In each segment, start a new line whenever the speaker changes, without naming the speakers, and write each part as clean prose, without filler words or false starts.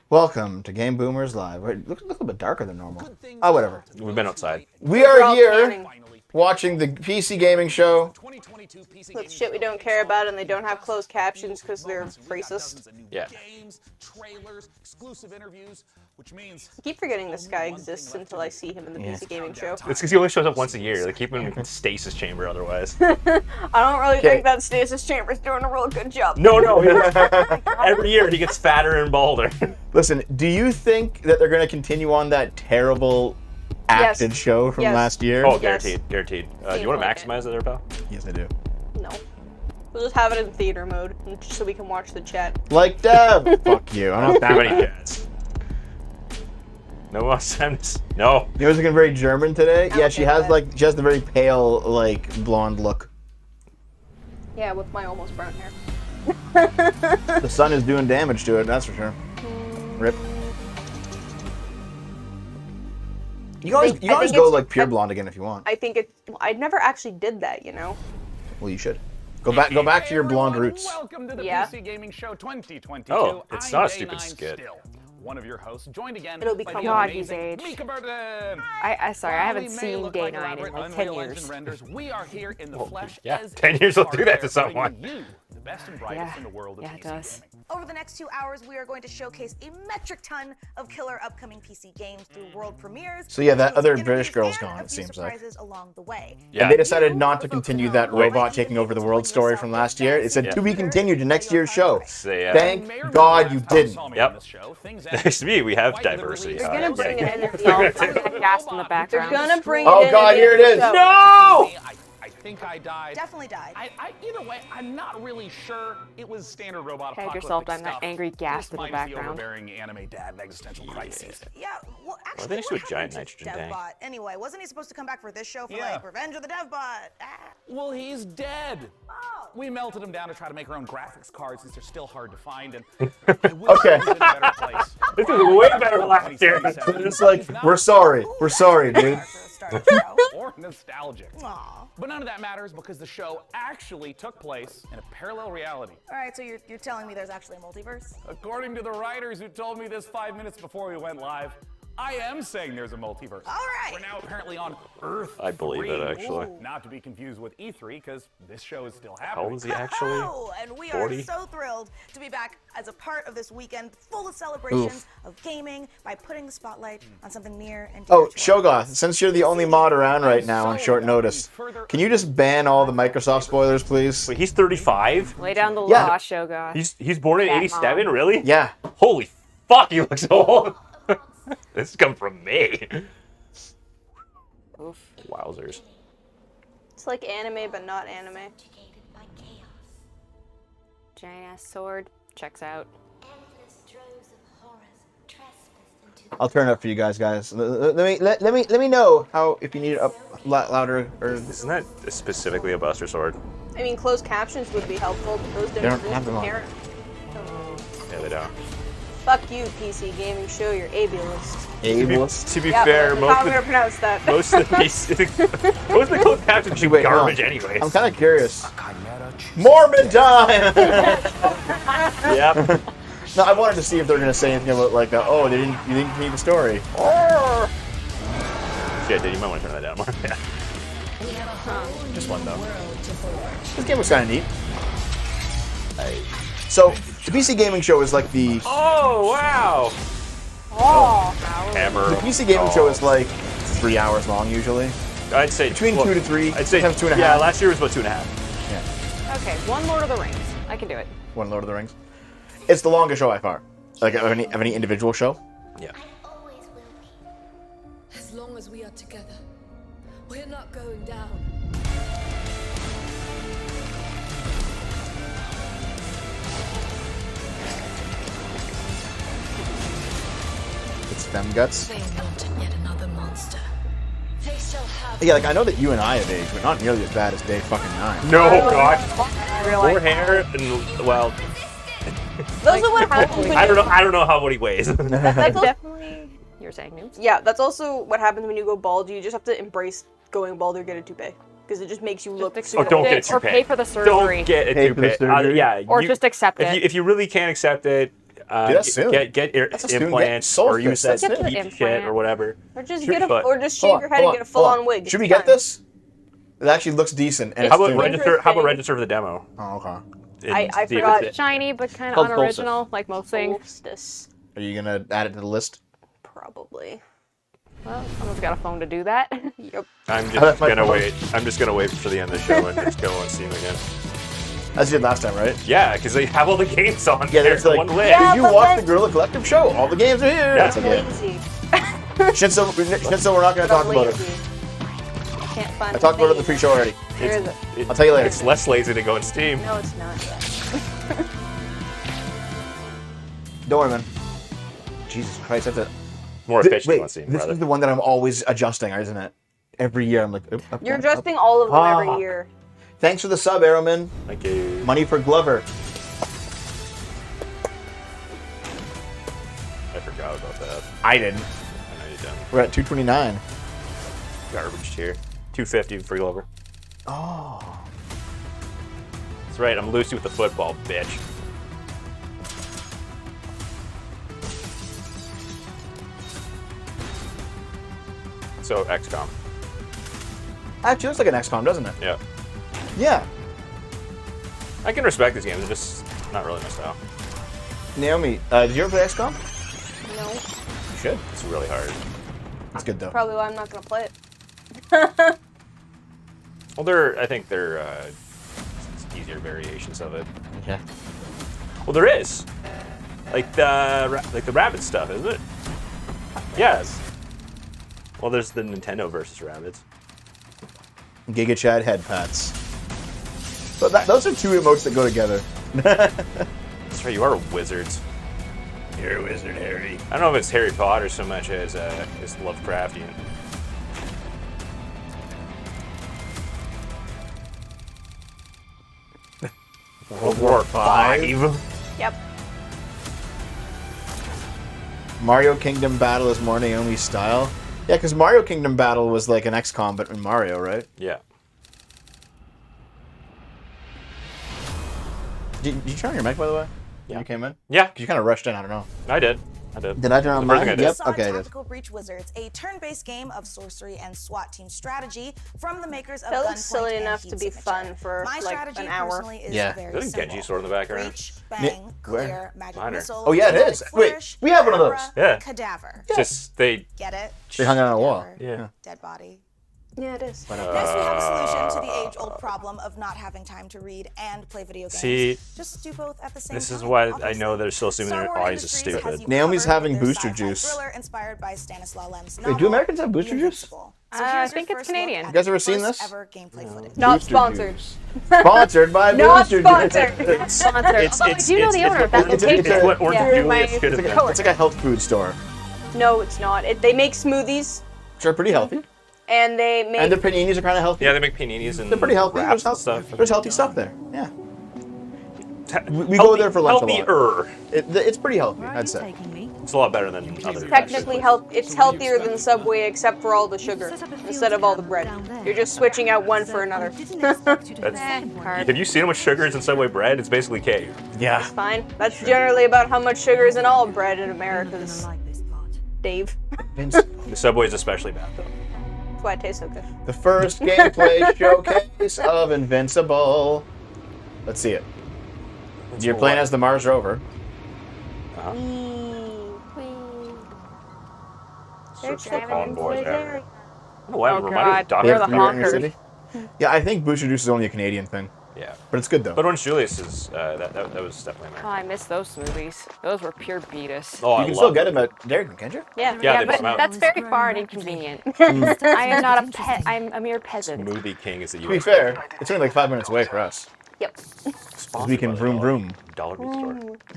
Welcome to Game Boomers Live. Wait, it looks a little bit darker than normal. Oh, whatever.
We've been outside.
We are here watching the PC gaming show.
With shit we don't care about, and they don't have closed captions because they're racist.
Yeah.
I keep forgetting this guy exists until I see him in the PC gaming show.
It's because he only shows up once a year. They keep him in stasis chamber otherwise.
I don't really think that Stasis Chamber's doing a real good job.
No. Every year he gets fatter and balder.
Listen, do you think that they're going to continue on that terrible acted show from last year?
Oh, guaranteed. Do you want to maximize it there, pal?
Yes, I do.
No. We'll just have it in theater mode, just so we can watch the chat.
Like Deb. Fuck you. I'm not
That many chats. No sense. No.
You know, looking very German today. Yeah, she has the very pale, blonde look.
Yeah, with my almost brown hair.
The sun is doing damage to it, that's for sure. Rip. You can always go like pure blonde again if you want.
I think I never actually did that, you know.
Well, you should. Go back to your blonde roots.
Welcome to the PC Gaming Show 2022.
Oh, it's not a stupid skit.
One of your hosts, joined again
It'll be
by
coming.
the
God,
amazing
he's aged.
Mika Burton.
Sorry, I haven't
While we may
seen
look
Day
like
9 in
elaborate
like 10
Unreal Engine
years.
renders, we are here in the flesh.
yeah,
as
10 years will do that to
hardware,
someone.
bringing you the best and brightest in the world of
Yeah,
PC
it does.
gaming.
Over the next 2 hours, we are going to showcase a metric ton of killer upcoming PC games through world premieres.
So yeah, that other
interviews,
British girl's
and
gone,
a
it
few
seems like.
surprises along the way.
Yeah.
And they decided not to continue that robot taking over the world story from last year. It said to be continued to next year's show.
So, yeah.
Thank God you didn't.
Yep. Thanks to me, we have diversity.
They're gonna bring it in.
Gas in the
They're
background.
gonna bring it in.
Oh God, here it is.
So-
No!
I think I died.
Definitely died.
Either way, I'm not really sure. It was standard robot
Tag
apocalyptic
yourself down that
stuff.
angry gas
Just
in the
minus
background.
overbearing anime dad and existential crises.
Yeah, well, actually,
they should do a
what
giant
happened to
nitrogen tank.
DevBot? Anyway, wasn't he supposed to come back for this show for
Yeah.
like Revenge of the DevBot? Ah.
Well, he's dead.
Oh.
We melted him down to try to make our own graphics cards since they're still hard to find. And
Okay.
He's in a better place.
This is way better than last year.
It's like, we're sorry, dude.
For a start show.
Or nostalgic.
Aw.
But none of that matters because the show actually took place in a parallel reality.
All right, so you're telling me there's actually a multiverse?
According to the writers who told me this 5 minutes before we went live, I am saying there's a multiverse.
All right.
We're now apparently on Earth.
I believe it,
3.
actually.
Ooh. Not to be confused with E3, because this show is still
How
happening.
old is he actually?
Oh, and we
40?
are so thrilled to be back as a part of this weekend full of celebrations of gaming by putting the spotlight on something near and dear
Oh,
to our
Shogoth, since you're the only mod around right now on short notice, can you just ban all the Microsoft spoilers, please?
Wait, he's 35?
Lay down the
Yeah.
law, Shogun.
He's born in
Fat
87,
mom.
really?
Yeah.
Holy fuck, he looks old. This has come from me.
Oof.
Wowzers.
It's like anime, but not anime.
Giant ass sword. Checks out.
I'll turn it up for you guys. Let me know how if you need it up louder or.
Isn't that specifically a Buster Sword?
I mean, closed captions would be helpful, but those
don't
differences
have them on.
inherent.
Yeah, they don't.
Fuck you, PC gaming show. You're ableist.
Ableist.
To be
Yeah,
fair,
that's how I'm gonna pronounce that.
most of the closed captions should be
Wait, hold on.
garbage anyways.
I'm kind of curious. Mormon time.
Yep.
No, I wanted to see if they're gonna say anything about like, oh, you didn't need the story.
Shit, dude, you might want to turn that down more. Yeah.
Just one though. This game was kind of neat. So the PC gaming show is like the
Oh, wow.
Oh,
Hammer.
the PC gaming show is like 3 hours long usually.
I'd say
Between 2 to 3.
I'd say
sometimes 2.5.
Yeah, last year was about 2.5.
Yeah.
Okay, one Lord of the Rings. I can do it.
One Lord of the Rings. It's the longest show by far. Like of any individual show.
Yeah.
Always will be. As long as we are together, we're not going down.
It's them guts.
They wanted yet another monster. They shall have.
Yeah, like I know that you and I have aged, but not nearly as bad as day fucking 9.
No, God.
Really?
More hair and, well,
those are what happens when
I don't know what he weighs.
That's definitely.
You're saying news?
Yeah, that's also what happens when you go bald. You just have to embrace going bald or get a toupee. Because it just makes you look super
don't get a
Or
toupee.
pay for the surgery.
Don't get a
Pay for the
toupee.
surgery.
Yeah.
Or just accept it.
If you really can't accept it,
Dude, that's soon.
Get
That's a soon
implants
get.
or use that
Solstice,
that's it.
deep
Get the
shit or
implant.
whatever.
Or just
Shoot, but-
shave your head and get a full-on wig.
Should we
It's
get
fine.
this? It actually looks decent. And
It's
How
it's
about
soon.
register? How about
Interesting.
register for the demo?
Oh, okay.
And
I
see if
forgot.
it's it.
Shiny, but kind of
Called
unoriginal, like most things.
Solstice,
Are you gonna add it to the list?
probably.
Well, someone's got a phone to do that.
Yep.
I'm
Oh, that's
just
my
gonna
fault.
wait. I'm just gonna wait for the end of the show and just go on Steam again.
As you did last time, right?
Yeah, because they have all the games on
Yeah,
there
there's
in
like,
one list.
Yeah,
did you
but
watch
then-
the Gorilla Collective show? All the games are here.
That's
I'm
okay.
lazy.
Shinso, we're not gonna talk
I'm
about it.
lazy. Can't find
I talked about it in the pre-show already.
Where is it?
I'll tell you later.
It's less lazy to go on Steam.
No, it's not yet.
Don't worry, man. Jesus Christ, that's it.
More efficient on Steam,
this
rather.
is the one that I'm always adjusting, isn't it? Every year, I'm like, up,
You're
up,
adjusting
up.
all of them
Ah.
every year.
Thanks for the sub, Arrowman.
Thank you.
Money for Glover.
I forgot about that.
I didn't.
I know you done.
We're at 229.
Garbage tier. 250 for Glover.
Oh.
That's right. I'm Lucy with the football, bitch. So XCOM.
Actually, looks like an XCOM, doesn't it?
Yeah.
Yeah.
I can respect these games. They're just not really my style.
Naomi, did you ever play XCOM?
No.
You should.
It's really hard.
It's good though.
Probably why I'm not gonna play it.
Well, I think they're easier variations of it.
Yeah.
Well, there is. Like the rabbit stuff, isn't it? Yes. Well, there's the Nintendo versus rabbits.
Giga Chad head pats. But those are two emotes that go together.
That's right. You are wizards.
You're a wizard, Harry.
I don't know if it's Harry Potter so much as Lovecraftian. World War V.
Yep.
Mario Kingdom Battle is more Naomi's style. Yeah, because Mario Kingdom Battle was like an XCOM, but in Mario, right?
Yeah.
Did you turn on your mic, by the way?
Yeah.
When you came in?
Yeah,
'Cause you kind of rushed in, I don't know.
I did.
Did I turn on
The first
mine?
thing I did.
Yep.
Saw
Okay, it is.
Tactical Breach Wizards, a turn-based game of sorcery and SWAT team strategy from the makers of
That
Gunpoint
looks silly
and
enough
Heat
to be
Signature.
fun for,
My
like,
strategy
an hour.
personally is
Yeah.
very
There's a Genji
simple.
sword in the background.
Breach, bang,
where?
clear, magic
Mine are.
missile.
Oh, yeah, it
chaotic
is. Wait,
flourish,
we have one of those.
aura,
Yeah.
Cadaver.
It's just they.
Get it?
They hung it on a wall.
Cadaver.
Yeah.
Dead body.
Yeah, it is.
Next, we have a solution to the age-old problem of not having time to read and play video games.
See,
just do both at the same time.
this is why I
obviously.
know they're still assuming their
Star Wars
audience is
Industries has
stupid.
you
Naomi's
covered
having
with their
booster
sci-fi
juice.
thriller inspired by Stanislaw Lem's
Wait,
novel,
do Americans have booster
The
juice?
Invincible.
I
here's your
think it's
first look
Canadian.
at
You guys
the
ever seen
first
this?
Ever gameplay footage.
Not
Booster
sponsored.
juice. Sponsored by
Not
Booster
sponsored.
Juice.
Sponsored.
It's
Although I do know the owner of that
it's-
location.
it's-
It's what Orange
Yeah.
Julius
My-
could have
It's
been.
like a health food store.
No, it's not. They make smoothies,
Which are pretty healthy.
and they make.
And their paninis are kind of healthy.
Yeah, they make paninis and
They're pretty healthy.
wraps
There's,
and stuff.
there's healthy stuff there. Yeah. We go there for lunch a lot.
Healthier.
It's pretty healthy, I'd say.
It's a lot better than other.
technically it's healthier than Subway except for all the sugar instead of all the bread. You're just switching out one for another.
Have you seen how much sugar is in Subway bread? It's basically cake.
Yeah.
Fine. That's generally about how much sugar is in all bread in America's. Dave.
Vince,
The Subway is especially bad though.
That's why it tastes so good.
the first gameplay showcase of Invincible. Let's see it. You're playing as the Mars rover.
Search for Colin Boys ever. I don't know why
Oh,
I'm reminded
God.
of Doctor.
They're the
You're in your
honkers.
city? Yeah, I think Booster Juice is only a Canadian thing,
Yeah.
but it's good though.
But Orange Julius is that was definitely
Oh,
American.
I miss those smoothies. Those were pure beatus.
Oh,
you can still get them at Dairy Queen, can't you?
Yeah.
Yeah,
Yeah,
they
but
put 'em out.
that's very far and inconvenient. I am not a pet. I'm a mere peasant.
Movie King is the
To be
US.
fair, it's only like 5 minutes away for us.
Yep.
Sponsored
We can
by the
vroom vroom.
Dollar Meat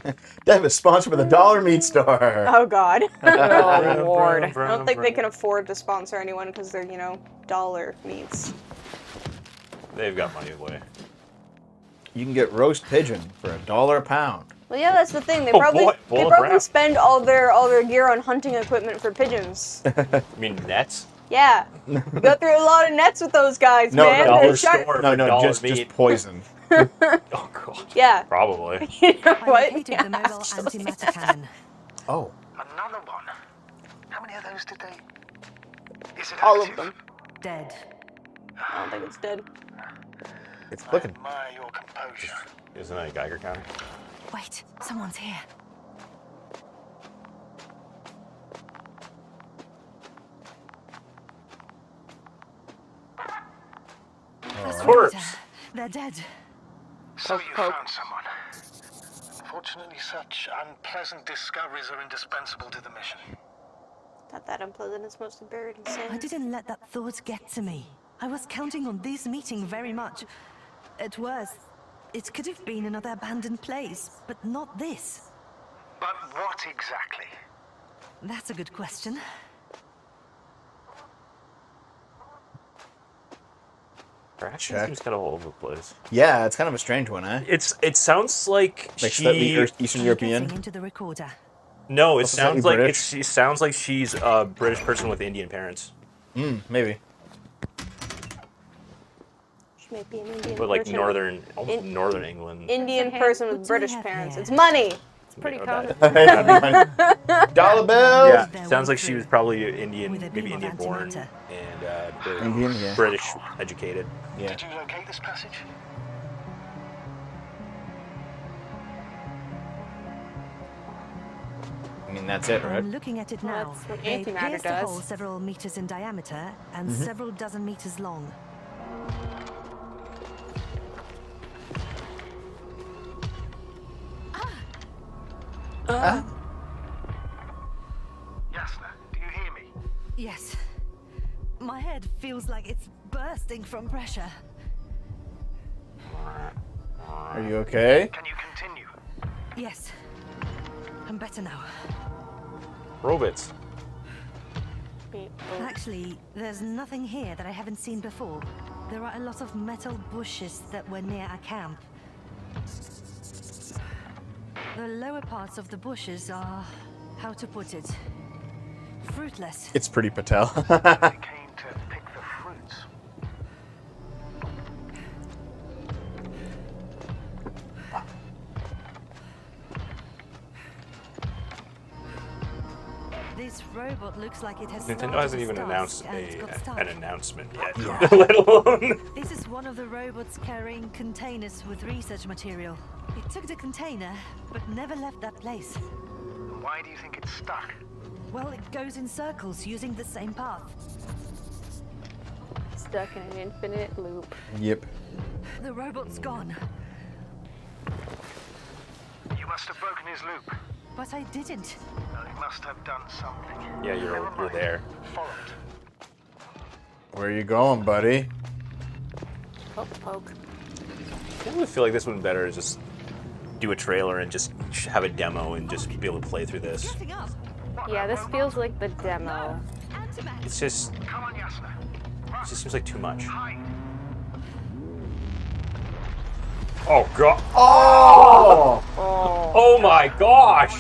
Store.
That was sponsored by the Dollar Meat Store.
Oh God.
Oh, Lord.
I don't think they can afford to sponsor anyone because they're, dollar meats.
They've got money away.
You can get roast pigeon for $1 a pound.
Well, yeah, that's the thing. They
Oh,
probably
boy,
they
boil
probably
brown.
spend all their gear on hunting equipment for pigeons.
I mean nets.
Yeah. You go through a lot of nets with those guys,
No,
man.
no,
They're
dollar
sharp.
store.
No,
for
no,
dollar
just
meat.
poison.
Oh god.
Yeah.
Probably.
You know
I
what?
located
Yeah,
the mobile
actually.
antimatter cannon.
Oh.
Another one. How many of those did they? Is it
All of
active?
them.
Dead.
I don't think it's dead.
It's clicking.
I admire your composure.
Isn't that a Geiger counter?
Wait, someone's here.
Corpse.
They're dead.
So
Poke,
you
poke.
found someone. Unfortunately, such unpleasant discoveries are indispensable to the mission.
Not that unpleasant. It's mostly buried in
I
sand.
didn't let that thought get to me. I was counting on this meeting very much. At worst, it could have been another abandoned place, but not this.
But what exactly?
That's a good question.
Actually,
Check.
seems kind of all over the place.
Yeah, it's kind of a strange one, eh?
It sounds like
Slightly Eastern
I'm
European.
guessing into the recorder.
No, it
Also slightly
sounds like
British.
she sounds like she's a British person with Indian parents,
Maybe.
She might be an Indian
but like
person.
northern England.
Indian
Okay,
person
what
with
do we
British
have
parents.
here?
It's money.
It's pretty
Yeah,
common.
Dollar bills.
Yeah,
Their
sounds
way
like she was
through.
probably Indian,
With a
maybe
beam of
Indian born
antimatter.
and
Indian, yeah.
British educated.
Yeah.
Did you locate this passage?
I mean, that's it, right?
I'm looking at it now.
that's what
They
antimatter
pierced a
does.
hole several meters in diameter and several dozen meters long.
Yasna, do you hear me?
Yes. My head feels like it's bursting from pressure.
Are you okay?
Can you continue?
Yes. I'm better now.
Robots.
Actually, there's nothing here that I haven't seen before. There are a lot of metal bushes that were near our camp. The lower parts of the bushes are, how to put it, fruitless.
It's pretty Patel.
They came to pick the fruits.
This robot looks like it has
Nintendo
started
hasn't
its
even
task
announced
and got
an
stuck.
announcement yet, let alone.
This is one of the robots carrying containers with research material. It took the container, but never left that place.
Why do you think it's stuck?
Well, it goes in circles using the same path.
Stuck in an infinite loop.
Yep.
The robot's gone,
You must have broken his loop.
but I didn't.
Well, he must have done something.
Yeah,
Never
you're
mind.
there.
Follow it.
Where are you going, buddy?
Poke, poke.
I really feel like this would be better to just do a trailer and just have a demo and just be able to play through this.
Getting up.
Yeah, this feels like the demo.
Antimatter.
It's just,
Come on, Yasna.
it just seems like too much.
Hide.
Oh god!
Oh!
Oh my gosh!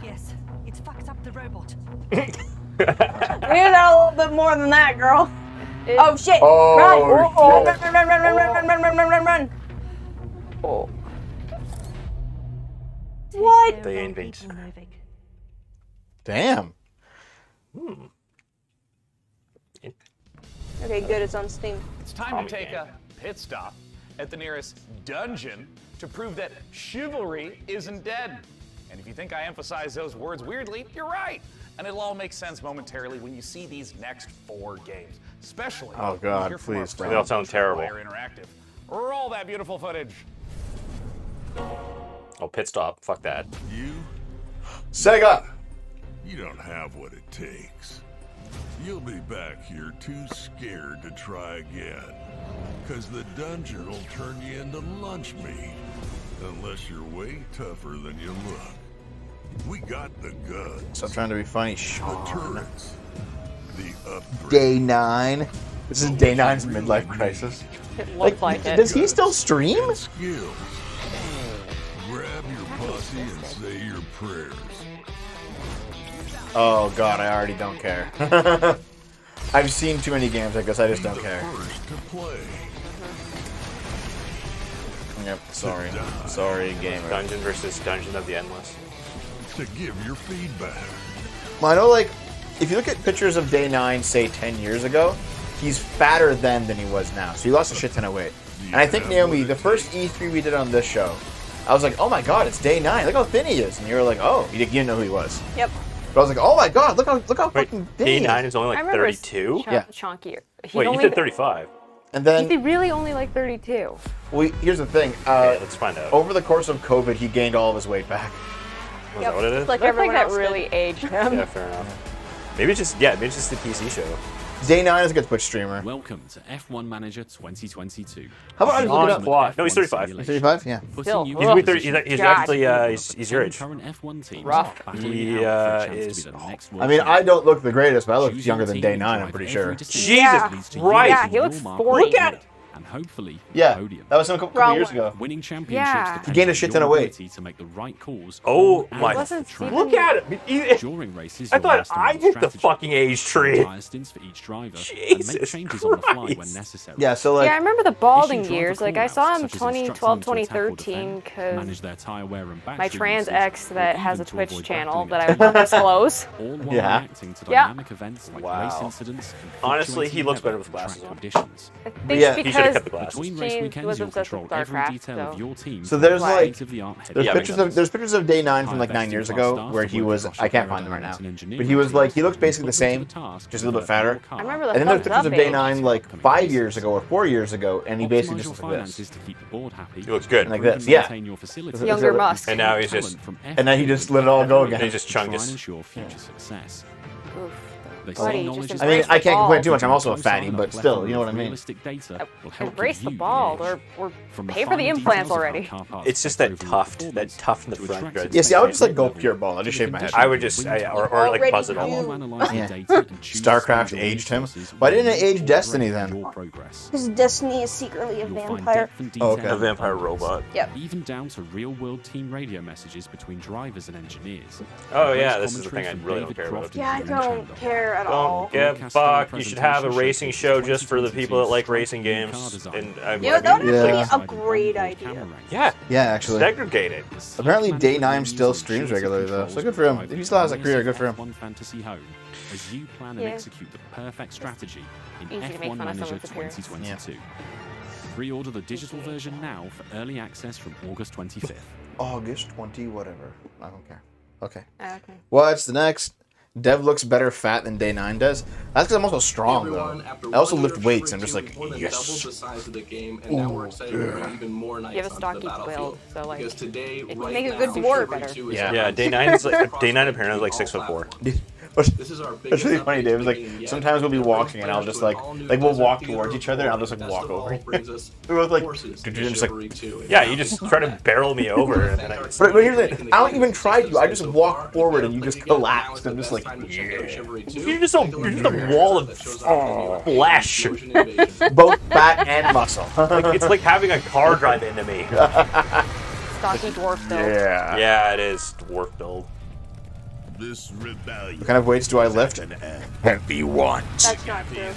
Yes, it fucked up the robot.
We need a little bit more than that, girl. Oh shit!
Oh,
Run! Oh,
shit.
run! Run! Run! Run! Run! Run! Run! Run! Run! Run! Oh. What?
They invade.
Damn.
Okay, good. It's on Steam.
It's time
Tommy
to take
gang.
a pit stop at the nearest dungeon to prove that chivalry isn't dead. And if you think I emphasize those words weirdly, you're right. And it'll all make sense momentarily when you see these next 4 games. Especially
Oh,
when you
God,
hear from our
please,
friends
They all sound
at
terrible.
Tripwire Interactive. Roll that beautiful footage.
Oh, pit stop. Fuck that.
You?
Sega!
You don't have what it takes. You'll be back here too scared to try again. Cause the dungeon will turn you into lunch meat. Unless you're way tougher than you look. We got the guns,
Stop trying to be funny.
the
Sean.
turrets, the upgrades.
Day 9. This is Day 9's midlife crisis.
It looks like it.
Does he still stream?
and skills. Grab your posse and say your prayers.
Oh god, I already don't care. I've seen too many games, I guess I just
Be
don't
the
care.
first to play.
Yep. Sorry. Sorry, gamer.
Dungeon versus Dungeon of the Endless.
To give your feedback.
Well, I know, like, if you look at pictures of Day 9, say 10 years ago, he's fatter then than he was now. So he lost a shit ton of weight. And I think, Naomi, the first E3 we did on this show, I was like, oh my god, it's Day 9. Look how thin he is. And you were like, oh, you didn't know who he was.
Yep.
But I was like, oh my god, look how fucking thin he
Day
is.
9 is only
I
like
remember
32?
Yeah.
chunkier. He's
Wait, you
only
said 35.
And then,
He's really only like 32.
well, here's the thing.
Okay, let's find out.
Over the course of COVID, he gained all of his weight back.
Is that what it is?
Like
Looks
everyone
like
else
that
did.
really aged him.
Yeah, fair enough. Maybe it's just the PC show.
Day 9 is a good Twitch streamer.
Welcome to F1 Manager 2022.
How about I just look it up?
Clock. No, he's 35.
He's 35? Yeah.
Still.
He's gonna be 30. He's actually he's your age.
Current F1 teams
Rough.
battling
He,
it out for a chance
is-
to be the next
I
world
mean,
champion.
I don't look the greatest, but I look
Choose
younger
your
than
team
Day
and
9, I'm
drive
pretty
every
sure.
decision
Jesus
that leads to you
Christ.
Yeah, he
your
looks
mark
40.
on the board, and hopefully
Yeah,
podium.
that was him a couple
Well,
years ago.
Winning championships
Yeah.
depends
He gained a
on
shit
your
ton of weight.
ability to make the right calls
Oh
on
my!
and off
Wasn't
the track.
Steven-
Look at it.
During races,
I
you'll
thought
master
I
one
hit the
strategy,
fucking age tree.
tire stints for each driver, and make
Jesus
changes on the fly when
Christ.
necessary.
Yeah, so like,
Yeah, I remember the balding
Issue driver
years. Like, I
call-outs,
saw him
such as
2012,
instructing them to tackle,
2013,
defend,
because
manage their tire wear and
my
battery
trans
usage,
ex
or
that has a
even to
Twitch
avoid
channel
battling
that I
at
would not disclose.
all while
Yeah.
reacting to
Yeah.
dynamic events like
Wow.
race incidents and
Honestly, he
fluctuating
looks better
weather
with
and
glasses
track
on.
conditions.
I
Yeah,
think
he
should've
because
kept the glasses.
Between race
James
weekends,
was
you'll
obsessed
control
with
every
StarCraft,
detail
so
of your team.
So there's,
from
like-
state-of-the-art
there's
Yeah,
pictures
makes
of pictures of Day 9 from like
High
9 years
best-in-class
ago
staff
where
that
he
work
was.
across
I can't
the
find them right now,
aerodynamics and
but
engineering
he was like he looks
teams
basically the
put
same,
you to the task
just a
to
little bit
develop
fatter.
your car.
I remember the
And then there's
thumbs
pictures
up
of Day
age.
9 like 5 years ago or 4 years ago, and he basically
Optimize
just
your
looks like this.
finances to keep the board happy.
He looks good.
Like
Improve
this,
and
yeah.
maintain your facility.
Younger Musk.
And now he's just-
And now he just let it all go again.
He's just
Try and
chungus.
ensure future success.
Oof.
They
Buddy,
say
just
knowledge is
I mean,
embrace
I
the
can't
ball.
complain too much. I'm also a
Close
fatty,
on
but
a
still,
plethora
you know what I
of
mean.
realistic data will help
Embrace
give
the
you
ball,
the edge.
or
From the
pay for the
fine
implants
details of how
already.
car parts
It's just
take
that
over your
tuft
performance
in the
to
front.
attract
Dreads.
Yeah, see, I would just like go
level
pure ball. I'd just
to the
shave my head.
I would just, or like buzz it
Already
all.
do.
Analyze
Yeah.
the data and choose
StarCraft
to use your
aged him.
resources
Why didn't it
will
age Destiny
direct
then?
your progress.
His destiny is secretly a
You'll find
vampire.
depth and
Oh,
detail
okay.
A
in
vampire
progress,
robot.
Yep.
even down to real-world team radio messages between drivers and engineers.
Oh yeah,
Race
this is the
commentary
thing I
from
really don't
David
care
Croft
about.
Yeah, I
and
don't
Chandler.
care at all.
Don't give a fuck. You should have a racing show just for the people that like racing games. And
You know, that would
Yeah.
actually be a great idea.
yeah,
Yeah, actually.
segregate it.
Apparently Day 9 still streams regularly, though, so good for him. If he still has a career, good for him.
F1 fantasy home as you plan and
Yeah.
execute the perfect strategy in
Easy to make
F1
fun of
Manager
someone's appearance.
2022. Pre-order the digital version now for early access from August 25th.
August 20, whatever. I don't care. Okay.
Okay.
What's the next? Dev looks better fat than Day 9 does. That's because I'm also strong, though. I also lift weights. I'm just like, yes.
You have a stocky build, so like, it can make a good dwarf better.
Yeah.
Yeah, day 9 is like day 9 apparently is like 6'4".
It's really funny, Dave. It's like sometimes we'll be walking and I'll just like we'll walk towards each other and I'll just like walk over. We're both like, dude, just like,
Yeah, you just try to barrel me over, and then I
but here's the thing. I don't even try to. I just walk forward and you just collapse. I'm just like, yeah.
you're just a wall of flesh.
Both fat and muscle.
It's like having a car drive into me.
Stocky dwarf build.
Yeah.
Yeah, it is dwarf build.
This rebellion.
What kind of weights do I lift?
Heavy one.
That's not true.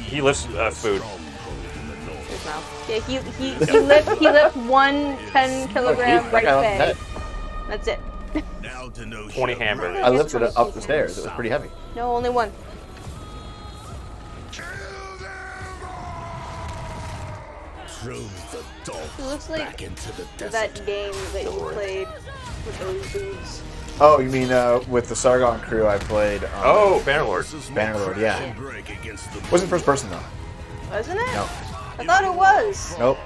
He lifts food.
His mouth.
Yeah, he lift one 10-kilogram right bag. That's it.
Now to know
20 hamburgers.
I lifted it up the stairs. It was pretty heavy.
No, only one.
Throw the dog
It looks like
back into the desert.
that game that you played with those dudes.
Oh, you mean with the Sargon crew I played?
Oh, Bannerlord.
Bannerlord, yeah.
Break against the
Wasn't first person though.
Wasn't it?
No.
I thought it was.
Nope.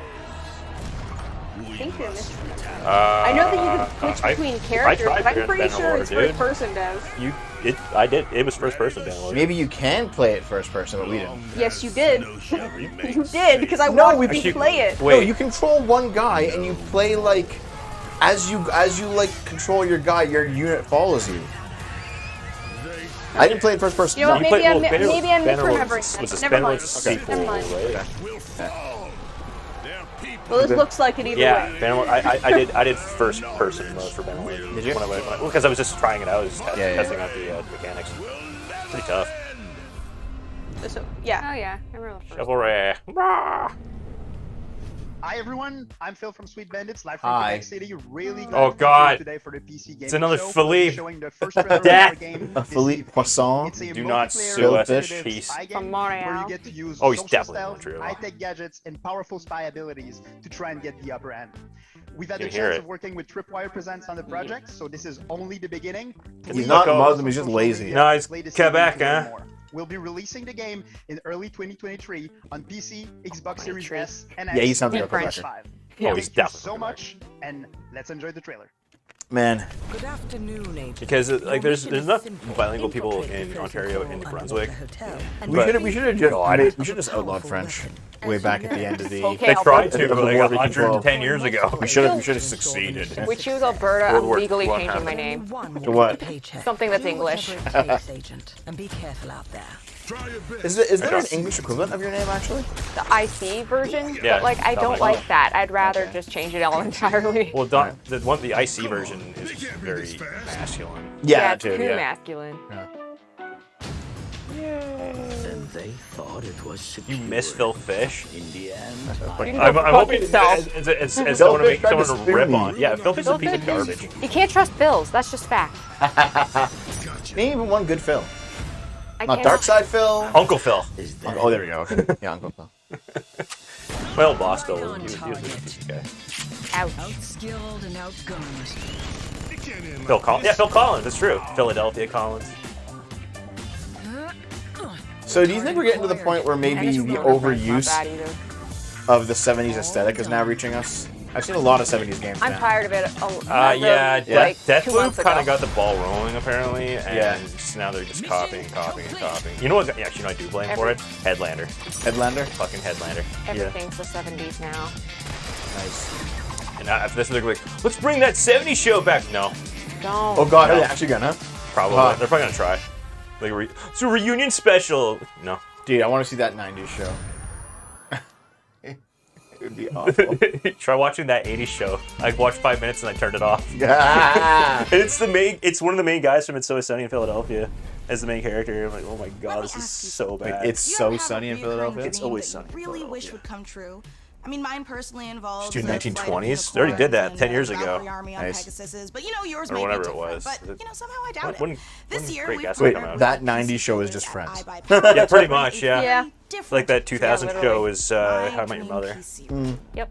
I think you're misremembering. I know that you can switch between characters,
tried
but I'm pretty
Bannerlord,
sure it's
dude.
first person, Dev.
I did. It was first person Bannerlord.
Maybe you can play it first person, but we didn't.
Yes, you did. You did, because I
No,
watched
we-
you play it.
No, you control one guy and you play like as you like control your guy, your unit follows you. I didn't play it first person.
You know what,
No.
maybe I'm
Bannerlord
misremembering
was
that.
a
Never mind.
Bannerlord's
Never
sequel,
mind.
right?
Well, this looks like it either
Yeah,
way.
Bannerlord. I did first person mode for Bannerlord.
Did you?
Because I was just trying it out. I was just
Yeah.
testing out the mechanics. Pretty tough.
So, yeah.
Oh yeah, I remember the first.
Chivalry. Rah!
Hi everyone, I'm Phil from Sweet Bandits, live from
Hi.
Quebec City. Really glad
Oh,
to be
God.
here today for the PC gaming
It's another
show.
Philippe.
Showing the first trailer of
Dad.
our game
A
this
Philippe
evening.
Poisson.
It's a
Do not
multiplayer
sue us,
competitive
piece.
spy
From
game where
Montreal.
you get to use
Oh, he's
social
definitely
stealth,
Montreal.
high-tech gadgets, and powerful spy abilities to try and get the upper hand. We've had
You
the
hear
chance
it.
of working with Tripwire Presents on the project, so this is only the beginning.
He's not Muslim, he's just lazy.
No, he's
Latest
Quebec,
evening to learn
huh?
more. We'll be releasing the game in early 2023 on PC, Xbox Series S, and
Yeah, he
X,
sounds like
and
a Quebecer.
PS5.
Oh, he's
Thank you
definitely
so much, and let's enjoy the trailer.
Man.
Good afternoon, Agent.
Because like there's enough bilingual people in Ontario and New Brunswick.
We should have just outlawed French way back at the end of the.
Okay,
They tried
Alberta.
to like
War we control.
110 years ago.
We should have succeeded.
If we choose Alberta,
World
I'm
War
legally
I
changing
happened.
my name.
To what?
Something that's English.
And be careful out there.
Is there an English equivalent of your name actually?
The IC version,
Yeah,
but like I don't
something like
like that. I'd rather just change it all entirely.
Well, the IC version is very masculine.
Yeah,
it's too
yeah.
masculine.
And they thought it was secure.
You miss Phil Fish.
In the end,
You can
I'm
go
hoping
fuck yourself.
as someone to make
Phil Fish
someone
tried
to
to
rip
spear
on.
me.
Yeah, Phil Fish is a piece of
Phil
garbage.
You can't trust Phils. That's just fact.
Name even one good Phil.
I
Not
can't.
Dark Side Phil.
Uncle Phil.
Oh, there we go. Okay. Yeah, Uncle Phil.
My old boss Phil, he was a decent guy.
Ouch.
Outskilled and outgunned.
Phil Collins. Yeah, Phil Collins. It's true. Philadelphia Collins.
So, do you think we're getting to the point where maybe
Dennis
the
Schroeder, not
overuse
bad either.
of the 70s aesthetic is now reaching us? I've seen a lot of 70s games
I'm
now.
tired of it.
Yeah,
like 2
Deathloop
months
kind of
ago.
got the ball rolling apparently, and
Yeah.
now they're just copying. You know what? Actually, you know what I do blame for it? Headlander.
Headlander?
Fucking Headlander.
Everything's the 70s now.
Nice.
And after this, they're like, let's bring that 70s show back. No,
Don't.
Oh god,
No.
are they actually gonna?
probably.
Huh.
They're probably gonna try. Like, it's a reunion special. No.
Dude, I want to see that 90s show. It would be awful.
Try watching that 80s show. I watched 5 minutes and I turned it off.
Ah.
And it's one of the main guys from It's So Sunny in Philadelphia as the main character. I'm like, oh my god, this is so bad.
It's so sunny in Philadelphia.
It's always sunny.
You really wish would come true. I mean, mine personally involves.
Dude,
a flight of
1920s? They already did that
unicorns
10
and
years
a
ago.
cavalry army on
Nice.
Pegasuses, but you know, yours
Or
may
whatever
be
it
different.
was.
But you know, somehow I doubt
Wouldn't-
it. This
wouldn't
year
great
we've
gas come
partnered
out.
with
That
PC
90s show is
creators
just
at
Friends.
iBuyPower
Yeah, pretty
to
much,
bring a
yeah.
very different
Like that 2000
Yeah,
show is
My
How I Met Your
Dream
Mother.
PC.
Yep.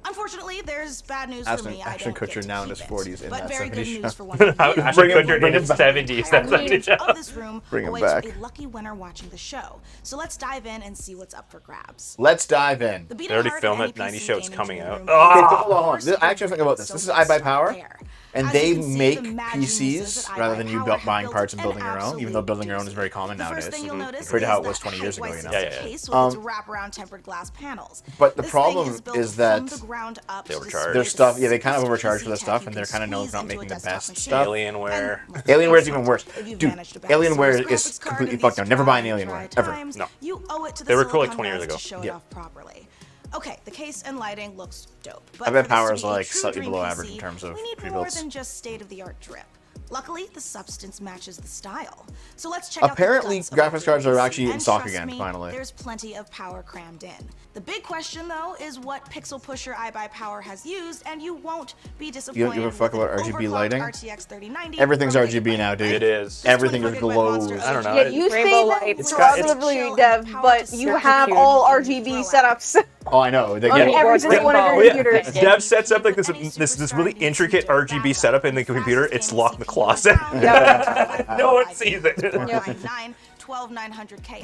Unfortunately, there's bad news for me. I
Ashton
don't get
Kutcher
to
now in
keep
his
it.
40s in
But
that
very good
70s
news
show.
for one of
How
you.
Ashton
Bring him-
Kutcher
bring
in
him
his
back.
70s. That's
Winner
70s show.
of this room
Bring him
awaits
back.
a lucky winner watching the show. So let's dive in and see what's up for grabs.
Let's dive in.
The
They already
beating
filmed
heart
that
of any
90s
PC
show. It's
gaming
coming
tool
out.
room
Okay,
Ah!
hold on. I actually think about this. This is iBuyPower, and
As
they
you can see,
make
the mad geniuses
PCs
at
rather than you
iBuyPower have
buying
built
parts and
an
building your own, even though
absolute
building your own is
doozy.
very common
The first
nowadays.
thing you'll notice
Compared to
is
how it was
that
20 years ago, you know.
height-wise
Yeah.
case with its wraparound tempered glass panels.
But the
This
problem
thing is built
is
from
that
the ground up
They
to
overcharge.
display
their
the
stuff, yeah, they kind of
sickest
overcharge for
PC
the
tech
stuff,
you
and they're
can
kind of known
squeeze
for not
into a
making the
desktop
best
machine.
stuff.
Alienware.
And let's be
Alienware is
upfront,
even worse.
if you've
Dude,
managed to back source
Alienware
graphics
is
card
completely
in
fucked
these
now. Never buy an
trying
Alienware, ever.
times,
No.
You owe it to the
They were cool like
silicon
20 years
guys
ago.
to show it
Yeah.
off properly. Okay, the case and lighting looks dope. But
I bet
for this to
power is
be a
like
true
slightly
dream
below
PC,
average in terms of
we need more
pre-builds.
than just state-of-the-art drip. Luckily, the substance matches the style. So let's check
Apparently,
out the guts of
graphics cards are
PC,
actually in
and
stock
trust
again,
me,
finally.
There's plenty of power crammed in. The big question, though, is what pixel pusher iBuyPower has used, and you won't be disappointed.
You don't give a fuck
with
about
an
RGB
overclocked
lighting?
RTX 3090
Everything's
from
RGB now, dude.
It is.
Everything just
24
glows.
monster
I don't know.
Yeah, you Rainbow say light. that
It's
we're
got-
relatively dev, but you have all RGB setups
Oh, I know. They
on
get
every single one of
Oh,
your
yeah.
computers.
Dev sets up like this really intricate RGB setup in the computer. It's locked in the closet. No one sees it.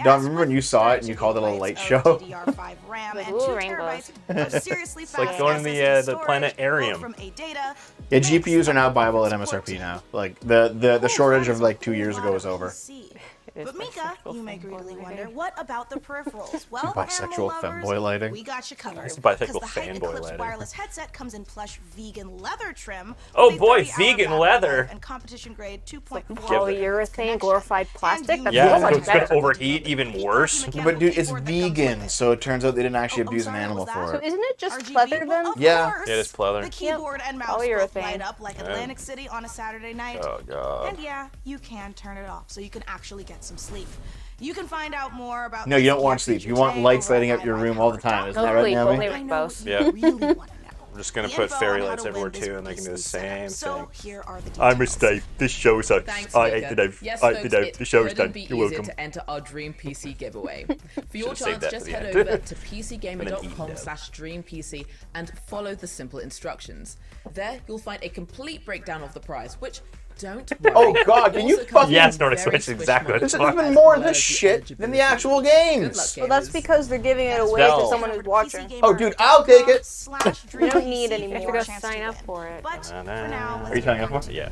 Don, remember when you saw it and you called it a light show?
DDR5 RAM and 2
Ooh, rainbows.
terabytes of seriously
It's like
fast
going to
SSD
the
storage,
planetarium.
both from ADATA.
Yeah, GPUs are now viable at MSRP now. Like the shortage of like 2 years ago is over.
But Mika, you may greedily wonder, what about the peripherals? Well,
Bisexual
animal lovers,
femboy lighting.
we got you covered.
It's bisexual
Because the Height
fanboy
Eclipse
lighting.
wireless headset comes in plush vegan leather trim.
Oh
with a
boy,
30-hour
vegan
battery
leather.
life and competition grade 2.4
Polyurethane, glorified plastic. That's
Yeah,
so
so
much
it's gonna
better.
overheat even worse.
But dude, it's vegan, so it turns out they didn't actually abuse an animal
So
for it.
isn't it just pleather then?
Yeah.
Yeah, it's pleather.
The keyboard and mouse both
Polyurethane.
light up like Atlantic City on a Saturday night.
Oh god.
And yeah, you can turn it off so you can actually get some sleep. You can find out more about.
No, you don't want sleep. You want lights lighting up your room all the time. Isn't that right,
sleep,
Naomi?
only both.
Yeah. I'm just gonna put fairy lights everywhere too, and they can do the same thing. I'm a Steve. This show sucks. I ate the Dave.
Yes,
I
folks,
ate the Dave.
it
The show's
couldn't
done.
be
You're
easier
welcome.
to enter our Dream PC giveaway. For your
Should've saved
chance,
that
just
for the
head
end.
over to
And then eat
pcgamer.com/dreampc and follow the simple instructions. There, you'll find a complete breakdown of the prize, which, don't worry.
Oh God, can you fucking...
Yes, Nordic Switch, exactly what
This
it's
is
for.
even more of this shit than the actual games.
Well, that's because they're giving it away to someone who's watching.
Oh, dude, I'll take it.
You don't need any more.
You have to go
sign up for it.
But for now,
Are you signing up for it?
Yeah.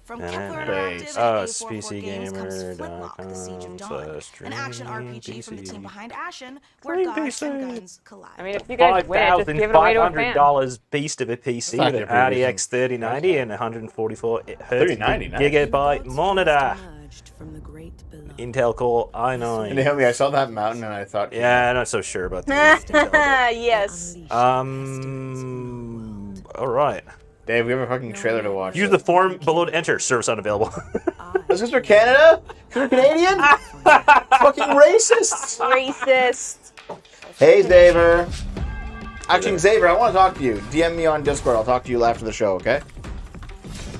From Kepler
Base.
Interactive
Oh,
and A44 Games comes Flintlock, The Siege of Dawn, an action RPG from the team behind Ashen, where gods and guns collide.
I mean, if you guys win it, just give it away to a fan.
$5,500 beast of a PC
Not
with an
that
RTX 3090 and 144 Hz
3090, nice.
gigabyte monitor. Intel Core
And
i9.
Naomi, I saw that mountain and I thought...
Yeah, I'm not so sure about that.
Yes.
Alright.
Dave, we have a fucking trailer to watch.
Use the form below to enter. Service unavailable.
Is this for Canada? Because we're Canadian? Fucking racists!
Racist.
Hey, Xavier. Actually, Xavier, I want to talk to you. DM me on Discord. I'll talk to you after the show, okay?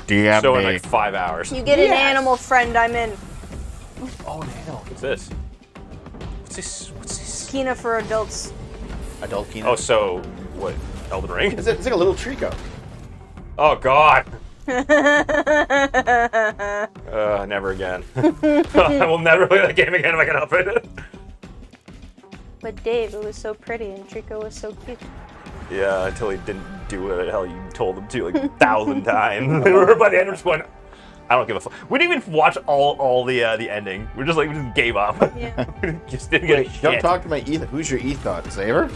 DM
So
me.
in like 5 hours.
You get an animal friend, I'm in.
Oh, no.
What's this? What's this? What's this?
Kina for adults.
Adult Kina.
Oh, so what? Elden Ring?
It's like a little Trico.
Oh God. Never again. I will never play that game again if I can help it.
But Dave, it was so pretty and Trico was so cute.
Yeah, until he didn't do what the hell you told him to like 1,000 times. By the end, we're just going, I don't give a fuck. We didn't even watch all the ending. We just gave up.
Yeah.
We just didn't get a shit.
Don't talk to my Ethot. Who's your Ethot? Xavier?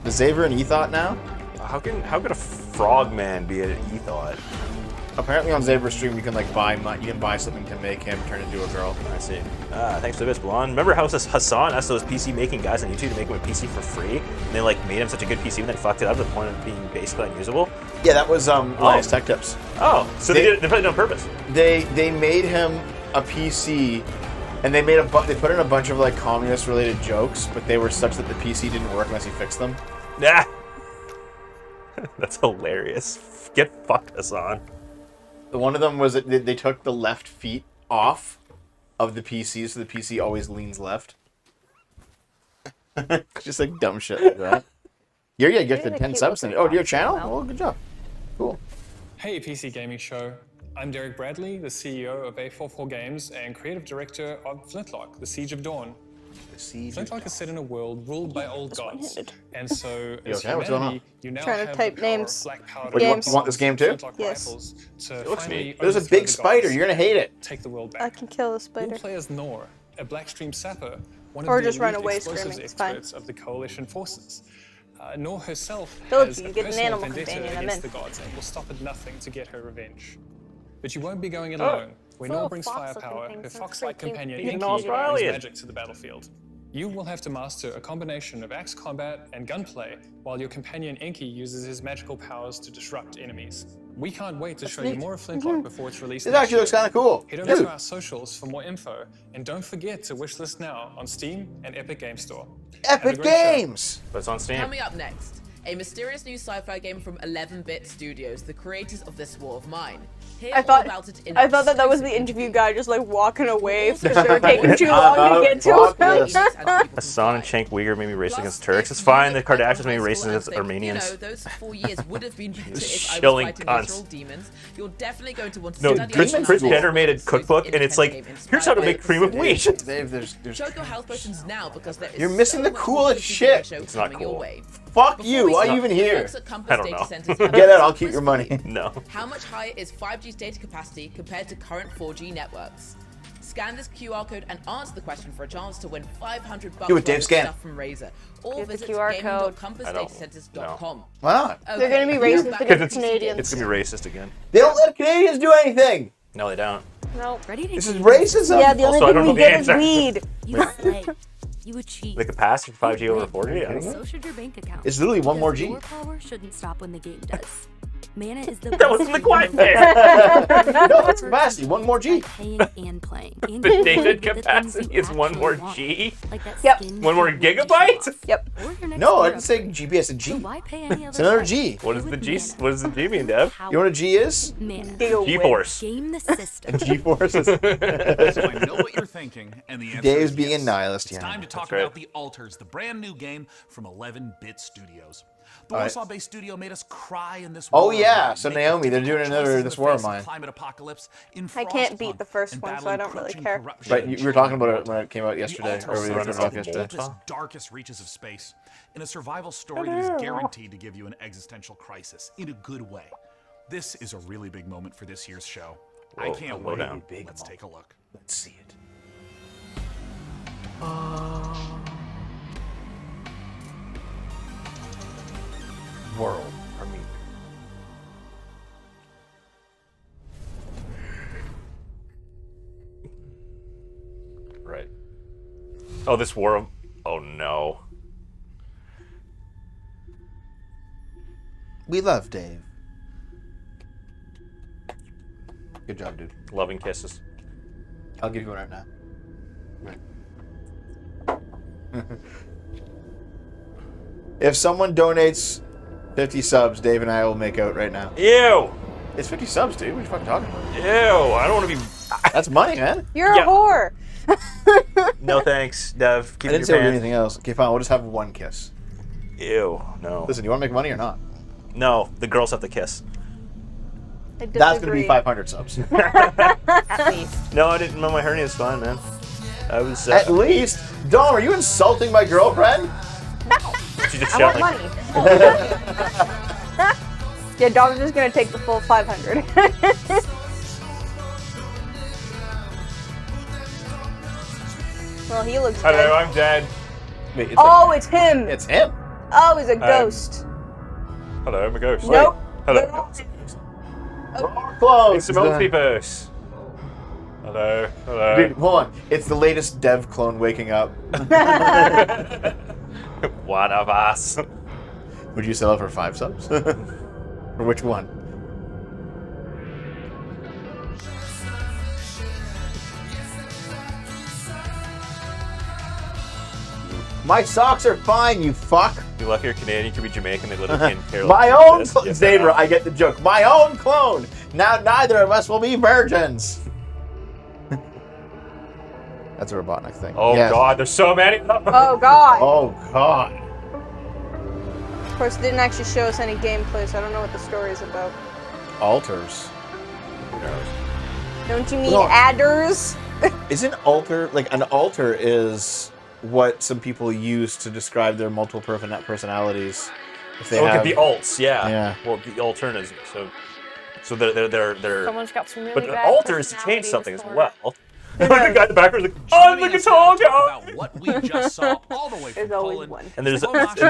Is Xavier an Ethot now?
How could a frogman be an Ethot?
Apparently on Xavier's stream you can buy something to make him turn into a girl.
I see. Thanks for this, Blonde. Remember how Hassan asked those PC making guys on YouTube to make him a PC for free? And they made him such a good PC and then fucked it up to the point of being basically unusable?
Yeah, that was Linus Tech Tips.
Oh, so they put it on purpose.
They made him a PC, and they put in a bunch of communist related jokes, but they were such that the PC didn't work unless you fixed them.
Yeah. That's hilarious. Get fucked, Hassan.
One of them was that they took the left feet off of the PC, so the PC always leans left. Just dumb shit like that. You gifted 10 subs. Oh, to your channel? Oh, good job. Cool.
Hey, PC Gaming Show. I'm Derek Bradley, the CEO of A44 Games and creative director of Flintlock, The Siege of Dawn. Flintlock is set in a world ruled by old gods, and so as humanity, you now
Trying to
have
type
the power
names.
of black powder.
What, you want this game too?
Yes.
It looks neat. There's a big spider. You're gonna hate it.
Take the world back.
I can kill the spider.
You'll play as Nor, a Blackstream sapper, one
Or
of the
just run
elite
away
explosives
screaming, it's fine.
experts of the Coalition forces. Nor herself
Philip,
has
you
a
get an
personal
animal
vendetta
companion, I'm
against
in.
the gods and will stop at nothing to get her revenge. But you won't be going it alone. When Nor brings firepower, her fox-like companion
He's an
Inky brings
Australian.
magic to the battlefield. You will have to master a combination of axe combat and gunplay, while your companion Inky uses his magical powers to disrupt enemies. We can't wait to show you more of Flintlock before it's released.
This actually looks kind of cool.
Head over
Dude.
to our socials for more info, and don't forget to wishlist now on Steam and Epic Game Store. Have a
Epic
great show.
Games!
But it's on Steam.
Coming up next, a mysterious new sci-fi game from 11-Bit Studios, the creators of This War of Mine. Hear
I
all
thought
about it in
that was the interview guy just walking away because they were taking too long to get to him.
Hassan and Cenk Uyghur made me racist against Turks. It's fine. The Kardashians made me racist against Armenians.
You know, those 4 years would have been better if I was
Shilling
fighting
cunts.
literal demons. You're definitely going to want to
No,
study
Chris Jenner made a cookbook, and it's here's how to make cream of wheat.
Dave, there's
Choke your health potions now because there is
You're missing
so
the
much
coolest
PC
shit.
show
It's not
coming your
cool.
way.
Fuck
Before
you.
we
Why are
start,
you even
the
here?
folks at Compass
I don't
Data
know.
Centers have
Get
a
it. I'll keep your money.
No.
How much higher is 5G's data capacity compared to current 4G networks? Scan this QR code and answer the question for a chance to win $500
Do it, Dave,
worth of
scan.
stuff from Razer. Or
Get the
visit
QR code.
gaming.compassdatacenters.com.
Why not?
They're gonna be racist
back
against
to
Canadians.
It's gonna be racist again.
They don't let Canadians do anything.
No, they don't.
No.
This is racism.
Yeah, the only
Also, I don't
thing we
know the
get is
answer.
weed.
You slay. You achieve.
The capacity for 5G over 4G? I don't know.
So should your bank account.
It's literally one more G.
Your power shouldn't stop when the game does. Mana is the
That wasn't the quiet bit.
No, that's capacity. One more G.
Paying and playing. And
The data
the things
capacity
you
is one
actually
more
want.
G?
Like that
Yep.
skin
One more
you really
gigabyte?
want.
Yep.
Or your next
No, I
gear
didn't say
upgrade.
GB. I said G.
So why pay any
It's
other
another
price?
G.
What does the G? What does the G mean, Dev?
You know what a G is?
Mana.
G-force.
Game the system.
G-force is...
So I know what you're thinking, and the answer
Dave's
is
being
yes.
a nihilist,
It's
yeah.
time to talk
right.
about The Alters, the brand new game from 11-Bit Studios. The
All right.
Warsaw-based studio made us cry in this
Oh,
war of
yeah.
mine,
So,
making
Naomi, they're
difficult
doing another
choices in
This
the
War of
face
Mine.
Climate apocalypse, in
I can't beat the first
and
one, so I
battling
don't really
crushing
care.
corruption
But
and
you were talking about
trade.
it when it came out
The
yesterday.
Alters
Or we were
sends
talking
us
about
to
it
the
yesterday.
deepest, darkest reaches of space in a survival story that is guaranteed to give you an existential crisis in a good way. This is a really big moment for this year's show. I
Whoa,
can't
slow
wait.
down.
Let's take a look.
Let's see it.
World. I mean, right. Oh, this war of... Oh, no.
We love Dave. Good job, dude.
Loving kisses.
I'll give you one right now. If someone donates 50 subs, Dave and I will make out right now.
Ew!
It's 50 subs, dude. What are you fucking talking about?
Ew! I don't want to be...
That's money, man.
You're
Yeah.
a whore.
No thanks, Dev. Keep
I
it in
didn't
your
say
pants.
anything else. Okay, fine. We'll just have one kiss.
Ew. No.
Listen, you want to make money or not?
No, the girls have to kiss.
I
That's going to be
disagree.
500 subs.
At least.
No, I didn't. My hernia is fine, man. I was...
At least? Dom, are you insulting my girlfriend?
She just
I want
shouting.
money. Yeah, Dom's just gonna take the full 500. Well, he looks
Hello,
good.
I'm dead.
Wait, it's
Oh, it's him.
It's him.
Oh, he's a ghost.
Hello, I'm a ghost.
Nope.
Hello.
Close.
It's the multiverse. Hello. Hello.
Dude, hold on. It's the latest Dev clone waking up.
One of us.
Would you sell it for 5 subs? For which one? My socks are fine, you fuck.
You're lucky you're Canadian, you could be Jamaican, they literally can't care.
My own
Yes,
clone.
yes,
Xavier, I get the joke. My own clone. Now neither of us will be virgins. That's a Robotnik thing.
Oh
Yes.
god, there's so many.
Oh god.
Oh god.
Of course, it didn't actually show us any gameplay, so I don't know what the story is about.
Altars.
Don't you mean
Well-
adders?
Isn't altar like an altar is what some people use to describe their multiple personalities? If they
Look
have
at the alts, yeah.
Yeah.
Well, the alternatives. So they're.
Someone's got some really
But
bad
an altar is to change
personality
something as
disorder.
well. The guy in the background is like, I'm the guitar guy.
About what we just saw all the way from
There's always
Poland.
one.
And then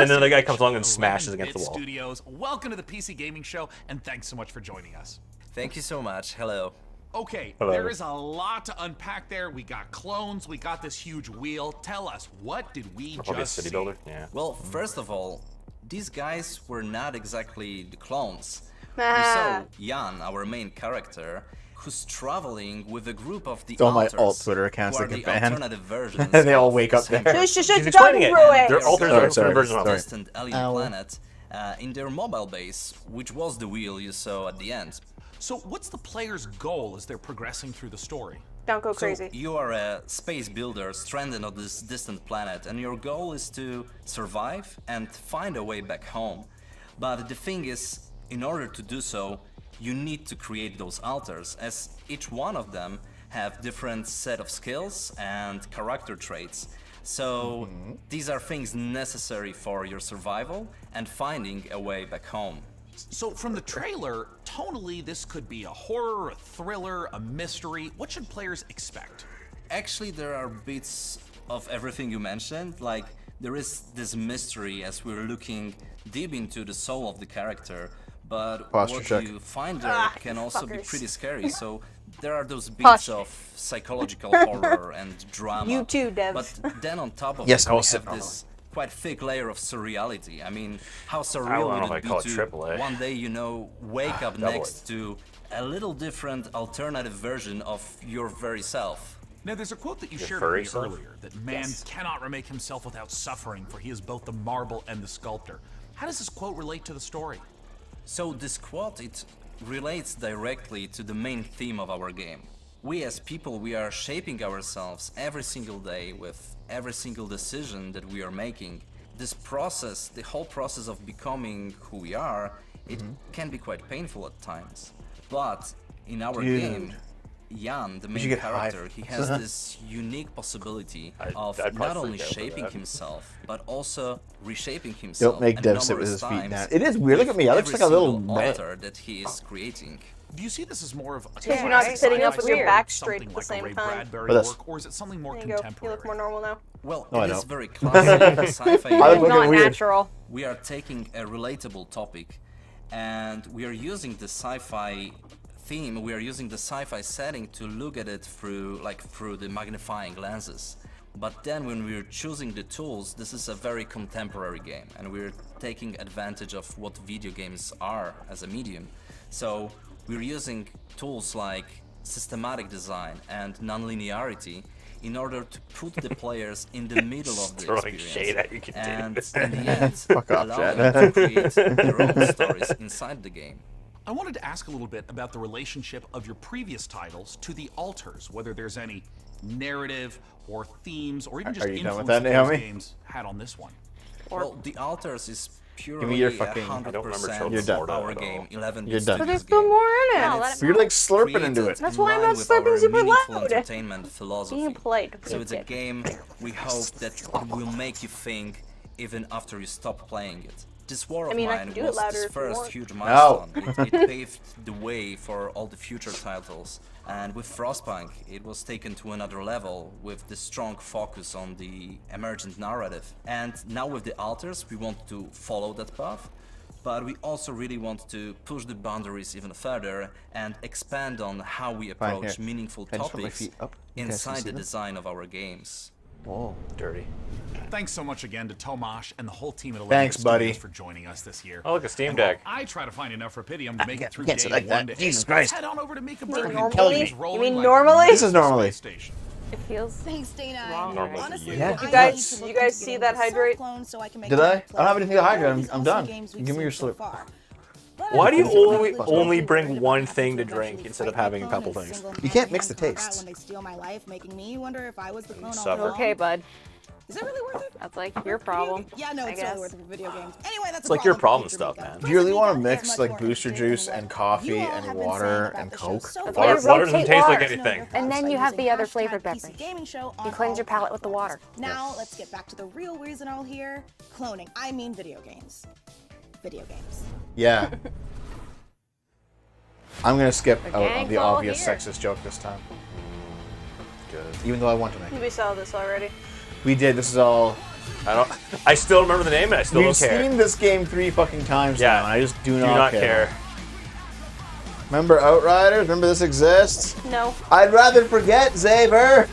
another guy comes along and smashes against the
11-Bit
wall.
Studios. Welcome to the PC Gaming Show, and thanks so much for joining us.
Thank you so much. Hello.
Okay,
Hello.
there is a lot to unpack there. We got clones, we got this huge wheel. Tell us, what did we
Probably a
just
city
see?
builder. Yeah.
Well, first of all, these guys were not exactly the clones. We
Ah.
saw Jan, our main character, who's traveling with a group of the
It's all my
alters,
alt Twitter accounts
who are
that get
the
banned.
alternative versions
And they all
of
wake
the
up there.
same
Shush,
person.
shush, don't ruin.
They're alternate versions of
sorry.
Distant alien planet in their mobile base, which was the wheel you saw at the end.
So what's the player's goal as they're progressing through the story?
Don't go
So
crazy.
you are a space builder stranded on this distant planet, and your goal is to survive and find a way back home. But the thing is, in order to do so, you need to create those alters, as each one of them have different set of skills and character traits. So these are things necessary for your survival and finding a way back home.
So from the trailer, tonally this could be a horror, a thriller, a mystery. What should players expect?
Actually, there are bits of everything you mentioned. Like, there is this mystery as we're looking deep into the soul of the character, but
Posture
what
check.
you find there can also be
fuckers.
pretty scary. So there are those bits
Posture.
of psychological horror and drama.
You too, Dev.
But then on top of
Yes,
it,
I will
we
sit
have this quite thick layer of surreality. I mean, how
I don't
surreal
know if
would
I
it be
call it
to
AAA.
one day, you know, wake up
Double
next to a little different alternative version of your very self?
Now, there's a quote that you shared
furry
with me
self?
earlier, that man cannot remake himself without suffering, for he is both the marble and the sculptor. How does this quote relate to the story?
So this quote, it relates directly to the main theme of our game. We as people, we are shaping ourselves every single day with every single decision that we are making. This process, the whole process of becoming who we are, it can be quite painful at times. But in our game, Jan, the main character, he has this unique possibility of not only shaping himself, but also reshaping himself.
Don't make Dev sit with his feet down. It is weird. Look at me. I look like a little
altar that he is creating.
Do you see this as more of a
Because you're not sitting up with your back straight at the same time.
work, or is it something more
There you go. You look more normal now.
Well,
No, I
it is
don't.
very classic sci-fi.
I look
Not
weird.
natural.
We are taking a relatable topic, and we are using the sci-fi theme. We are using the sci-fi setting to look at it through the magnifying lenses. But then when we're choosing the tools, this is a very contemporary game, and we're taking advantage of what video games are as a medium. So we're using tools like systematic design and non-linearity in order to put the players in the middle of the
Throwing
experience.
shade at you,
And
continue.
in the end,
Fuck off,
allow
Chad.
them to create their own stories inside the game.
I wanted to ask a little bit about the relationship of your previous titles to the altars, whether there's any narrative or themes or even just
Are you done with
influence
that,
those
Naomi?
games had on this one.
Well, the altars is purely
Give me your fucking-
100%
I don't remember
of
Children's
done.
Mortal
our
at all.
game, 11
You're done.
But there's still more in it.
And
Let
it's
it
You're like slurping into
created
it.
That's
in
why I'm
line
not
with
slurping
our
super
meaningful
loud.
entertainment philosophy.
Being polite.
So it's a game we hope that it will make you think even after you stop playing it. This war of
I mean, I
mine
can do it
was
louder
this
if you
first
want.
huge milestone. It paved the way for all the future titles. And with Frostpunk, it was taken to another level with the strong focus on the emergent narrative. And now with the altars, we want to follow that path. But we also really want to push the boundaries even further and expand on how we
Fine,
approach
here.
meaningful
Can I just put my
topics
feet up? You guys can
inside
see
the
them?
design of our games.
Whoa.
Dirty.
Thanks so much again to Tomasz and the whole team at 11
Thanks, buddy.
Studios for joining us this year.
Oh, look, a Steam
And while
Deck.
I try to find enough Rapidium to make it through
can't
day
sit like
one
that.
to
Jesus
8,
Christ.
head on over to Mika
You mean
Burger.
normally?
Rolling
You mean
like
normally?
This is normally.
space station.
It feels
Thanks, Dana.
Normal
Honestly,
to
Yeah.
I
You guys-
need to look
you guys
into
see
getting
that
a
hydrate?
clone so I can make
Did
my
I? I don't have anything to
play
hydrate.
these
I'm
awesome
done.
games we've
Give me your
seen so
slip.
far. But
Why
I
do you
also
only
feel like
only
I'm
bring
worried
one
about
thing to
having
drink
eventually
instead of
fight
having a
my
couple
clone and
things?
single-handedly
You can't mix the
combat
tastes.
When they steal my life, making me wonder if I was the clone all
suffer.
along.
okay, bud.
Is that really worth it?
That's like your problem.
Yeah, no,
I
it's
guess.
totally worth it for video games. Anyway, that's
It's
a
like your problem
for
stuff,
Mika.
man.
Do you really want to
Mika
mix
is
like
much more
booster
interesting
juice
than
and
what
coffee
you all
and
have been
water
saying about
and
the show
Coke?
so
That's
far.
why
Water, water doesn't
rotate
taste like
water.
anything.
And
then you have the other flavored beverage.
You
cleanse your palate with the water.
Now let's get back to the real reason we're all here: cloning. I mean, video games. Video games.
Yeah. I'm gonna skip
The
out on
gang's
the
all
obvious
here.
sexist joke this time.
Good.
Even though I want to make it.
We saw this already.
We did. This is all.
I still remember the name and I still
We've
don't care.
seen this game 3 fucking times
Yeah.
now, and I just do
Do
not
not
care.
care.
Remember Outriders? Remember this exists?
No.
I'd rather forget, Zaber!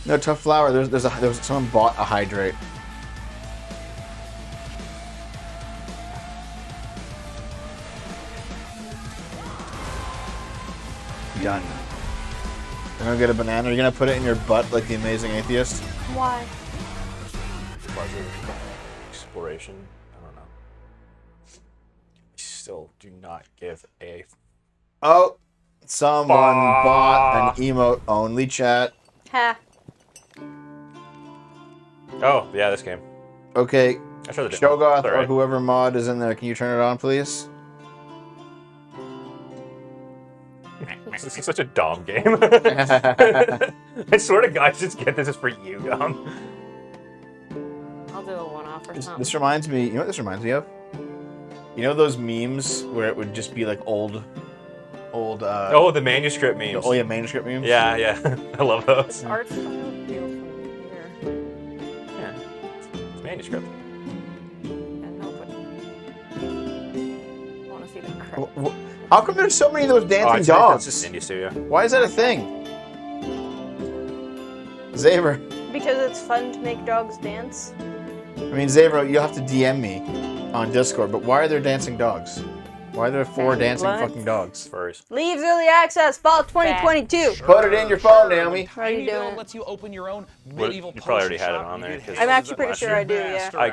No, Tough Flower. There's someone bought a hydrate. Done. You're gonna get a banana. You're gonna put it in your butt like the Amazing Atheist.
Why?
Pleasure, exploration. I don't know. Still do not give a.
Oh, someone bought an emote only chat.
Ha.
Oh, yeah, this game.
Okay,
I showed the demo.
Shogoth
It's
or
alright.
whoever mod is in there, can you turn it on, please?
This is such a Dom game. I swear to God, just get this is for you, Dom.
I'll do a one-off or something.
This reminds me, you know what this reminds me of? You know those memes where it would just be like old
Oh, the manuscript memes.
Oh yeah, manuscript memes?
Yeah, yeah. I love those.
Art's coming feel from here.
Yeah. It's manuscript.
And nobody. I want to see the credits.
How come there's so many of those dancing
Oh, it's
dogs?
just Indie Studio.
Why is that a thing? Xavier.
Because it's fun to make dogs dance.
I mean, Xavier, you'll have to DM me on Discord, but why are there dancing dogs? Why are there 4 dancing fucking dogs?
Furries.
Leaves early access, fall 2022.
Put it in your phone, Naomi.
How are you doing?
Lets you open your own
What, you probably already had it on there.
I'm actually pretty sure I do, yeah.
I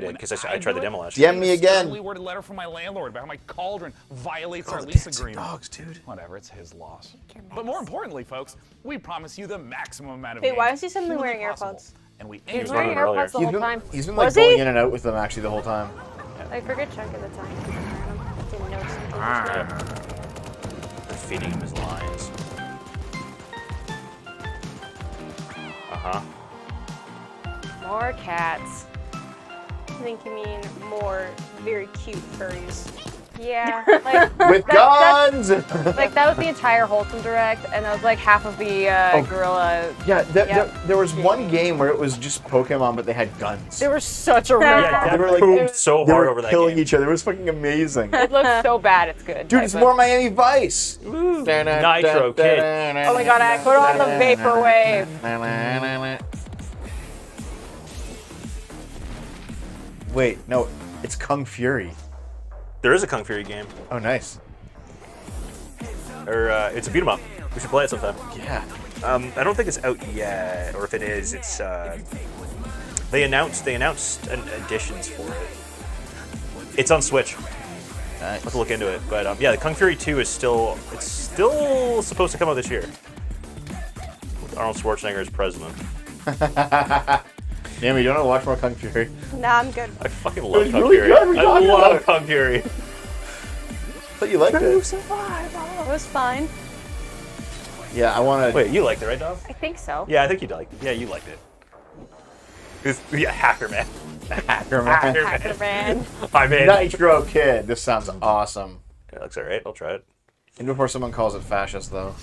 did, because I tried the demo last
DM me again.
Sternly worded letter from my landlord about how my cauldron violates our lease agreement.
Dogs, dude.
Whatever, it's his loss. But more importantly, folks, we promise you the maximum amount of
Hey, why
games
is he suddenly
humanly
wearing
possible.
AirPods?
And we
He's
aim
wearing
running earlier.
AirPods the whole time.
He's been like
Was
going
he?
in and out with them actually the whole time.
I forget chunking the time. I didn't notice it.
They're feeding him his lines. Uh-huh.
More cats. I think you mean more very cute furries.
Yeah, like
With guns!
Like that was the entire Wholesome Direct, and that was like half of the gorilla.
Yeah, there was one game where it was just Pokemon, but they had guns.
There was such a
Yeah,
They were like
pooped so
they
hard
were
over that
killing
game.
each other. It was fucking amazing.
It looks so bad, it's good.
Dude, it's more Miami Vice.
Nitro Kid.
Oh my god, I put on the vaporwave.
Wait, no, it's Kung Fury.
There is a Kung Fury game.
Oh, nice.
Or it's a beat 'em up. We should play it sometime.
Yeah.
I don't think it's out yet, or if it is, it's they announced additions for it. It's on Switch.
Nice.
Let's look into it. But yeah, the Kung Fury 2 is still supposed to come out this year. With Arnold Schwarzenegger as president.
Damn, you don't want to watch more Kung Fury?
Nah, I'm good.
I fucking love
It's
Kung
really
Fury.
good. We
I
talked about
love
it.
Kung Fury.
But you liked it.
It was fine.
Yeah, I want to.
Wait, you liked it, right, Dom?
I think so.
Yeah, I think you liked it. Yeah, you liked it. Yeah, Hacker Man.
Hacker Man.
Hacker Man.
I mean,
Nitro Kid. This sounds awesome.
it looks alright. I'll try it.
And before someone calls it fascist, though.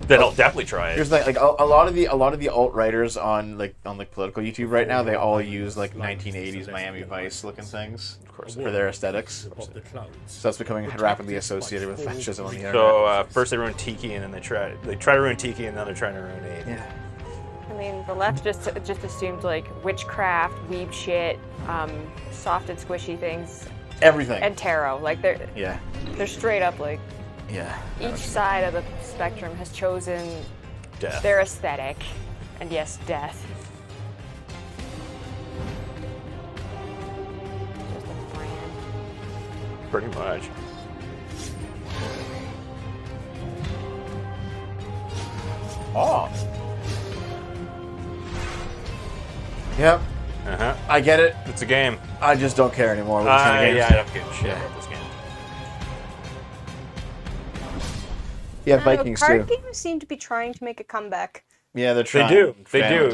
Then I'll definitely try it.
Here's the thing, like a lot of the alt writers on political YouTube right now, they all use like 1980s Miami Vice looking things for their aesthetics. So that's becoming rapidly associated with fascism on the internet.
So first they ruined Tiki, and then they try to ruin Tiki, and now they're trying to ruin Aid.
Yeah.
I mean, the left just assumed like witchcraft, weeb shit, soft and squishy things.
Everything.
And tarot. Like they're straight up like.
Yeah.
Each side of the spectrum has chosen
Death.
their aesthetic, and yes, death. Just a brand.
Pretty much.
Oh. Yep.
Uh-huh.
I get it.
It's a game.
I just don't care anymore. We're just gonna
Yeah, I don't give a shit about this game.
Yeah, Vikings
card
too.
games seem to be trying to make a comeback.
Yeah, they're trying.
They do.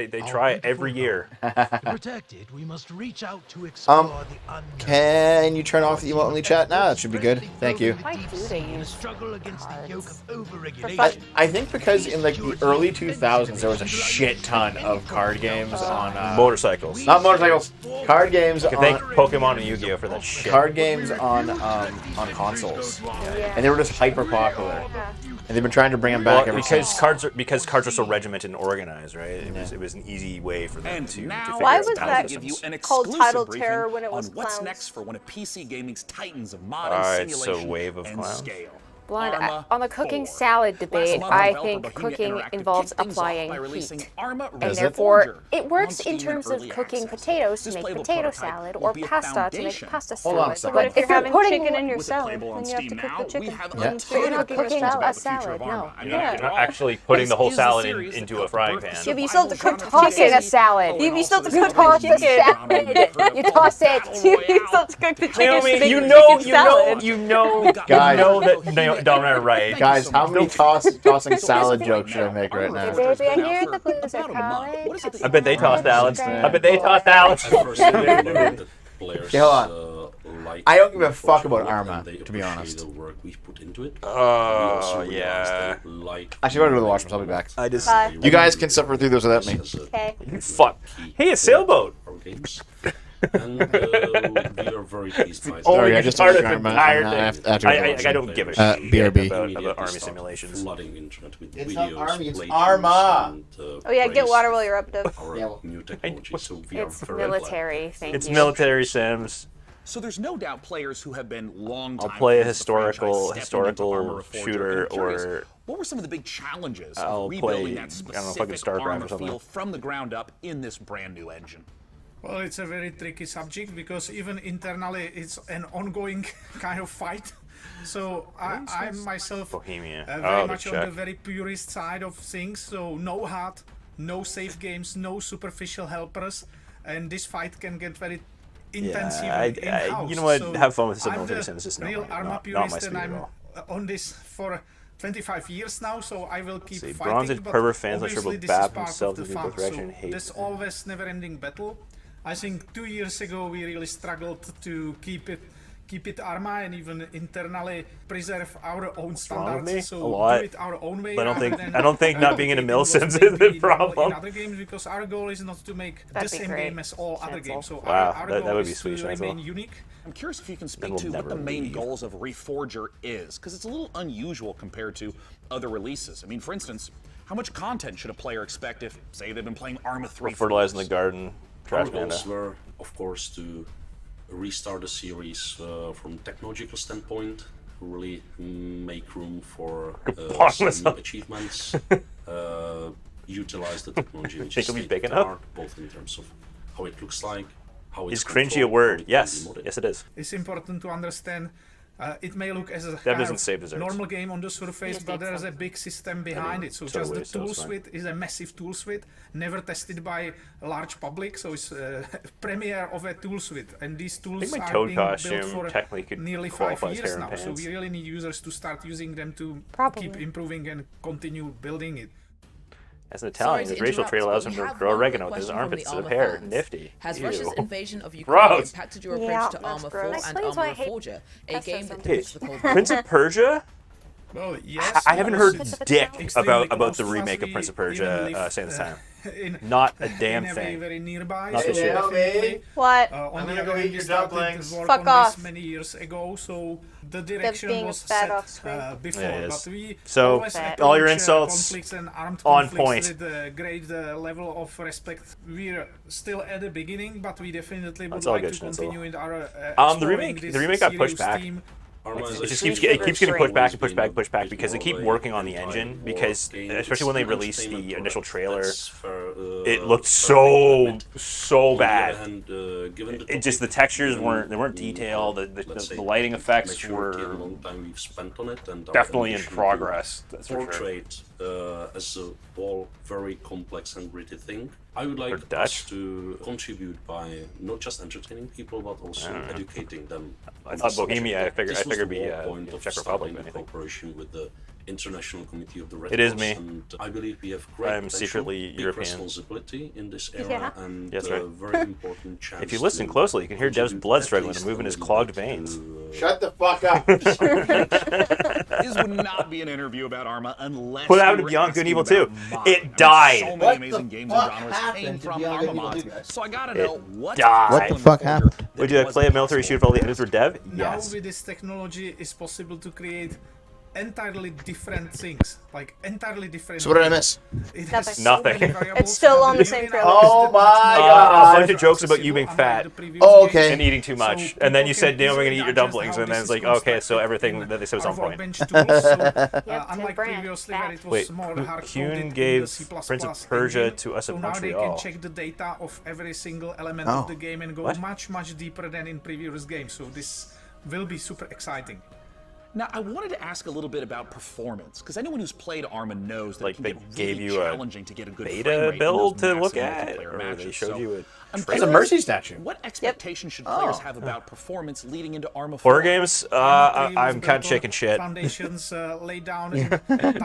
They try it every year.
To protect it, we must reach out to explore the unknown.
Can you turn off the emote only chat? Nah, that should be good. Thank you.
Why do they use
struggle against the yoke of overregulation?
I think because in like the early 2000s there was a shit ton of card games on
motorcycles.
Not motorcycles. Card games
You can
on
thank Pokemon and Yu-Gi-Oh for that shit.
card games on consoles, and they were just hyper popular. And they've been trying to bring them back ever
because
since.
cards are so regimented and organized, right? It was an easy way for them to figure
Why
out
was that
give you an
called
exclusive
Title
briefing
Terror when it was
on what's
clowns?
next for one of PC gaming's titans of modding,
Alright, so
simulation,
wave of
and
clowns.
scale.
Blind,
Arma
on the cooking
4.
salad debate,
Last month,
I
developer
think
Bohemia
cooking
Interactive
involves
kicked things off
applying
by releasing
heat.
Arma
And
Resident
therefore,
Forger
it works
on
in
Steam in
terms of
early
cooking
access.
potatoes to
This
make
playable
potato
prototype
salad
will
or
be a
pasta to make
foundation
pasta
Hold on a
salad.
second.
But if you're
If you're
having
putting
chicken in your
With the
salad,
playable on
then you have to
Steam
cook
now,
the
we
chicken.
have
Yeah.
But you're not
untold
cooking
about
a
the future
salad,
of
no.
Arma. I mean,
Yeah.
after
You're not
all,
actually putting
this
the whole
is
salad
series
into
that
a frying
birthed
pan.
Yeah, but you still have to cook
survival
Tossing
chicken.
a salad.
You still have to
You
cook
toss
the
the
chicken.
salad. You toss it.
You still have to cook the chicken to
Naomi,
make
you
the
know
chicken salad.
Guys.
that Dom and I are right.
Guys, how many tossing salad jokes should I make right now?
Baby, I hear the blues are calling.
I bet they toss salads. I bet they toss salads.
Okay, hold on. I don't give a fuck about Arma, to be honest.
Oh, yeah.
Actually, I'm going to the washroom. I'll be back.
Bye.
You guys can suffer through those without me.
Okay.
Fuck. Hey, a sailboat.
And we are very pleased by
Sorry,
Only
I just
part of
took
the
Arma,
entire
and I
thing.
have to
I don't give a shit
BRB.
about army simulations.
flooding internet with
It's
videos,
not Army, it's
playthroughs,
Arma.
and,
Oh yeah, get
praise
water while you're up, Dev.
our new technology. So we are
It's
very
military, thank
It's
you.
military sims.
So there's no doubt players who have been long
I'll
time
play a
fans of the franchise
historical
stepping into Arma Reforger.
shooter,
I'm curious,
or
what were some of the big challenges
I'll
of rebuilding
play,
that
I don't know,
specific
fucking StarCraft
Arma
or something.
feel from the ground up in this brand new engine?
Well, it's a very tricky subject because even internally it's an ongoing kind of fight. So I myself
Bohemia.
very much on the very purist side of things. So no HUD, no save games, no superficial helpers, and this fight can get very intensive in-house.
You know what?
So
have fun with some
I'm
military
the
sims. It's
real
not
Arma
my
purist,
speed
and
at
I'm
all.
on this for 25 years now, so I will keep
See,
fighting.
Bronze and
but
Pervert fans like
obviously
Triple
this
Bab
is part
themselves
of
in
the
both
fun.
directions
So
and hate.
there's always never-ending battle. I think 2 years ago we really struggled to keep it Arma and even internally preserve our own standards.
me?
So
A lot.
do it our own way.
But
I
don't think not being in a mill sims is the problem.
In other games, because our goal is not to make
That'd
the
be
same
great.
game as all other games. So
Wow,
our
that
goal
would be
is
sweet,
to
Chancellor.
remain unique.
I'm curious if you can speak
we'll
to what
never
the main
leave.
goals of Reforger is, because it's a little unusual compared to other releases. I mean, for instance, how much content should a player expect if, say, they've been playing Arma 3 for
Fertilizing the
years?
garden.
Our
Trash Panda.
goals were, of course, to restart the series from technological standpoint, really make room for some new achievements, utilize the technology which is
Think it'll be
state
big
of the
enough?
art, both in terms of how it looks like, how it's
Is cringy a
controlled,
word?
how it
Yes.
can be modded.
Yes, it is.
It's important to understand. It may look as a
doesn't save desserts.
normal game on the surface, but there's a big system behind it. So just the tool suite is a massive tool suite, never tested by a large public. So it's a premiere of a tool suite, and these tools
my
are
Toad
being built
costume
for
technically could
nearly 5
qualify as
years
hair
now.
and
So
pants.
we really need users to start using them to keep improving and continue building it.
As an Italian, his racial trait allows him to grow oregano with his armpits instead of hair. Nifty.
Has
Ew.
Russia's invasion of Ukraine
Gross.
impacted your approach to Arma 4 and Arma Reforger, a game that depicts the Cold War?
Prince of Persia?
Well, yes,
I haven't heard dick
extremely
about the
close to
remake
us.
of Prince of
We even
Persia
live,
saying this time.
in-
Not a damn
in
thing.
Very nearby.
Not
so
this shit.
definitely,
What?
on
I'm
the
gonna go
other
eat
hand,
your
we started
dumplings.
work
Fuck
on
off.
this many years ago, so the
being
direction
a
was
fat
set
offspring.
before.
Yeah, it
but
is.
we
So,
always
all your
approach,
insults
conflicts and armed
on
conflicts
point.
with a great level of respect. We're still at the beginning, but we definitely would
That's all
like
good,
to
Schnitzel.
continue in our
The remake got pushed back. It just keeps getting pushed back and pushed back because they keep working on the engine, because especially when they released the initial trailer, it looked so bad. It just, the textures weren't detailed, the lighting effects were definitely in progress. That's for sure.
Portrait as a whole very complex and gritty thing. I would like
Dutch?
us to contribute by not just entertaining people but also educating them.
I thought Bohemia, I figured
This was
it'd
the
be
whole point of
Czech Republic,
starting
if
in
anything.
cooperation with the International Committee of the Red
It is
Cross,
me.
and I believe we have great
I'm
potential,
secretly
big
European.
responsibility in this era,
Yeah.
and
Yes,
a
right.
very important chance.
If you listen
to
closely, you can hear Dev's
contribute
blood
at
struggling
least
to move in
a
his
little
clogged
bit
veins.
Shut the fuck up.
This would not be an interview about Arma unless
Well, that
we
would
were
be Beyond Good and Evil
asking
2.
about mods.
It
I mean,
died.
So
What
many
the
amazing games
fuck
and genres
happened
came
to
from
Beyond
Arma
Good and Evil
mods.
2, guys?
So I gotta
It
know what
died.
What the fuck happened?
Would you play a military shooter for all the enders were Dev?
Now
Yes.
with this technology, it's possible to create entirely different things, like entirely different.
So what did I miss?
It has so
Nothing.
many variables.
It's still on the
The
same
arena
trailer.
is
Oh
much
my
more
God.
A bunch of jokes about you being
accessible unlike
fat.
the previous
Oh,
games.
okay.
And eating too much.
So
And then you
people
said,
can
"Damn, we're gonna
easily
eat your
digest
dumplings."
how
And then
this
it's
is
like, okay, so
constructed
everything
in
that they said was on
our
point.
workbench tools. So,
Yep,
unlike
brand,
previously
fat.
where it was
Wait,
more hard-coded
Kuhn
in
gave
the C++
Prince of Persia
engine,
to us
so
in
now they
Montreal.
can check the data of every single element
Oh.
of the game and go
What?
much deeper than in previous games. So this will be super exciting.
Now, I wanted to ask a little bit about performance, because anyone who's played Arma knows that
Like
it can
they
get
gave
really
you a
challenging to get a good
beta
frame rate in
build
those
to look
massive
at,
multiplayer
or
matches.
they showed you a
I'm
That's a
curious,
Mercy statue.
What expectations should players have about performance leading into Arma 4?
Horror games, I'm kind of chicken shit.
Foundations laid down.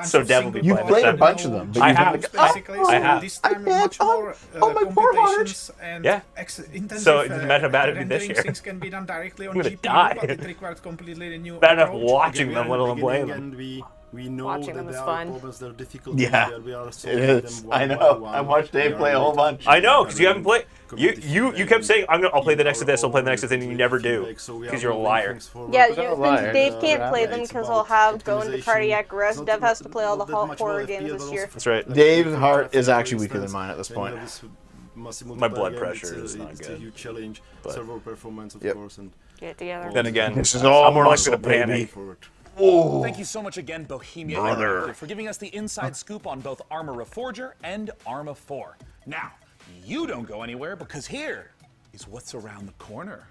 So Dev will be
You
playing
played
this
a bunch of them. But
I
you
have.
haven't-
Basically,
I
so
have.
this time
I
much
did.
more
Oh, my poor heart.
computations and
Yeah.
intensive.
So it doesn't matter how bad it'd be this
rendering
year.
Things can be done directly on
I'm gonna
GPU,
die.
but it required completely new
Bad enough
approach.
watching them, let alone playing them.
And we
We know
Watching
that
them is
there
fun.
are problems, there are difficulties,
Yeah,
that we are
it
solving
is.
them one
I
by
know.
one.
I watched Dave
We
play a
are
whole
really
bunch.
I know, because you haven't played.
committed
You kept saying I'll play the next to this. I'll play the next to this, and you
own
never do.
feedback, so we
Because
are
you're a
moving
liar.
things forward.
Yeah,
I'm a liar.
Dave can't play
yeah,
them
it's
because
about
he'll have going to
optimization.
cardiac arrest.
Not
Dev has to play all the
that much more
horror
FP,
games
but
this
also
year.
That's right.
Dave's heart is actually weaker than mine at this
Then
point.
you have this massive
My
multiplayer
blood
game.
pressure
It's
is not
it's a
good.
huge challenge.
But-
Server performance, of
Yep.
course, and
Get it together.
Then again,
This is all
I'm more likely
muscle,
to panic.
baby.
forward.
Oh,
Thank you so much again, Bohemia
Brother.
Interactive, for giving us the inside scoop on both Arma Reforger and Arma 4. Now, you don't go anywhere because here is what's around the corner.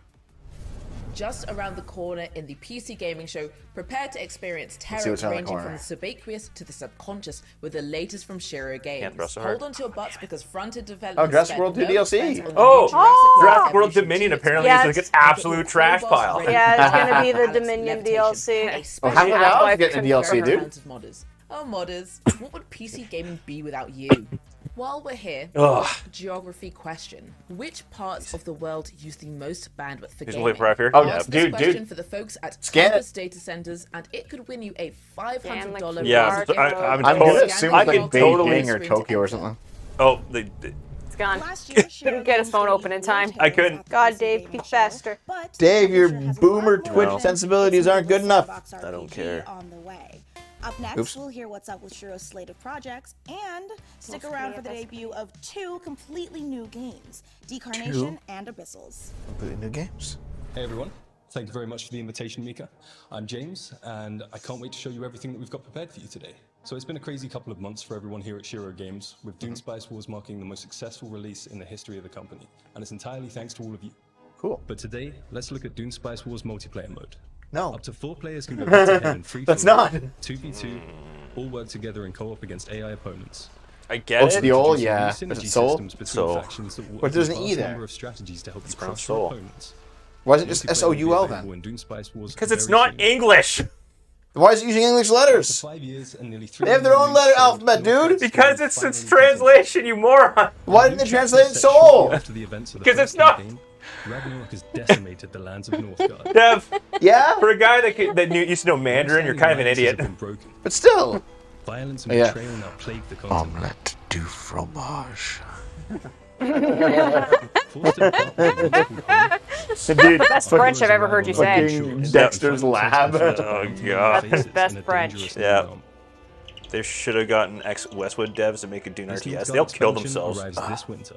Just around the corner in the PC gaming show, prepare to experience
see
terror
what's around the
ranging
corner.
from the subaqueous to the subconscious with the latest from Shiro Games.
thrust so
Hold
hard.
on to your butts because fronted developers
Jurassic
spent
World 2
no
DLC.
expense on the
Oh,
new Jurassic
Jurassic World
Evolution
Dominion
2
apparently
Yeah,
is like an
it's-
absolute trash pile.
Yeah, it's gonna be the
Alex
Dominion
Levitation,
DLC.
a
Oh,
special
half of that was
life
getting a DLC,
confirmed
dude.
amount of modders. Oh, modders, what would PC gaming be without you? While we're here,
Ugh.
geography question. Which parts of the world use the most bandwidth for
Here's
gaming?
a right here.
Oh,
Ask
dude,
this question
dude.
for the folks at
Scan it.
campus data centers, and it could win you a $500
Yeah,
gift
I'm
I'm
card.
gonna
totally-
assume
I
it's like
can totally-
Beijing or Tokyo or something.
Oh,
It's gone. Didn't get his phone open in time.
I couldn't.
God, Dave, be faster.
Dave, your boomer Twitch sensibilities aren't good enough.
I don't care.
On the way. Up next,
Oops.
we'll hear what's up with Shiro's slate of projects and stick around for the debut of two completely new games, Decarnation and Abyssals.
Completely new games.
Hey everyone, thank you very much for the invitation, Mika. I'm James, and I can't wait to show you everything that we've got prepared for you today. So it's been a crazy couple of months for everyone here at Shiro Games, with Dune Spice Wars marking the most successful release in the history of the company, and it's entirely thanks to all of you.
Cool.
But today, let's look at Dune Spice Wars multiplayer mode.
No.
Up to 4 players can go head-to-head in free
That's
for all,
not.
2v2, all work together in co-op against AI opponents.
I get
Oh,
it.
so the old,
Introducing
yeah.
new
Is it
synergy
Soul?
systems between
Soul.
factions that will
But there's an
offer a
E
vast
there.
number of strategies to help you
pronounced
crush your
Soul.
opponents.
Why is it just
Multiplayer will be
SOUL
available
then?
in Dune Spice Wars
Because it's
very
not
soon.
English.
Why is it using English
After
letters?
5 years and nearly
They have their own letter alphabet, dude.
Because it's translation, you moron.
Why didn't they translate it Soul?
After the events of the
'Cause
first
it's not-
campaign, Ragnarok has decimated the lands of Northgard.
Dev,
Yeah,
for a guy that used to know Mandarin, you're kind of an idiot.
but still.
Violence and
Yeah.
betrayal now plague the continent.
Omelette du fromage.
Forced to depart from the called home,
Dude,
Best French I've ever heard you say.
fucking Dexter's Lab.
Oh god.
faces
Best
in a
French.
dangerous new
Yeah.
realm.
They should have gotten ex-Westwood devs to make a Dune
This
RTS.
Northgard
They'll kill
expansion
themselves.
arrives this winter.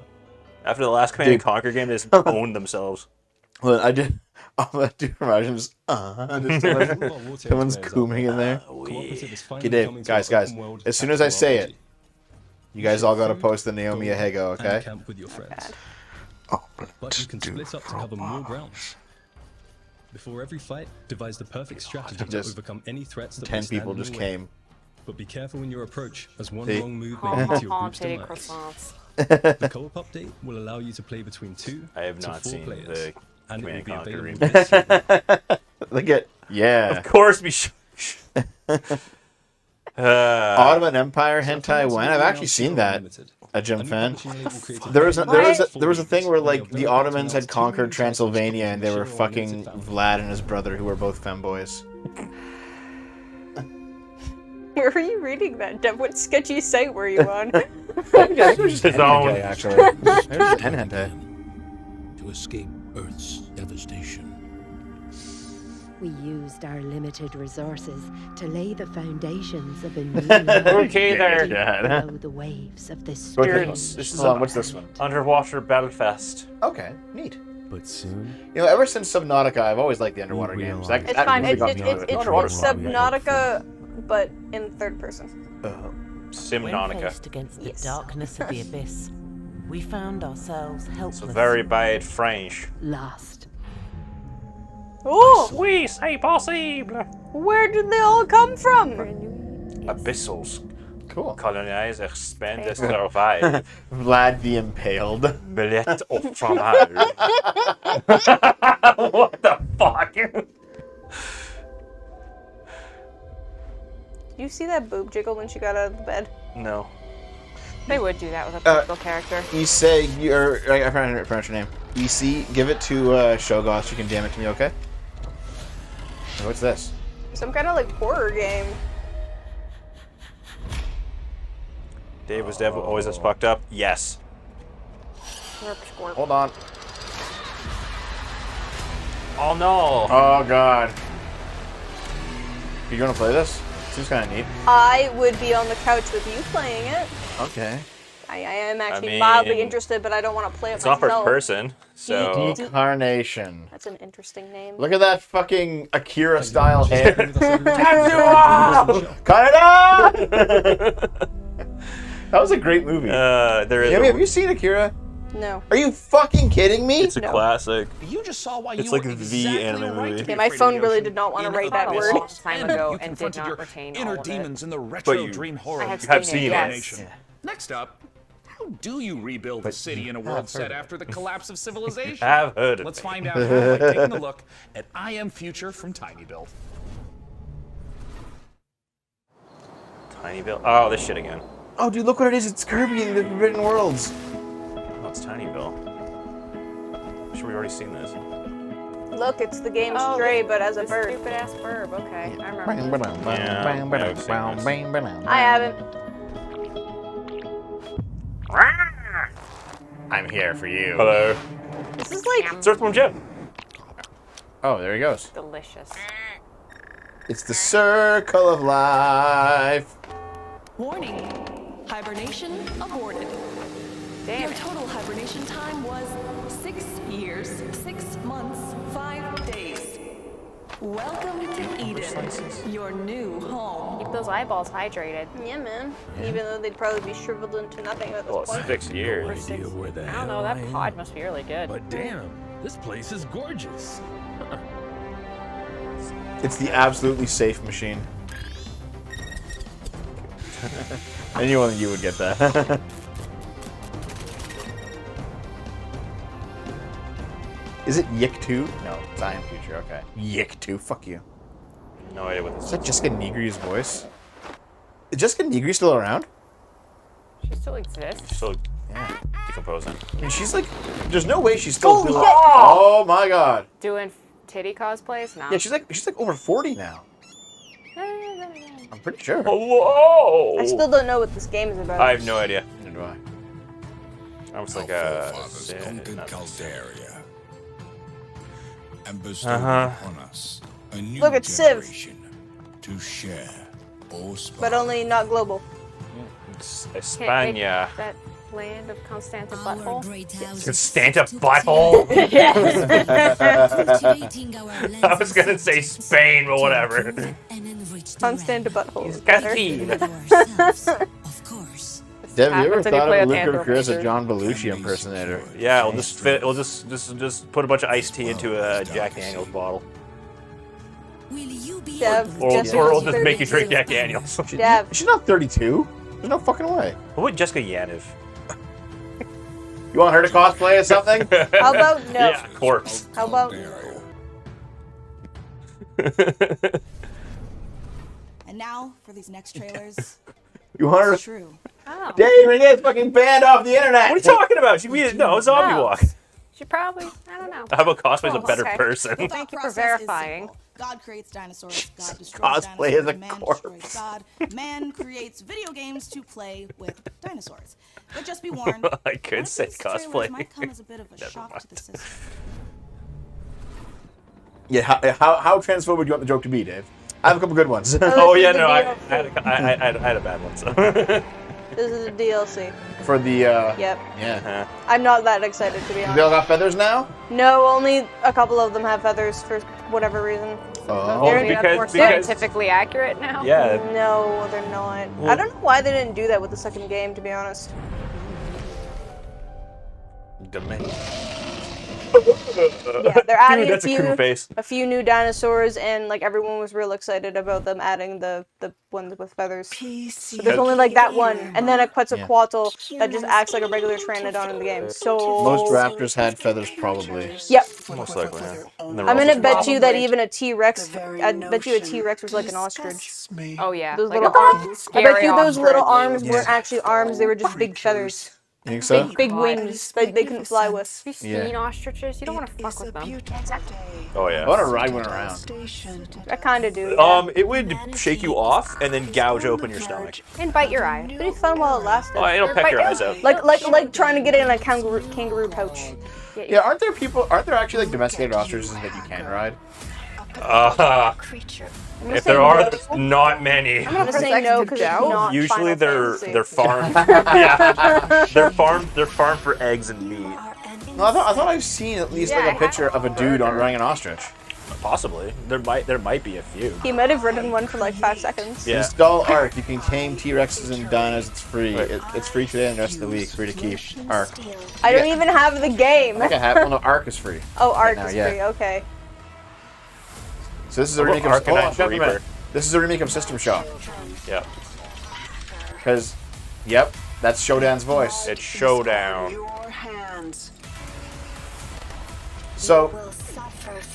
After the last Command and
Dude.
Conquer game, they just owned themselves.
Well, I did Omelette du fromage and just, someone's cooming in there.
Cooperative is finally
Okay, Dave,
coming to
guys,
an
guys.
open-world
As soon as I say it,
RPG.
you guys all gotta post the Naomi Ahego,
And
okay?
camp with your friends. But you can split up to cover more grounds. Before every fight, devise the perfect strategy to
Just
overcome any threats that
10
may stand
people
in
just
your way.
came.
But be careful in your approach, as one
See?
wrong move may lead to your group's
Titty
demise.
croissants.
The co-op update will allow you to play between 2
I have
to
not
4
seen
players,
the
and it will
Command and
be
Conquer
available
remake.
this year.
Look at, yeah.
Of course, we should.
Ottoman Empire hentai when? I've actually seen that. A Jim fan. There was a thing where like the Ottomans had conquered Transylvania and they were fucking Vlad and his brother who were both femboys.
Where were you reading that, Dev? What sketchy site were you on?
I think it was just
His
hentai,
own.
actually. It was just hentai.
To escape Earth's devastation.
We used our limited resources to lay the foundations of a new land
Okay there,
below the waves of this
Students, this is
Hold on, what's this one?
Underwater Belfast.
Okay, neat.
But soon,
You know, ever since Subnautica, I've always liked the underwater games. That,
It's
that
fine.
really
It's
got me into it.
Subnautica, but in third person.
When
Simnautica.
faced against the darkness of the abyss, we found ourselves helpless.
So very bad French.
Lost.
Oh!
Oui, c'est possible.
Where did they all come from?
Abyssals.
Cool.
Colonize, expand, survive.
Vlad the Impaled.
Belette au fromage. What the fuck?
You see that boob jiggle when she got out of the bed?
No.
They would do that with a political character.
Issei, I pronounce your name. EC, give it to Shogoth. She can damn it to me, okay? What's this?
Some kind of like horror game.
Dave was Dev always as fucked up. Yes.
Hold on.
Oh no.
Oh god. You want to play this? Seems kind of neat.
I would be on the couch with you playing it.
Okay.
I am actually mildly interested, but I don't want to play it
It's
myself.
not first person, so...
Decarnation.
That's an interesting name.
Look at that fucking Akira-style head. Canada! That was a great movie.
There is.
Have you seen Akira?
No.
Are you fucking kidding me?
It's a classic.
You just saw why
It's
you
like
were
the anime movie.
Yeah, my phone really did not want to write that word.
Time ago and did not retain
inner
all of
demons
it.
in the retro
you
dream horror.
I have seen it, yes.
Nation. Next up, how do you rebuild a city in a world set after the collapse of civilization?
I've heard of
Let's
it.
find out how by taking a look at I Am Future from Tiny Build.
Tiny Bill. Oh, this shit again.
Oh, dude, look what it is. It's Kirby in the Forbidden Worlds.
Oh, it's Tiny Bill. I'm sure we've already seen this.
Look, it's the game Stray, but as a bird.
Stupid ass verb. Okay, I remember.
I haven't.
I'm here for you.
Hello.
This is like
It's Earthworm Jim.
Oh, there he goes.
Delicious.
It's the circle of life.
Warning. Hibernation aborted.
Damn
Your
it.
total hibernation time was 6 years, 6 months, 5 days. Welcome to Eden, your new home.
Keep those eyeballs hydrated.
Yeah, man. Even though they'd probably be shriveled into nothing at this
Well, it's
point.
6 years.
No idea where the
I
hell
don't know, that
I am,
pod must be really good.
But damn, this place is gorgeous.
It's the absolutely safe machine. I knew only you would get that. Is it Yik 2? No, it's I Am Future. Okay. Yik 2. Fuck you.
No idea what this
Is that Jessica Negri's voice? Is Jessica Negri still around?
She still exists.
Still decomposing.
I mean, she's like, there's no way she's still
Holy
doing.
shit!
Oh my god.
Doing titty cosplays? No.
Yeah, she's like over 40 now. I'm pretty sure.
Hello!
I still don't know what this game is about.
I have no idea.
Neither do I.
I was like,
forefathers conquered Caldaria and bestowed upon us a new
Look, it's Civ.
generation to share or
But only not global.
It's
Can't
España.
make that land of Constanta butthole.
Constanta butthole. I was gonna say Spain, but whatever.
Constanta butthole.
Dev, you ever
Happens when you
thought
play
of
with
Luca
Andrew
Chris as a
Fisher.
John Belushi impersonator?
Yeah, we'll just put a bunch of iced tea into a Jack Daniels bottle.
Dev,
Or
Jessica's
we'll just make you
32.
drink Jack Daniels.
Dev.
She's not 32. There's no fucking way.
What would Jessica Yaniv?
You want her to cosplay as something?
How about no?
Yeah, corpse.
How about
And now for these next trailers.
You want her
It's
to...
true.
Oh.
Dave, we're gonna get fucking banned off the internet.
What are you talking about? No, Zombie
No.
Walk.
She probably, I don't know.
How about cosplay's a better
Okay.
person?
The
Thank you for
process is
verifying.
simple. God creates dinosaurs. God destroys
Cosplay
dinosaurs.
as a
Man
corpse.
destroys God. Man creates video games to play with dinosaurs. But just be warned.
I
one
could
of
say
these trailers
cosplay.
might come as a bit of a
Never
shock to the system.
Yeah, how transphobic would you want the joke to be, Dave? I have a couple good ones.
Oh yeah, no, I had a bad one. So.
this is a DLC?
For the
Yep.
yeah.
I'm not that excited to be
They
honest.
all got feathers now?
No, only a couple of them have feathers for whatever reason.
Oh.
They're
More scientifically accurate now.
Yeah.
No, they're not.
Well-
I don't know why they didn't do that with the second game, to be honest.
Domain.
Yeah, they're adding
Dude, that's a cool face.
a few new dinosaurs, and like everyone was real excited about them adding the ones with feathers. But there's only like that one, and then a Quetzalcoatl that just acts like a regular Pteranodon in the game. So
Most raptors had feathers, probably.
Yep.
Most likely. Yeah.
I'm gonna bet you that even a T-Rex, I bet you a T-Rex was like an ostrich.
Oh yeah.
Those
like
little
a
arms. I bet
scary
you those little
ostrich.
arms weren't actually arms; they were just big feathers.
You think so?
Big wings that they couldn't fly with.
Have you seen ostriches? You don't want to fuck with them.
Oh yeah.
I want to ride one around.
I kind of do. Yeah.
It would shake you off and then gouge open your stomach.
And bite your eye.
Pretty fun while it lasted.
Oh, it'll peck your eyes out.
Like trying to get it in a kangaroo pouch.
Yeah, aren't there actually like domesticated ostriches that you can ride?
If there are, there's not many.
I'm gonna say no because it's not.
Usually
Final
they're farmed. Yeah, they're farmed for eggs and meat.
No, I thought I've seen at least like a picture of a dude on riding an ostrich.
Possibly. There might be a few.
He might have ridden one for like 5 seconds.
Yeah.
Install Arc. You can tame T-Rexes and dinos. It's free. It's free today and the rest of the week. Free to keep. Arc.
I don't even have the game.
I think I have. Well, no, Arc is free.
Oh, Arc
right
is
now,
free. Okay.
So this is a remake of This is a remake of System Shock.
Yeah.
Because, yep, that's Showdown's voice.
It's Showdown.
So,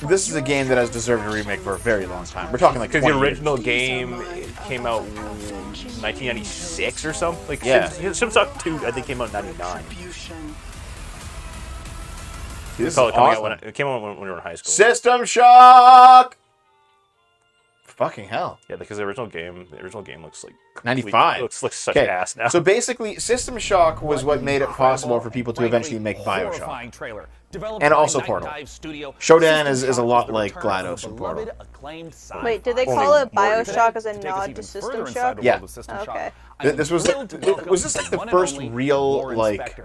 this is a game that has deserved a remake for a very long time. We're talking like
because the
20
original game came out 1996 or something. Like
yeah.
System Shock 2, I think, came out in '99.
This is
awesome. It came out when we were in high school.
System Shock. Fucking hell.
Yeah, because the original game looks like
95.
Looks like such ass now.
So basically, System Shock was what made it possible for people to eventually make BioShock. And also Portal. Showdown is a lot like GLaDOS and Portal.
Wait, did they call it BioShock as a nod to System Shock?
Yeah.
Okay.
This was was this like the first real like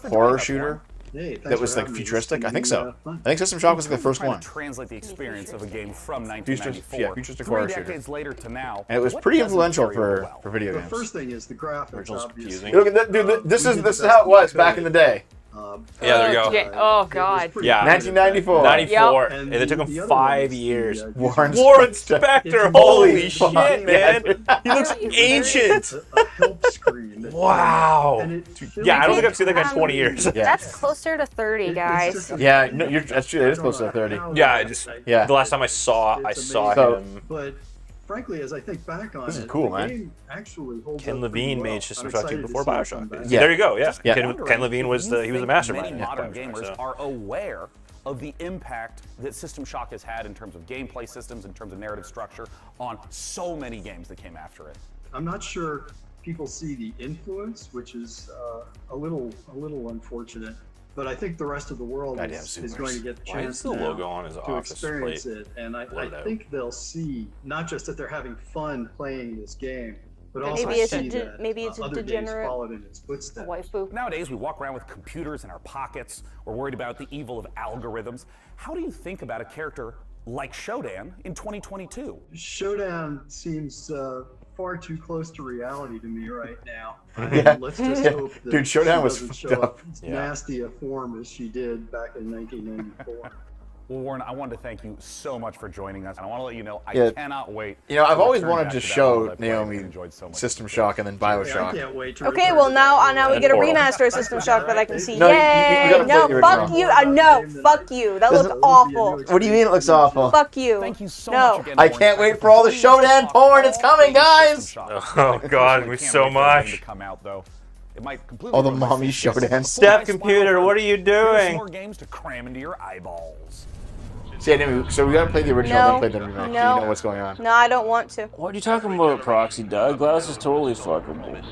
horror shooter? That was like futuristic. I think so. I think System Shock was like the first one.
Translate the experience of a game from 1994.
Futuristic horror shooter.
Decades later to now.
And it was pretty influential for video games.
The first thing is the graphics.
Original's confusing.
Look at that, dude. This is how it was back in the day.
Yeah, there you go.
Yeah. Oh god.
Yeah.
1994.
94. And it took him 5 years. Warren Spector. Holy shit, man. He looks ancient. Wow. Yeah, I don't think I've seen that guy in 20 years.
That's closer to 30, guys.
Yeah, no, that's true. It is close to 30.
Yeah, the last time I saw him.
But frankly, as I think back on
this is cool, man.
Ken Levine made System Shock 2 before BioShock. Yeah. There you go. Yeah. Ken Levine was the mastermind.
Many modern gamers are aware of the impact that System Shock has had in terms of gameplay systems, in terms of narrative structure, on so many games that came after it.
I'm not sure people see the influence, which is a little unfortunate. But I think the rest of the world is going to get the chance
the logo on his
to
office
experience
plate
it. And I think they'll see not just that they're having fun playing this game, but also see that other games followed in its footsteps.
Nowadays, we walk around with computers in our pockets. We're worried about the evil of algorithms. How do you think about a character like Showdown in 2022?
Showdown seems far too close to reality to me right now.
Yeah.
Let's just hope that
dude, Showdown was
show
fucked up.
as nasty a form as she did back in 1994.
Well, Warren, I wanted to thank you so much for joining us, and I want to let you know I cannot wait.
You know, I've always
return
wanted
back
to
that
show
world I played and
Naomi
enjoyed so much.
System Shock and then BioShock.
I can't wait to
Okay, well now we get a remaster of System Shock that I can see.
No,
Yay!
you gotta play
No,
the
fuck
original.
you. No, fuck you. That looks awful.
What do you mean it looks awful?
Fuck you.
Thank you so
No.
much again,
I
Warren.
can't wait for all the Showdown porn. It's coming, guys.
Oh god, we so much.
Come out, though. It might completely
All the
ruin my
mommy
success.
Showdown.
Step computer, what are you
Here's some
doing?
more games to cram into your eyeballs.
So we gotta play the original,
No.
then play the remake. So
No.
you know what's going on.
No, I don't want to.
What are you talking about, Proxy Doug? GLaDOS is totally fuckable.
What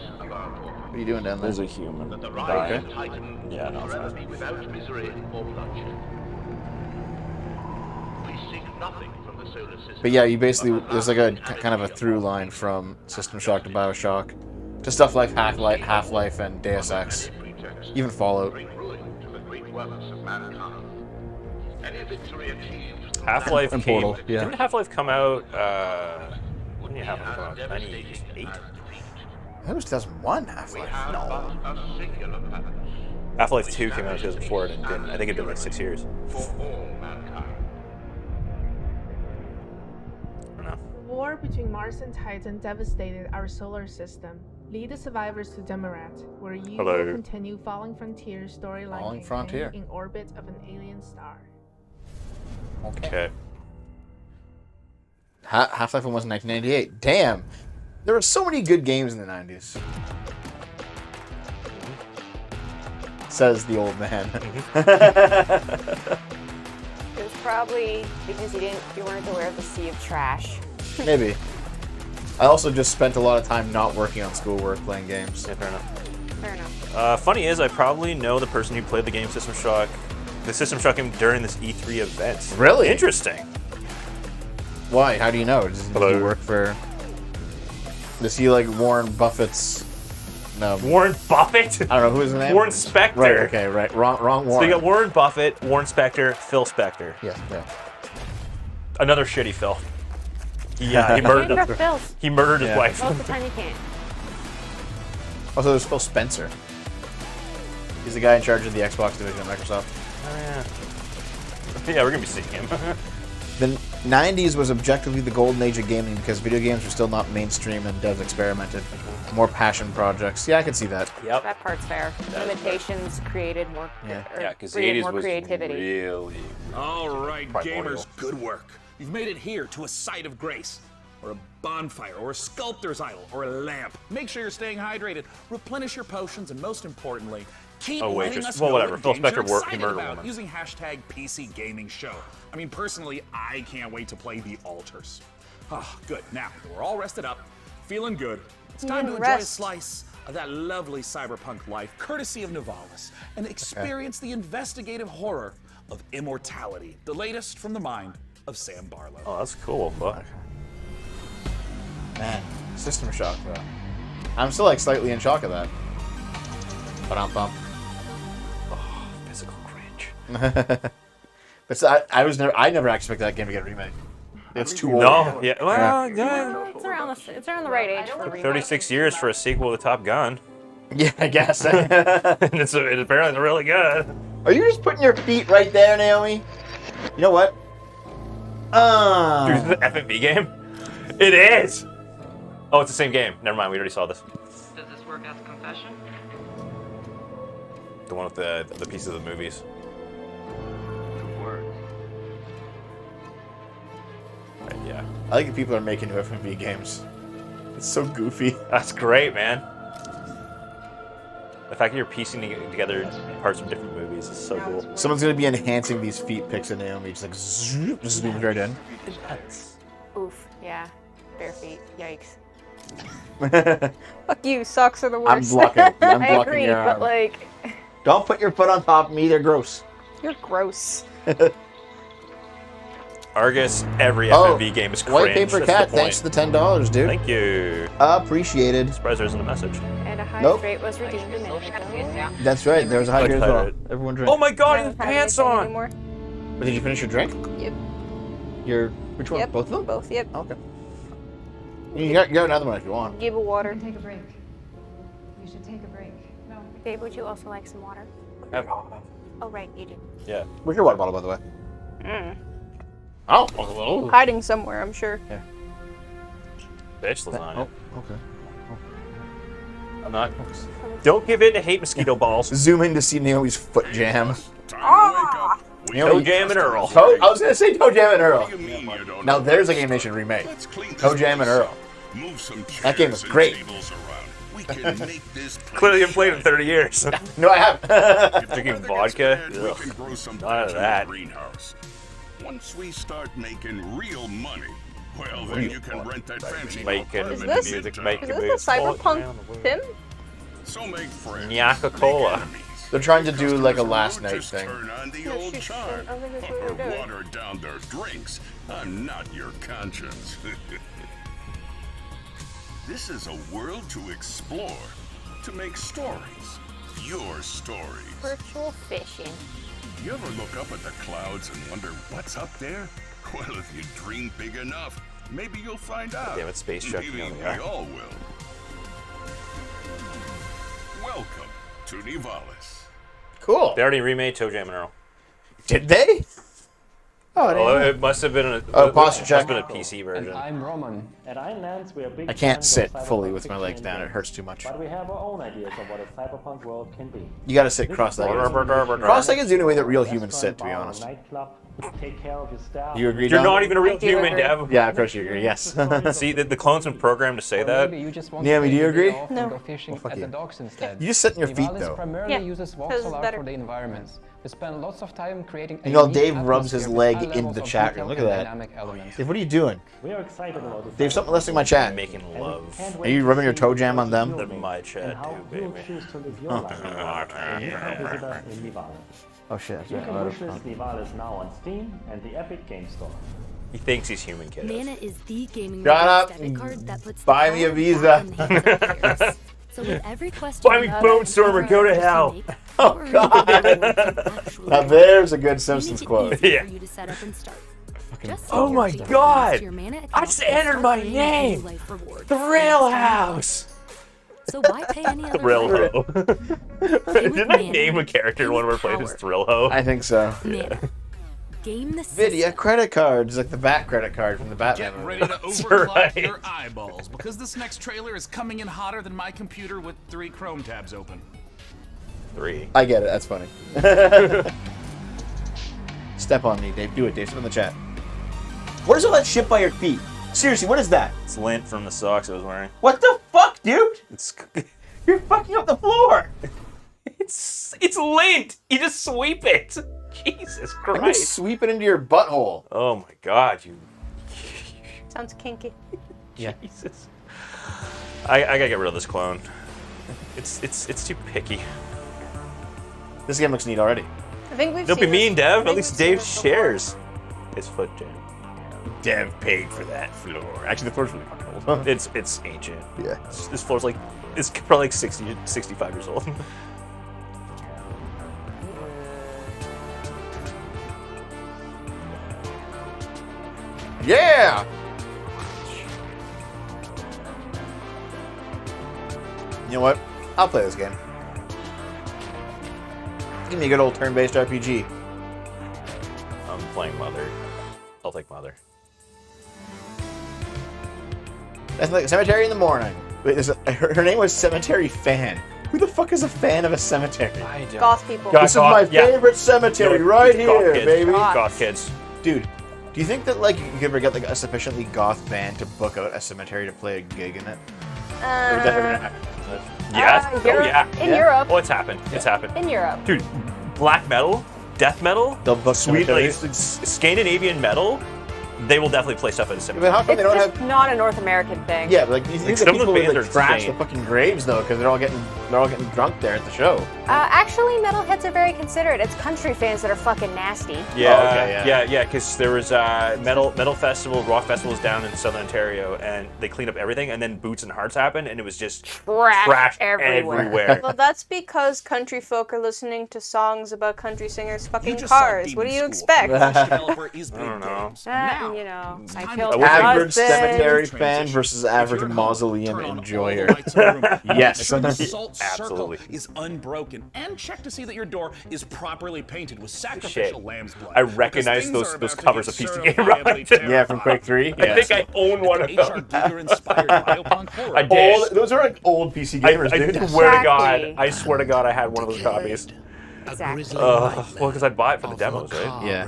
are you doing down there?
There's a human.
Okay.
Yeah, no, it's fine.
Without misery or bloodshed. We seek nothing from the solar system.
But yeah, you basically there's like a kind of a through line from System Shock to BioShock to stuff like Half-Life and Deus Ex, even Fallout.
Half-Life
And
came.
Portal, yeah.
Didn't Half-Life come out? When did Half-Life come out? 98.
I think it was 2001. Half-Life. No.
Half-Life 2 came out in 2004 and didn't. I think it did like 6 years.
War between Mars and Titan devastated our solar system. Lead the survivors to Demarat, where you will continue Falling Frontier storyline campaign in orbit of an alien star.
Okay.
Half-Life 1 was in 1998. Damn. There were so many good games in the 90s. says the old man.
It was probably because you weren't aware of the sea of trash.
Maybe. I also just spent a lot of time not working on schoolwork, playing games.
Yeah, fair enough.
Fair enough.
Funny is, I probably know the person who played the game System Shock. The System Shock game during this E3 event.
Really?
Interesting.
Why? How do you know? Does he work for... Does he like Warren Buffett's... No.
Warren Buffett?
I don't know, who is his name?
Warren Spector.
Right, okay, right. Wrong Warren.
So you got Warren Buffett, Warren Spector, Phil Spector.
Yes, yeah.
Another shitty Phil. Yeah, he murdered He murdered his wife.
Most of the time you can't.
Also, there's Phil Spencer. He's the guy in charge of the Xbox division of Microsoft.
Oh, yeah. Yeah, we're going to be seeing him.
The 90s was objectively the golden age of gaming because video games were still not mainstream and devs experimented. More passion projects. Yeah, I can see that.
Yep.
That part's fair. Limitations created more.
Yeah, because the
created
80s
more
was
creativity.
really...
All right,
primordial.
gamers, good work. You've made it here to a site of grace, or a bonfire, or a sculptor's idol, or a lamp. Make sure you're staying hydrated, replenish your potions, and most importantly, keep letting
waitress.
us
Well,
know
whatever.
what
Phil
games you're
Spector worked. He
excited
murdered a
about
woman.
using hashtag PC Gaming Show. I mean, personally, I can't wait to play The Altars. Ah, good. Now that we're all rested up, feeling good, it's time to enjoy a slice of that lovely cyberpunk life, courtesy of Nivalis, and experience the investigative horror of immortality, the latest from the mind of Sam Barlow.
Oh, that's cool. Fuck.
Man, System Shock, though. I'm still like slightly in shock of that. Ba-dum-bum.
Oh, physical cringe.
But I never expected that game to get a remake. It's too old.
No, yeah, well,
Yeah, it's around the right age for a remake.
36 years for a sequel to Top Gun.
Yeah, I guess.
And it's apparently really good.
Are you just putting your feet right there, Naomi? You know what?
Dude, is this an FMV game? It is! Oh, it's the same game. Never mind, we already saw this.
Does this work as a confession?
The one with the pieces of the movies. Right, yeah.
I like that people are making new FMV games. It's so goofy.
That's great, man. The fact that you're piecing together parts of different movies is so cool.
Someone's gonna be enhancing these feet pics of Naomi, just like zoom, just zooming right in.
Oof, yeah. Bare feet. Yikes.
Fuck you, socks are the
I'm
worst.
blocking. I'm
I
blocking
agree,
your
but
arm.
like,
Don't put your foot on top of me. They're gross.
you're gross.
Argus, every FMV game is cringe.
White Paper
That's
Cat,
the
thanks
point.
for the $10, dude.
Thank you.
Appreciated.
Surprised there isn't a message.
And a
Nope.
hydrate was redeemed a minute ago.
That's right. There was a hydrate as well.
Hydrate.
Everyone drink.
Oh my god,
I
his
don't have
pants
anything
on!
anymore.
But did you finish your drink?
Yep.
Which one?
Yep.
Both of them?
Both. Yep.
Okay. You got another one if you want.
Give a water.
Take a break. You should take a break. No.
Babe, would you also like some water? Oh, right, you do.
Yeah.
Where's your water bottle, by the way? Oh.
Hiding somewhere, I'm sure.
Yeah.
Bitch lasagna.
Oh, okay.
I'm not. Don't give in to hate mosquito balls.
Zoom in to see Naomi's foot jam.
Ah!
Toe Jam and Earl.
I was gonna say Toe Jam and Earl. Now there's a Game Nation remake. Toe Jam and Earl. That game was great.
Clearly haven't played in 30 years.
No, I haven't.
Drinking vodka? Ugh. None of that.
Once we start making real money, well, then you can rent that fancy
Making
Is this-
music,
Is
making
this
movies.
the Cyberpunk Tim?
So make friends.
Nyaka-Cola.
They're trying to do like a last night thing.
Turn on the old charm or water down their drinks. I'm not your conscience. This is a world to explore, to make stories. Your stories.
Virtual fishing.
You ever look up at the clouds and wonder what's up there? Well, if you dream big enough, maybe you'll find out.
Damn it, Space Chuck,
Maybe
you know
we
that.
all will. Welcome to Nivalis.
Cool.
They already remade Toe Jam and Earl.
Did they?
Oh, it must have been
posture check.
Must have been a PC version.
And I'm Roman. At Ironlands, we are big
I can't
fans
sit
of
fully
cyberpunk
with my legs
fiction and
down. It
games.
hurts too much.
But we have our own ideas of what a cyberpunk world can be.
You gotta sit
This is
cross-legged.
what
Cross-legged is the only way that real
restaurant,
humans sit, to be
bar,
honest.
nightclub, take care of your staff.
You agree,
You're
John?
not even a real human, Dev.
Yeah, of course you agree. Yes.
See, the clone's been programmed to say that.
Maybe you just want
Naomi,
to
do you
take a day
agree?
off and
No.
go fishing
Well, fuck
at the
you.
docks instead.
You just sit in your feet,
Nivalis
though.
primarily
Yeah,
uses
'cause
voxel
it's
art
better.
for the environment. We spend lots of time creating a
You know,
unique
Dave rubs his
atmosphere with
leg
high
into
levels
the
of
chat room.
detail
Look
and
at that.
dynamic elements.
Dave, what are you doing?
We are excited about this.
Dave, stop molesting my chat.
Making love.
Are you rubbing your toe jam on them?
They're my chat, too, baby.
Choose to live your life. And you can visit us in Nivalis.
Oh shit.
You can wishlist Nivalis now on Steam and the Epic Game Store.
He thinks he's human, kid.
Mana is the gaming
Shut
rewards
up.
debit card that puts
Buy
the
me a
power
visa.
back in the hands of players. So with every question
Buy me
you have
Bone
and
Storm and
every
go to
request you
hell.
make,
Oh
or
god. Now there's a good Simpsons quote.
for you to set up and start. Just
Oh
save
my
your
god!
to your Mana account
I just
and
entered
start
my
earning
name!
daily life rewards.
The Rail House!
So why pay any other
Thrill-Ho.
way?
Didn't I name a character in one of our plays as Thrill-Ho?
I think so.
Mana. Game the system.
Vidya credit cards, like the Bat credit card from the Batman
Get
movie.
ready to overclock your eyeballs because this next trailer is coming in hotter than my computer with 3 Chrome tabs open.
3.
I get it. That's funny. Step on me, Dave. Do it, Dave. Step in the chat. What is all that shit by your feet? Seriously, what is that?
It's lint from the socks I was wearing.
What the fuck, dude?
It's
You're fucking up the floor.
it's lint. You just sweep it. Jesus
I'm gonna
Christ.
sweep it into your butthole.
Oh my god, you.
Sounds kinky.
Yeah.
Jesus. I gotta get rid of this clone. It's too picky.
This game looks neat already.
I think we've
Don't be
seen
mean,
this- I
Dev.
think
At least
we've seen
Dave
this before.
shares his foot jam.
Dev paid for that floor. Actually, the floor's really fucking old.
It's ancient.
Yeah.
This floor's like it's probably like 60, 65 years old.
Yeah! You know what? I'll play this game. Give me a good old turn-based RPG.
I'm playing Mother. I'll take Mother.
That's like Cemetery in the Morning. Wait, her name was Cemetery Fan. Who the fuck is a fan of a cemetery?
I don't.
Goth people.
This is my favorite cemetery right here,
kids.
baby.
Goth kids.
Dude, do you think that like you could ever get like a sufficiently goth band to book out a cemetery to play a gig in it? Or would that ever happen?
Yes. Oh
Europe.
yeah.
In Europe.
Oh, it's happened. It's happened.
In Europe.
Dude, black metal, death metal,
they'll book
sweet like
cemeteries.
Scandinavian metal. They will definitely play stuff at a cemetery.
But how come they don't have?
Not a North American thing.
Yeah, but like you think
some
the
of the
people would
bands
like
are
trash the
insane.
fucking graves though, because they're all getting drunk there at the show.
Actually, metalheads are very considerate. It's country fans that are fucking nasty.
Yeah,
Oh, okay,
yeah, because there was metal festival, rock festivals down in Southern Ontario, and they cleaned up everything, and then Boots and Hearts happened, and it was just trash everywhere.
Well, that's because country folk are listening to songs about country singers fucking
just saw
cars. What do
Demon
you
School.
expect?
Launch developer is
I
Big
don't know.
Games.
You know, I killed
Average
my husband.
cemetery fan versus average
If you're at home,
mausoleum
turn on all
enjoyer.
the lights in the room.
Yes.
Make sure the salt
Absolutely.
circle is unbroken, and check to see that your door is properly painted with
Shit.
sacrificial lamb's blood.
I recognize
Because
those
things are
covers
about
of
to
PC
get
Game,
certifiably
right?
Yeah, from Quake 3.
I think I own one of
HR
them.
Giger-inspired biopunk horror.
I did.
Old, those are like old PC gamers,
I
dude.
swear to God, I swear to God, I had one of those copies.
Exactly.
Well, because I bought it for the demos, right?
Yeah.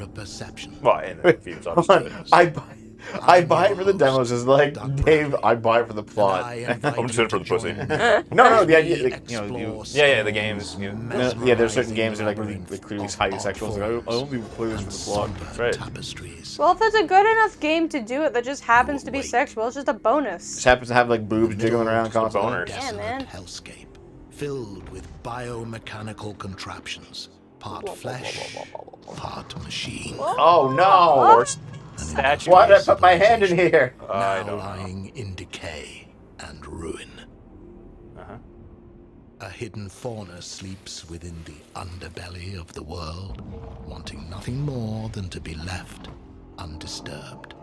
Well, and the fees,
Hold
obviously.
on. I buy it for the demos. It's like, Dave, I buy it for the plot.
I'm just in it for the pussy.
No, the idea, like, you know,
Yeah, the games.
yeah, there's certain games that are like really like, clearly highly sexual. So I only play this for the plot.
Right.
Well, if it's a good enough game to do it, that just happens to be sexual. It's just a bonus.
Just happens to have like boobs jiggling around constantly.
boners.
Yeah, man.
Hellscape, filled with biomechanical contraptions, part flesh, part machine.
Oh no!
Statue.
Why did I put my hand in here?
I
Now
don't know.
lying in decay and ruin. A hidden fauna sleeps within the underbelly of the world, wanting nothing more than to be left undisturbed.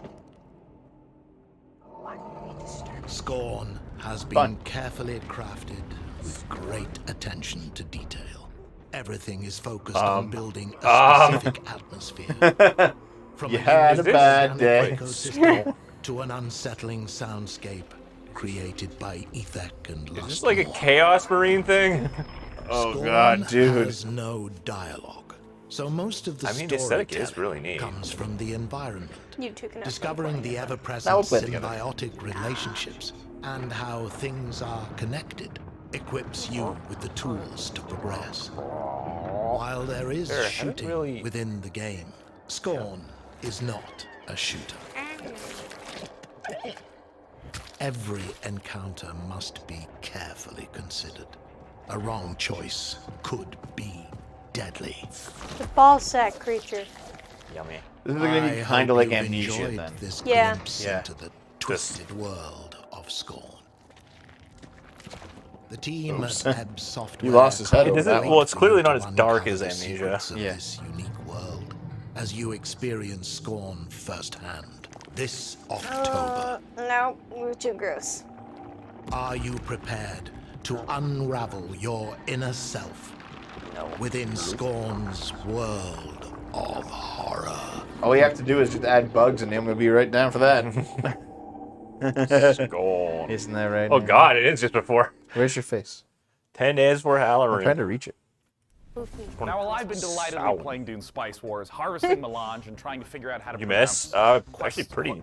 Scorn has been carefully crafted with great attention to detail. Everything is focused on building a specific atmosphere. From
You had a bad day.
ecosystem to an unsettling soundscape created by Ethek and Lust.
Is this like a Chaos Marine thing?
Oh
Scorn
god, dude.
has no dialogue, so most of the
the aesthetic is really
storytelling
neat.
comes from the environment.
You two can have
Discovering the
Now
ever-present
we'll play together.
symbiotic relationships and how things are connected equips you with the tools to progress. While there is
Sure,
shooting within the game, Scorn is not a shooter. Every encounter must be carefully considered. A wrong choice could be deadly.
The ball sack creature.
Yummy.
This is going to be kind of like Amnesia
enjoyed
then.
This
Yeah.
glimpse into the twisted world of Scorn. The team
Oops.
at Ebb Software.
He lost his head over that
Well, it's
one.
clearly not as dark as Amnesia.
Secrets of this unique world as you experience Scorn firsthand this October.
No, we're too gross.
Are you prepared to unravel your inner self within Scorn's world of horror?
All you have to do is just add bugs and I'm going to be right down for that.
Scorn.
Isn't that right?
Oh
now?
god, it is just before.
Where's your face?
10 days for Halloween.
I'm trying to reach it.
Now, while I've been delightedly playing Dune Spice Wars, harvesting melange, and trying to figure out how to
You miss? Actually pretty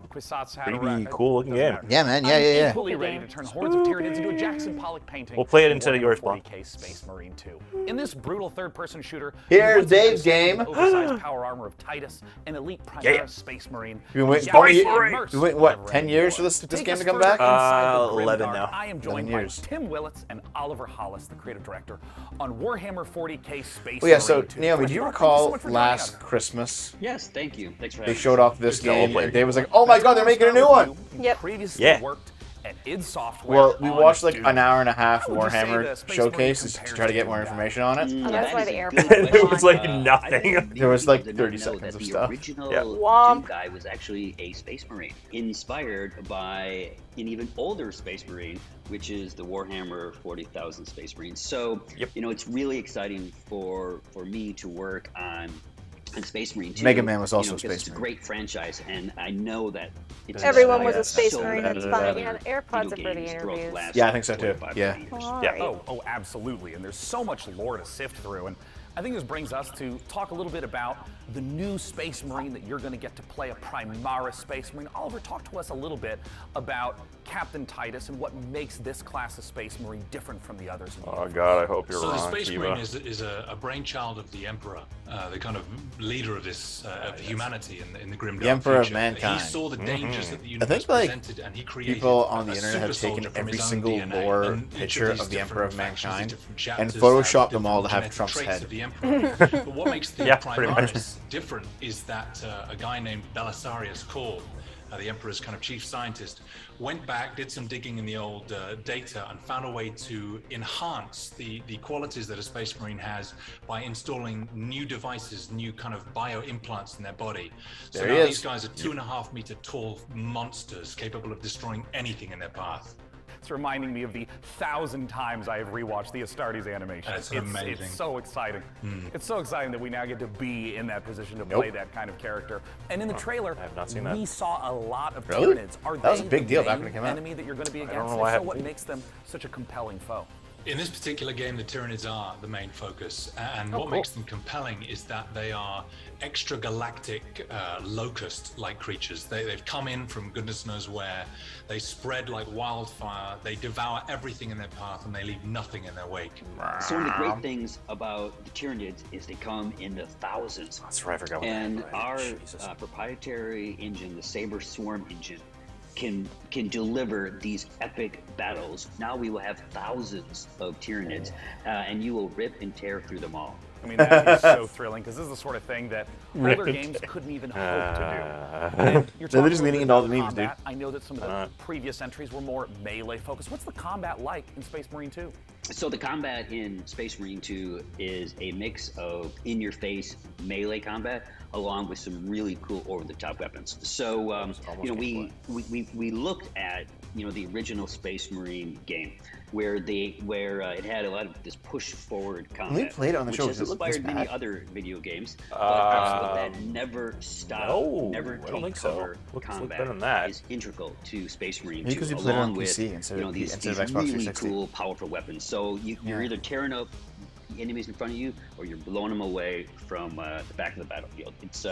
cool looking game.
Yeah, man. Yeah.
Equally ready to turn hordes of Tyranids into a Jackson Pollock painting.
We'll play it
in
instead of yours, Bob.
40K Space Marine 2. In this brutal third-person shooter,
Here's
you
Dave's
once
game.
the oversized power armor of Titus, an elite Primaris Space Marine.
We've been waiting,
immersed
we wait, what,
forever
10 years for this
Take
game
us
to come
further
back?
inside the grim
11
dark.
now.
I am
11
joined by
years.
Tim Willits and Oliver Hollis, the creative director, on Warhammer 40K Space
Oh yeah, so
Marine 2.
Naomi, do you
Thank so
recall
much for joining
last
us.
Christmas?
Yes, thank you. Thanks for
They
having me.
showed off this
Just
game,
celebrate.
and Dave was like, "Oh my god, they're making a new one!"
Yep.
Previously
Yeah.
worked at id Software.
Well, we
on
watched like
Dune.
an hour and a half
How would you say
Warhammer
the Space
showcase
Marine
to
compares
try to get
to
more
that?
information on it.
Oh, that's why the
That
airplane
is a good
It was like
question.
nothing.
There was like
Did
30
not know
seconds
that
of
the
stuff.
original
Yeah.
Womp.
Dune guy was actually a Space Marine, inspired by an even older Space Marine, which is the Warhammer 40,000 Space Marines. So, you know, it's really exciting for me to work on Space Marine 2.
Mega Man was also
you know,
a
because
Space
it's a
Marine.
great franchise, and I know that it's
Everyone was a
inspired
Space
so
Marine,
many
it's fine.
other
Yeah, the AirPods
video
are pretty
games throughout the
interviews.
last
Yeah, I think so too.
25
Yeah.
years.
Yeah.
Oh, absolutely. And there's so much lore to sift through. And I think this brings us to talk a little bit about the new Space Marine that you're going to get to play, a Primaris Space Marine. Oliver, talk to us a little bit about Captain Titus and what makes this class of Space Marine different from the others.
Oh god, I hope you're
So
wrong,
the Space
Kiva.
Marine is a brainchild of the Emperor, the kind of leader of this of humanity in the grim dark
The Emperor of
future.
Mankind.
He saw the dangers that the
I
universe
think like
presented, and he created
people on the
a
internet have
super
taken
soldier from
every
his own
single
DNA,
lore
and each
picture
these
of the
different
Emperor of
factions,
Mankind
these different
and
chapters
photoshopped
have
them all to have
different
Trump's
traits
head.
of the Emperor. But what makes the
Yeah, pretty much.
Primaris different is that a guy named Belisarius Cawl, the Emperor's kind of chief scientist, went back, did some digging in the old data, and found a way to enhance the qualities that a Space Marine has by installing new devices, new kind of bio implants in their body. So
There
now
he
these
is.
guys are 2.5 meter tall monsters capable of destroying anything in their path.
It's reminding me of the 1,000 times I have rewatched the Astartes animation.
That's amazing.
It's so exciting. It's so exciting that we now get to be in that position to
Nope.
play that kind of character. And in the trailer,
I have not seen that.
we saw a lot of
Really?
Tyranids. Are
That was a
they
big
the
deal back
main
when it came out.
enemy that you're going to be
I
against?
don't know
If
why I
so,
haven't
what
seen
makes them such a compelling foe?
In this particular game, the Tyranids are the main focus, and
Oh,
what
cool.
makes them compelling is that they are extragalactic locust-like creatures. They've come in from goodness knows where. They spread like wildfire. They devour everything in their path, and they leave nothing in their wake.
So one of the great things about the Tyranids is they come in the thousands.
That's right, I forgot.
And our
Jesus.
proprietary engine, the Saber Swarm engine, can deliver these epic battles. Now we will have thousands of Tyranids, and you will rip and tear through them all.
I mean, that is so thrilling because this is the sort of thing that older
Right.
games couldn't even hope to do. And you're
They're
talking
just
a little
leaning
bit
into all the
about
memes, dude.
combat. I know that some of the previous entries were more melee focused. What's the combat like in Space Marine 2?
So the combat in Space Marine 2 is a mix of in-your-face melee combat along with some really cool over-the-top weapons. So you know, we looked at the original Space Marine game, where it had a lot of this push forward combat,
We played it on the show.
which has
Does it look this
inspired many
bad?
other video games, but that never stopped,
no,
never
I don't think
take
so.
cover.
Looks
Combat
better than that.
is integral to Space Marine
Maybe
2,
because you played it on
along with
PC instead of
these
Xbox
really
360.
cool, powerful weapons. So you're either tearing up the enemies in front of you, or you're blowing them away from the back of the battlefield. It's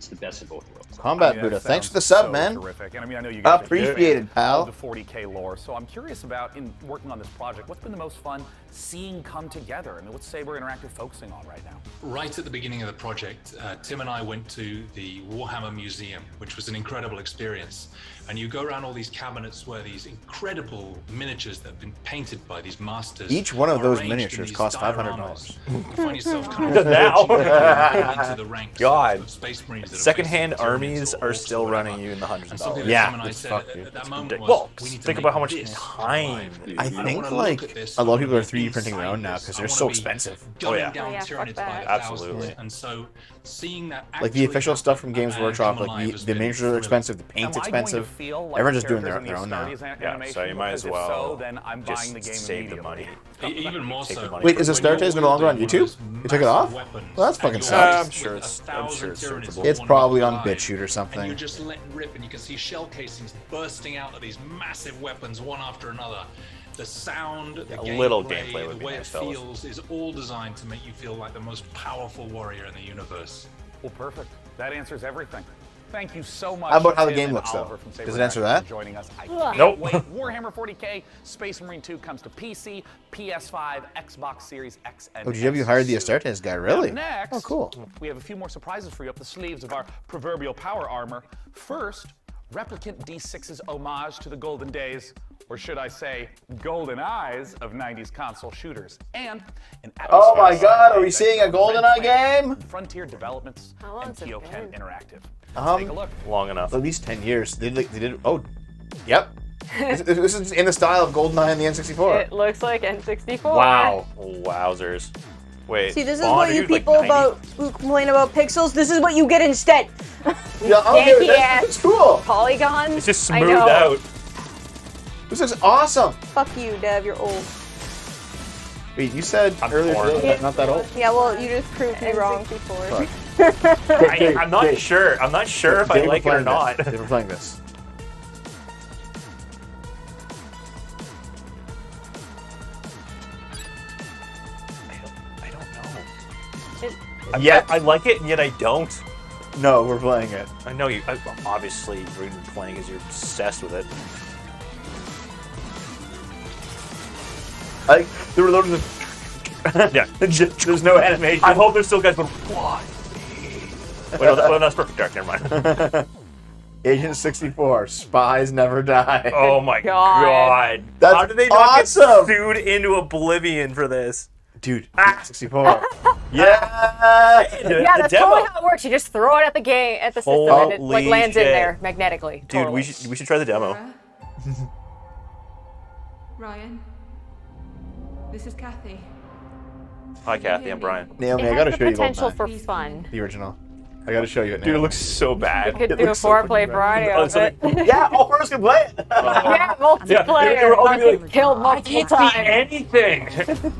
the best of both worlds.
Combat Buddha, thanks for the sub, man.
Terrific. And I know you guys are
Appreciated,
fans
pal.
of the 40K lore, so I'm curious about, in working on this project, what's been the most fun seeing come together? I mean, what's Saber Interactive focusing on right now?
Right at the beginning of the project, Tim and I went to the Warhammer Museum, which was an incredible experience. And you go around all these cabinets where these incredible miniatures that have been painted by these masters.
Each one of
are
those
arranged in
miniatures
these
costs
dioramas.
$500.
You find yourself kind of
Now.
into the ranks
God.
of Space Marines that are
Secondhand
basically
armies
Germans
are
or
still
orcs or
running
whatever.
you in the hundreds
And
of
something
dollars.
that
Yeah,
Tim and I
it's
said
fucked,
at
dude.
that moment was,
Well,
we need to
think
make
about how much
this
time.
I
don't
think
wanna look
like
at this,
a lot of
I
people are
wanna
3D
be
printing their own
inside
now
this.
because
I
they're
wanna
so
be
expensive.
gunning
yeah.
down
Oh, yeah,
Tyranids
fuck
by
that.
the
Absolutely.
thousands. And so seeing that
Like the
actually
official stuff from
happen
Games
and
Workshop,
come
like
alive has
the
been
miniatures are
thrilling.
expensive, the paint's
Am I going to
expensive.
feel like
Everyone's
the
just doing
characters
their
in
own
the
now.
Astartes
Yeah,
animation?
so you might as
Because if
well
so, then I'm
just
buying the game
save the
immediately.
money.
Even more
Take the
so.
money.
Wait, is the Star Tales no longer on
Wielding one
YouTube?
of those
You took it off?
massive weapons,
Well, that's
and
fucking
you're
sucks.
I'm
faced
sure
with
it's-
a
I'm
thousand
sure it's
Tyranids
searchable.
all
It's
one
probably on
after another.
BitChute or
And
something.
you're just letting rip, and you can see shell casings bursting out of these massive weapons one after another. The sound, the
A little
gameplay,
gameplay would
the
be
way
nice,
it
fellas.
feels is all designed to make you feel like the most powerful warrior in the universe.
Well, perfect. That answers everything. Thank you so much.
How about how the
Tim
game
and
looks, though?
Oliver from Saber
Does it answer
Interactive
that?
for joining us. I can't
Nope.
wait. Warhammer 40K, Space Marine 2 comes to PC, PS5, Xbox Series X, and
Oh, GW hired the
X soon.
Astartes guy, really?
Now next,
Oh, cool.
we have a few more surprises for you up the sleeves of our proverbial power armor. First, Replicant D6's homage to the golden days, or should I say, golden eyes of 90s console shooters. And an
Oh my
atmospheric
God, are we
sci-fi
seeing a
adventure
GoldenEye
Red Planet,
game?
Frontier Developments,
How long
and
has it
Keochem
been?
Interactive. Let's take a look.
Long enough.
At least 10 years. They did. Oh, yep. This is in the style of GoldenEye and the N64.
It looks like N64.
Wow. Wowzers. Wait.
See, this is
Bond,
what
are
you
like
people
90?
who complain about pixels. This is what you get instead.
Yeah, okay,
Yankee
that's
ass
cool.
polygons.
It's just
I
smoothed
know.
out.
This is awesome.
Fuck you, Dev. You're old.
Wait, you said earlier
torn.
today that not that old?
Yeah, well, you just proved me wrong.
Fuck.
I'm not sure. I'm not sure if I
Dave,
like it
we're
or
playing
not.
this. Dave, we're playing this.
I don't know.
Yeah.
I like it, and yet I don't.
No, we're playing it.
I know you. Obviously, you're going to be playing because you're obsessed with it.
Like, there were loads of...
Yeah.
There's no animation.
I hope there's still guys going, why? Wait, no, that's Perfect Dark. Never mind.
Agent 64, Spies Never Die.
Oh my God.
That's
How did they not
awesome.
get sued into oblivion for this?
Dude,
Ah.
64. Yeah!
Yeah, that's totally how it works. You just throw it at the game, at the system, and it like
Holy
lands in
shit.
there magnetically.
Dude,
Totally.
we should try the demo.
Ryan, this is Kathy.
Hi, Kathy. I'm Brian.
Naomi,
It
I gotta
has
show
the
you
potential
GoldenEye.
for fun.
The original. I gotta show you it now.
Dude, it looks so bad.
You could do a foreplay variety of it.
Yeah, all four of us can play it.
Yeah, multiplayer.
they were all gonna be like,
killed multiple times.
anything.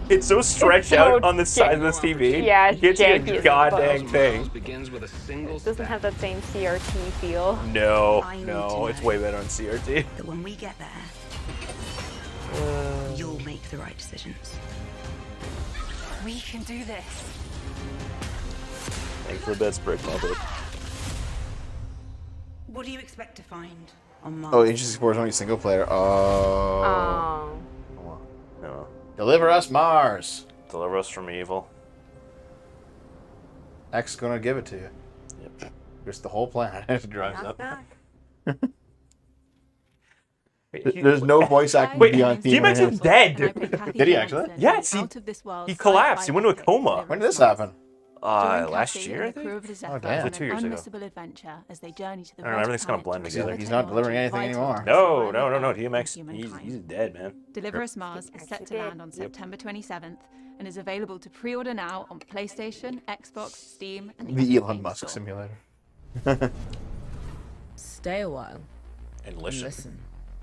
It's so stretched
so
out on the side of this TV.
Yeah,
You can't see
janky
a
as
goddamn
fuck.
thing.
It doesn't have that same CRT feel.
No,
I need
no,
to
it's
know
way better on CRT.
that when we get there, you'll make the right decisions.
We can do this.
Thanks for the bedspread, Papa.
What do you expect to find on Mars?
Oh, Agent 64 is only single player. Oh.
Oh.
No.
Deliver us Mars.
Deliver us from evil.
X gonna give it to you.
Yep.
Just the whole planet drives
Knock,
up.
knock.
There's no voice acting
Wait,
beyond theme.
DMX is dead.
Did he actually?
Yes, he collapsed. He went into a coma.
When did this happen?
Last year, I think?
Oh, damn.
Was it 2 years ago?
Adventure as they journey to the
I don't know, everything's kind of blending together.
He's not delivering anything anymore.
No, DMX, he's dead, man.
Deliver Us Mars is set to land on September 27th and is available to pre-order now on PlayStation, Xbox, Steam, and
The
Epic
Elon
Games
Musk
Store.
simulator.
Stay a while
And
and
listen.
listen.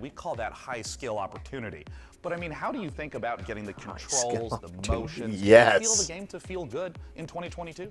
we call that high skill opportunity. But I mean, how do you think about getting the controls, the motions,
yes.
feel the game to feel good in 2022?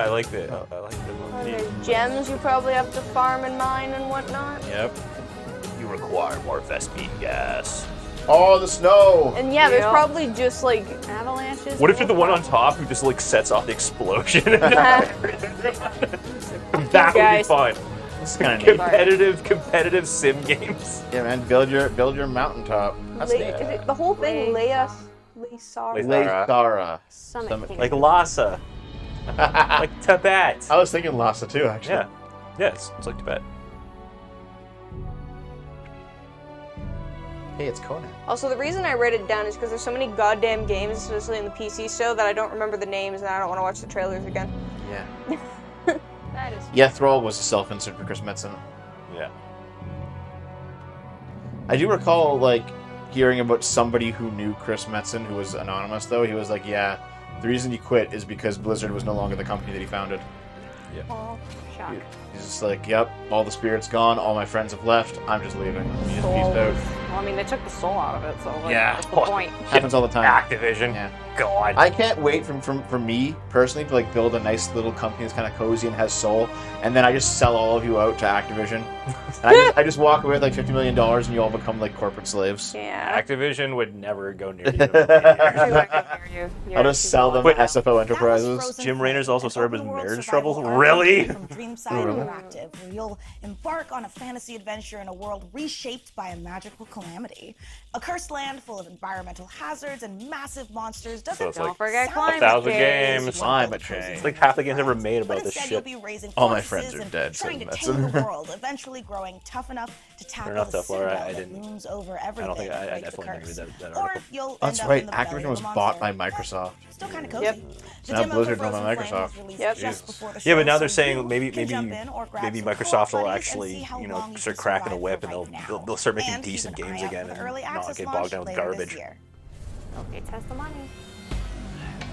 I like it. I like
And
it.
there's gems you probably have to farm and mine and whatnot.
Yep. You require more Vespine gas.
Oh, the snow!
And yeah, there's probably just like avalanches.
What if you're the one on top who just like sets off the explosion? That would be fun.
It's kind of
competitive sim games.
Yeah, man, build your mountaintop. That's neat.
Is it the whole thing Leia
Leithara.
Like Lhasa. Like Tibet.
I was thinking Lhasa too, actually.
Yeah. Yeah, it's like Tibet.
Hey, it's Conan.
Also, the reason I write it down is because there's so many goddamn games, especially in the PC show, that I don't remember the names and I don't want to watch the trailers again.
Yeah.
That is.
Yeah, Thrall was a self-insert for Chris Metzen.
Yeah.
I do recall, like, hearing about somebody who knew Chris Metzen, who was anonymous, though. He was like, yeah, the reason he quit is because Blizzard was no longer the company that he founded.
Yeah.
Oh, shock.
He's just like, yep, all the spirit's gone, all my friends have left, I'm just leaving. He just peaced out.
Well, I mean, they took the soul out of it, so like,
Yeah.
what's the point?
Happens all the time.
Activision.
Yeah.
God.
I can't wait for me, personally, to like build a nice little company that's kind of cozy and has soul, and then I just sell all of you out to Activision. And I just walk away with like $50 million and you all become like corporate slaves.
Yeah.
Activision would never go near you.
I'll just sell them to SFO Enterprises.
Jim Raynor's also started with marriage troubles? Really?
From Dreamside Interactive, where you'll embark on a fantasy adventure in a world reshaped by a magical calamity. A cursed land full of environmental hazards and massive monsters doesn't
So it's like
Don't forget
a
climate
1,000
change.
games.
Climate change.
It's like half the games ever made about
But
this
instead,
shit.
you'll be raising
All my
fortresses
friends are
and
dead,
trying to
so
tame
that's-
the world, eventually growing tough enough to tackle
enough
the
stuff, Laura.
citadel
I
that
didn't-
looms over
I
everything
don't think
to
I
break the
definitely never
curse.
read that
Or
article.
you'll
That's
end up
right,
in the belly
Activision
of
was
a
bought by
monster.
Microsoft.
Still kind of cozy.
Yep.
The
Now
demo
Blizzard
for
owned by
Frozen Flame
Microsoft.
was released
Yep.
just before the
Yeah, but
show,
now they're
so
saying
you
maybe
can jump in or grab some
Microsoft will
co-op
actually,
buddies and see how
you know,
long you
start
can
cracking a
survive
whip
for
and
right
they'll
now.
start making
And keep
decent
an eye
games
out
again
for the
and
early
not
access
get
launch
bogged down with
later this
garbage.
year.
Okay, test the money.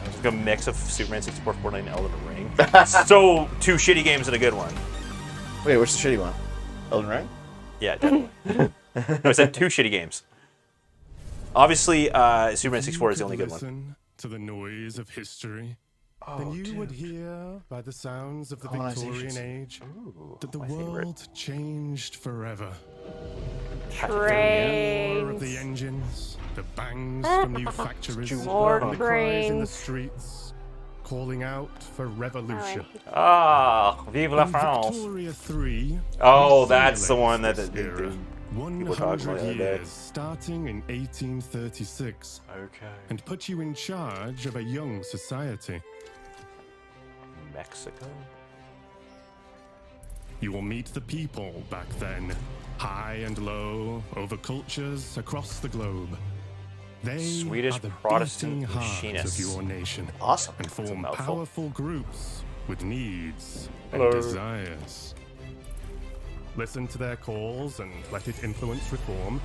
It's like a mix of Superman 64, Fortnite, and Elden Ring. So, two shitty games and a good one.
Wait, what's the shitty one? Elden Ring?
Yeah, definitely. No, I said two shitty games. Obviously, Superman 64 is the only good one.
Listen to the noise of history. Then you would hear by the sounds of the Victorian age that the world changed forever. The roar of the engines, the bangs from new factories,
More
and the cries in the
brains.
streets, calling out for revolution.
Ah, vive la
In
France.
Victoria 3,
Oh,
we
that's the
simulate
one that
this
the
era.
people were talking about the
100
other day.
years, starting in 1836,
Okay.
and put you in charge of a young society.
Mexico?
You will meet the people back then, high and low, over cultures across the globe. They
Swedish
are the
Protestant
beating hearts
machinists.
of your nation.
Awesome.
And form
mouthful.
powerful groups with needs
Hello.
and desires. Listen to their calls and let it influence reform,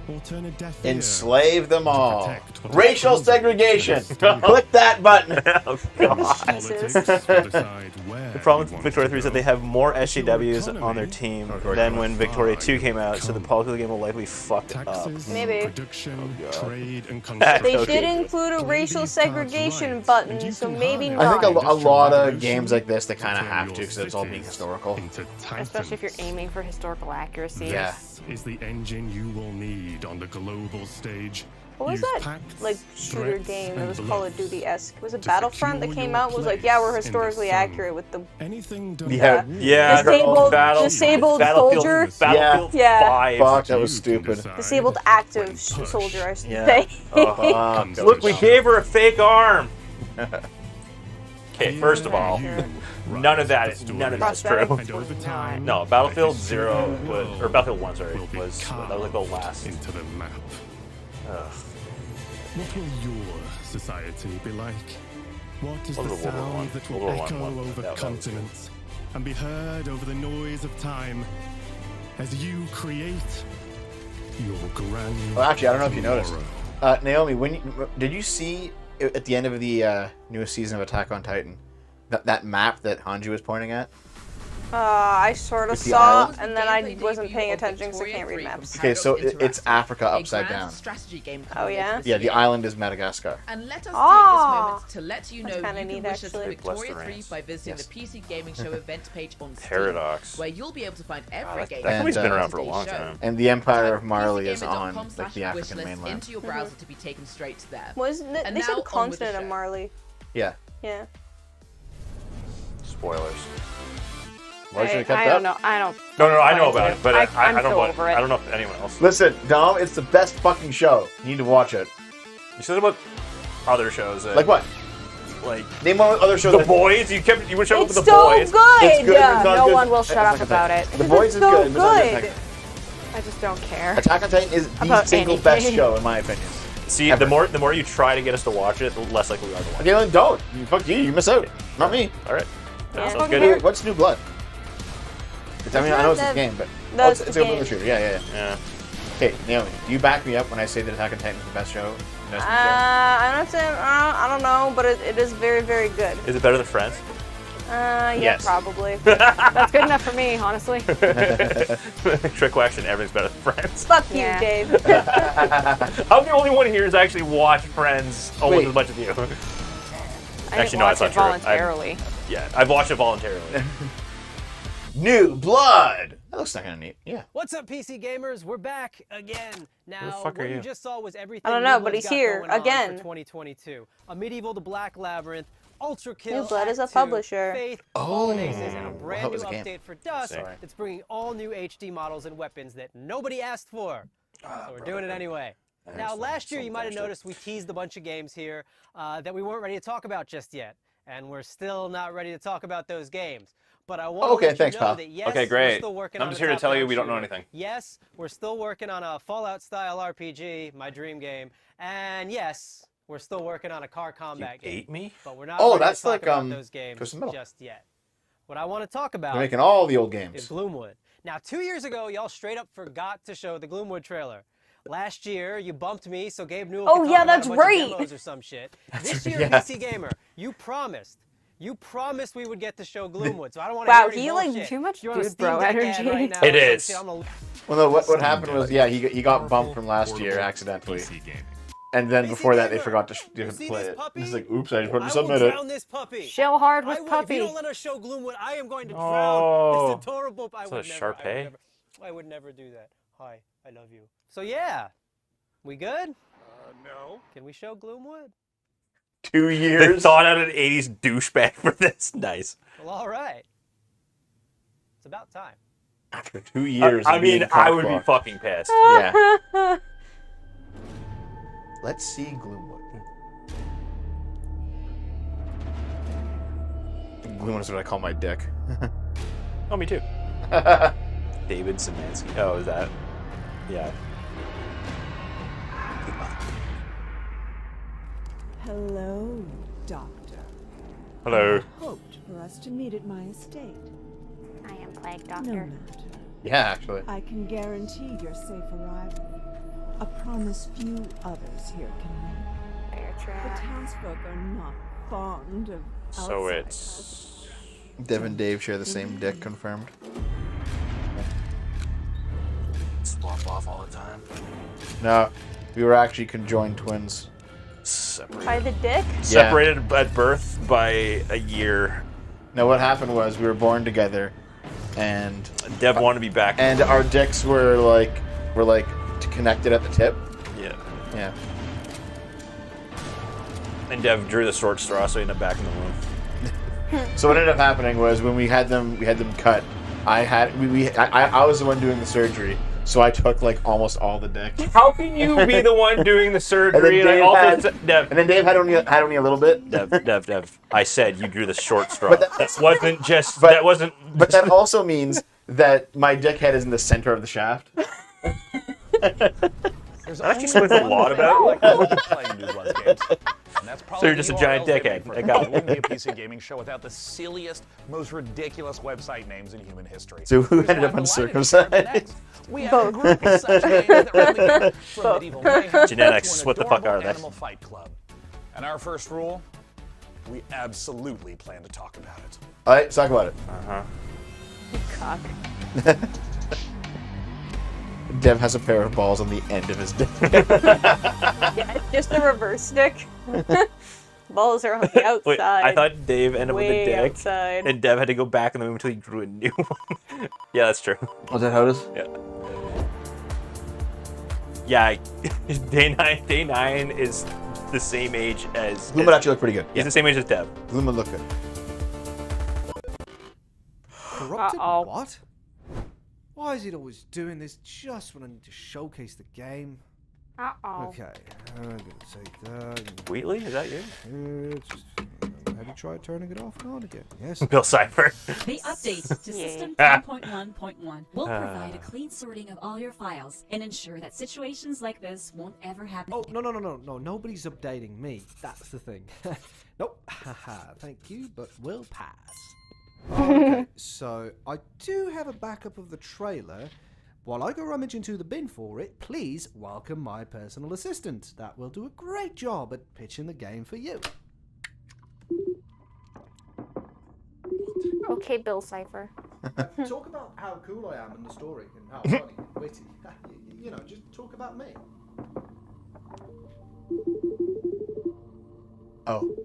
or turn a deaf ear.
Enslave them all.
protect what is
Racial
proven
segregation.
and stable.
Click that button.
Oh, God.
Politics will decide where
The problem
you
with
want
Victoria
to
3 is that
go.
they have more SJWs
economy
on their team
or
than
how
when
far
Victoria 2
you
came out, so the
come.
politics of the game will likely be fucked up.
Taxes,
Maybe.
production,
God.
trade, and
They
construction.
did include a racial segregation button, so maybe
I
not.
think a lot of games like this, they kind of have to because it's all being historical.
Especially if you're aiming for historical accuracy.
Yeah.
This is the engine you will need on the global stage.
What was
Use
that
pacts,
like shooter
threats,
game that
and
was Call of
bluffs
Duty-esque? Was it
to
Battlefront that
secure
came
your
out? Was like, yeah, we're
place in the
historically
sun.
accurate with the
Anything done
Yeah,
by
yeah.
disabled
Battlefield,
soldier.
Battlefield
Yeah.
5.
Fuck, that was stupid.
Disabled active soldier, I should
Yeah.
say.
Look, we gave her a fake arm. Okay, first of all, none of that's true.
And over time,
No, Battlefield
the
0
history
was,
of
or Battlefield 1, sorry,
will be
was that was like the last.
into the map.
Ugh.
What will your society be like? What is
What
the
was World War
sound
I?
that will
World War I
echo
one.
over
That was-
continents and be heard over the noise of time as you create your grand
Well, actually, I don't know if you noticed.
tomorrow?
Naomi, did you see at the end of the newest season of Attack on Titan that map that Hanji was pointing at?
I sort of
With the
saw,
island?
and then I wasn't paying attention because I can't read maps.
Okay, so it's Africa upside down.
Strategy game
Oh yeah.
Yeah, the island is Madagascar.
And let us
Ah,
take this moment to let you know
that's
you
kinda
can
neat,
wish us
actually.
Victoria
Bless the
3
rains.
by visiting
Yes.
the PC Gaming Show event page on Steam,
Paradox.
where you'll be able to find every
that
game.
company's
And,
been
uh,
around for a long time.
And the Empire of Marley is
PCGaming.com
on like the
/
African
wishlist
mainland.
into your browser to be taken straight to there.
Was
And
they
now,
said
on with the
continent of
show.
Marley?
Yeah.
Yeah.
Spoilers.
Why should have kept
I
that?
don't know. I don't.
No, I know about it, but
I'm
I don't
so
know.
over it.
I don't know if anyone else.
Listen, Dom, it's the best fucking show. You need to watch it.
You said about other shows.
Like what?
Like
Name one other show.
The Boys. You would show up with
It's
The
so
Boys.
good.
It's good. It's not
No
good.
one will shut
It's
up
like a
about
thing.
it.
The Boys is
so
good. but it's not a
good.
thing.
I just don't care.
Attack on Titan is the
About
single
anything.
best show in my opinion.
See,
Ever.
the more you try to get us to watch it, the less likely we are to watch
Okay, then don't. Fuck you. You miss out. Not me.
All right.
Yeah.
Sounds good.
What's New Blood? I mean, I know it's a game, but
No,
it's
it's
a
the
movie
game.
shooter. Yeah. Okay, Naomi, do you back me up when I say that Attack on Titan is the best show?
I don't know, but it is very, very good.
Is it better than Friends?
Yeah,
Yes.
probably.
That's good enough for me, honestly.
Trick question, everything's better than Friends.
Fuck you,
Yeah.
Dave.
I'm the only one here who's actually watched Friends almost
Wait.
as much as you.
I didn't
Actually, no,
watch
that's
it
not true.
voluntarily.
Yeah, I've watched it voluntarily.
New Blood. That looks kind of neat. Yeah.
What's up, PC gamers? We're back again. Now,
fuck are
what
you?
you just saw was everything.
I don't know,
New
but
Blood's
he's
got
here
going on
again.
For 2022, a medieval to black labyrinth, ultra kill.
New Blood is a
Act 2,
publisher.
Faith,
Oh.
Fallen Aces, and a
Well,
brand
that
new
was a game.
update for Dusk.
Sorry.
That's bringing all new HD models and weapons that nobody asked for. So we're doing it anyway. Now, last year you might have noticed we teased a bunch of games here that we weren't ready to talk about just yet, and we're still not ready to talk about those games. But I want to let
thanks,
you know
pal.
that yes,
Okay,
we're
great.
still working
I'm
on
just
a
here to tell you
top-down
we don't know
shooter.
anything.
Yes, we're still working on a Fallout-style RPG, my dream game, and yes, we're still working on a car combat game.
Ate me?
But we're not
Oh,
ready
that's
to talk
like,
about those games
Twisted Metal.
just yet. What I want to talk about
They're making all the old
is
games.
Gloomwood. Now, 2 years ago, y'all straight up forgot to show the Gloomwood trailer. Last year, you bumped me, so Gabe Newell
Oh,
could
yeah,
talk about
that's
a bunch of
right.
demos or some shit. This year,
Yeah.
PC Gamer, you promised we would get to show Gloomwood, so I don't want to
Wow,
hear any
he, like,
bullshit.
too much
You're on a
dude
Steam
bro
Deck ad
energy.
right now
It
or some
is.
shit. I'm gonna-
Well, no, what happened was, yeah, he got bumped from last year accidentally. And then before that, they forgot to play it. It's like, oops, I just forgot to
I will
submit it.
drown this puppy.
Chill hard
I
with
will- If
puppy.
you don't let us show Gloomwood, I am going to drown
Oh.
this adorable.
Is that a Sharpay?
I would never do that. Hi, I love you. So yeah, we good? No. Can we show Gloomwood?
2
They
years.
thought out an 80s douchebag for this. Nice.
Well, all right. It's about time.
After 2 years.
I
of
mean,
being
I would be
cockblocked.
fucking pissed.
Yeah. Let's see Gloomwood. Gloomwood is what I call my dick.
Oh, me too. David Szymanski. Oh, is that? Yeah.
Hello, Doctor.
Hello.
Hoped for us to meet at my estate.
I am Plague
No
Doctor.
matter.
Yeah, actually.
I can guarantee your safe arrival. A promise few others here can make.
Bear
The
trap.
townsfolk are not fond of
So
outside
it's.
Dev and Dave share the same dick, confirmed.
Swap off all the time.
No, we were actually conjoined twins.
Separated.
By the dick?
Separated at birth by a year.
No, what happened was we were born together, and
Dev wanted to be back.
and our dicks were like connected at the tip.
Yeah.
Yeah.
And Dev drew the short straw, so he ended up back in the room.
So what ended up happening was when we had them cut. I was the one doing the surgery, so I took like almost all the dick.
How can you be the one doing the surgery? And I also Dev.
And then Dave had only a little bit.
Dev. I said you drew the short straw.
But
that wasn't just. That wasn't.
But that also means that my dickhead is in the center of the shaft.
That actually explains a lot about
playing New Blood's games. And that's
So you're just a giant dickhead. I got it.
It wouldn't be a PC gaming show without the silliest, most ridiculous website names in human history.
So who
Which is
ended
why
up
I'm delighted to
uncircumcised?
share next. We have a group of such games that randomly from medieval mayhem
Genetics,
to an
what the fuck
adorable
are they?
Animal Fight Club. And our first rule, we absolutely plan to talk about it.
All right, let's talk about it.
Cock.
Dev has a pair of balls on the end of his dick.
Yeah, it's just a reverse stick. Balls are on the outside.
Wait, I thought Dave ended up with a
Way
dick,
outside.
and Dev had to go back in the room until he drew a new one. Yeah, that's true.
Was that how it is?
Yeah. Yeah, Day 9 is the same age as.
Gloom would actually look pretty good.
He's the same age as Dev.
Gloom would look good.
Corrupted
Uh-oh.
what? Why is it always doing this just when I need to showcase the game?
Uh-oh.
Okay, I'm gonna take that.
Wheatley, is that you?
Just, how to try turning it off and on again. Yes.
Bill Cipher.
The update to System 10.1.1 will provide a clean sorting of all your files and ensure that situations like this won't ever happen.
Oh, no. Nobody's updating me. That's the thing. Nope. Haha, thank you, but we'll pass. Okay, so I do have a backup of the trailer. While I go rummage into the bin for it, please welcome my personal assistant. That will do a great job at pitching the game for you.
Okay, Bill Cipher.
Talk about how cool I am in the story and how funny and witty. You know, just talk about me.
Oh.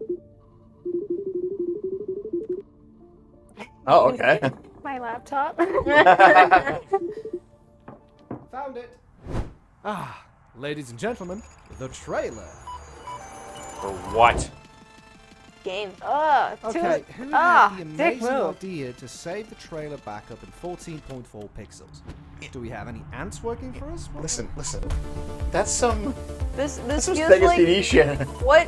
Oh, okay.
My laptop.
Found it. Ah, ladies and gentlemen, the trailer.
For what?
Game.
Okay, who had the amazing idea to save the trailer backup in 14.4 pixels? Do we have any ants working for us?
Listen. That's some.
This
That's some
feels
Sega
like
CD shit.
what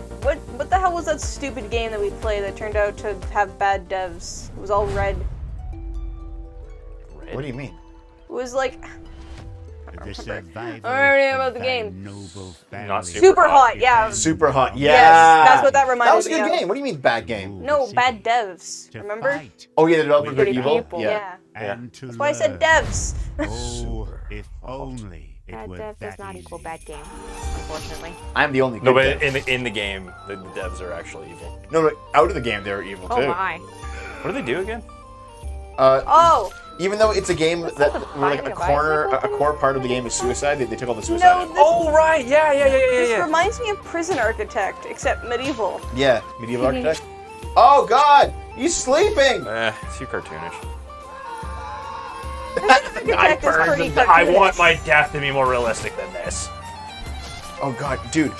the hell was that stupid game that we played that turned out to have bad devs? It was all red.
What do you mean?
It was like
The survival
I don't remember anything about the game.
Not
Super Hot, yeah.
Super Hot, yeah.
Yes, that's what that reminded me
That was a good
of.
game. What do you mean bad game?
No, bad devs. Remember?
Oh yeah, the developers are
Shitty
evil.
people.
Yeah.
That's why I said devs.
Oh, if only it
Bad
were
dev does
that
not
easy.
equal bad game, unfortunately.
I'm the only good
No, but
dev.
in the game, the devs are actually evil.
No, but out of the game, they were evil too.
Oh my.
What do they do again?
Even though it's a game that where like
Binding
a
of
core part of the game is suicide, they took all the suicide out.
Oh right, yeah.
This reminds me of Prison Architect, except medieval.
Yeah, medieval architect. Oh God, he's sleeping.
Too cartoonish.
Architect is pretty
I
cartoonish.
want my death to be more realistic than this.
Oh God, dude.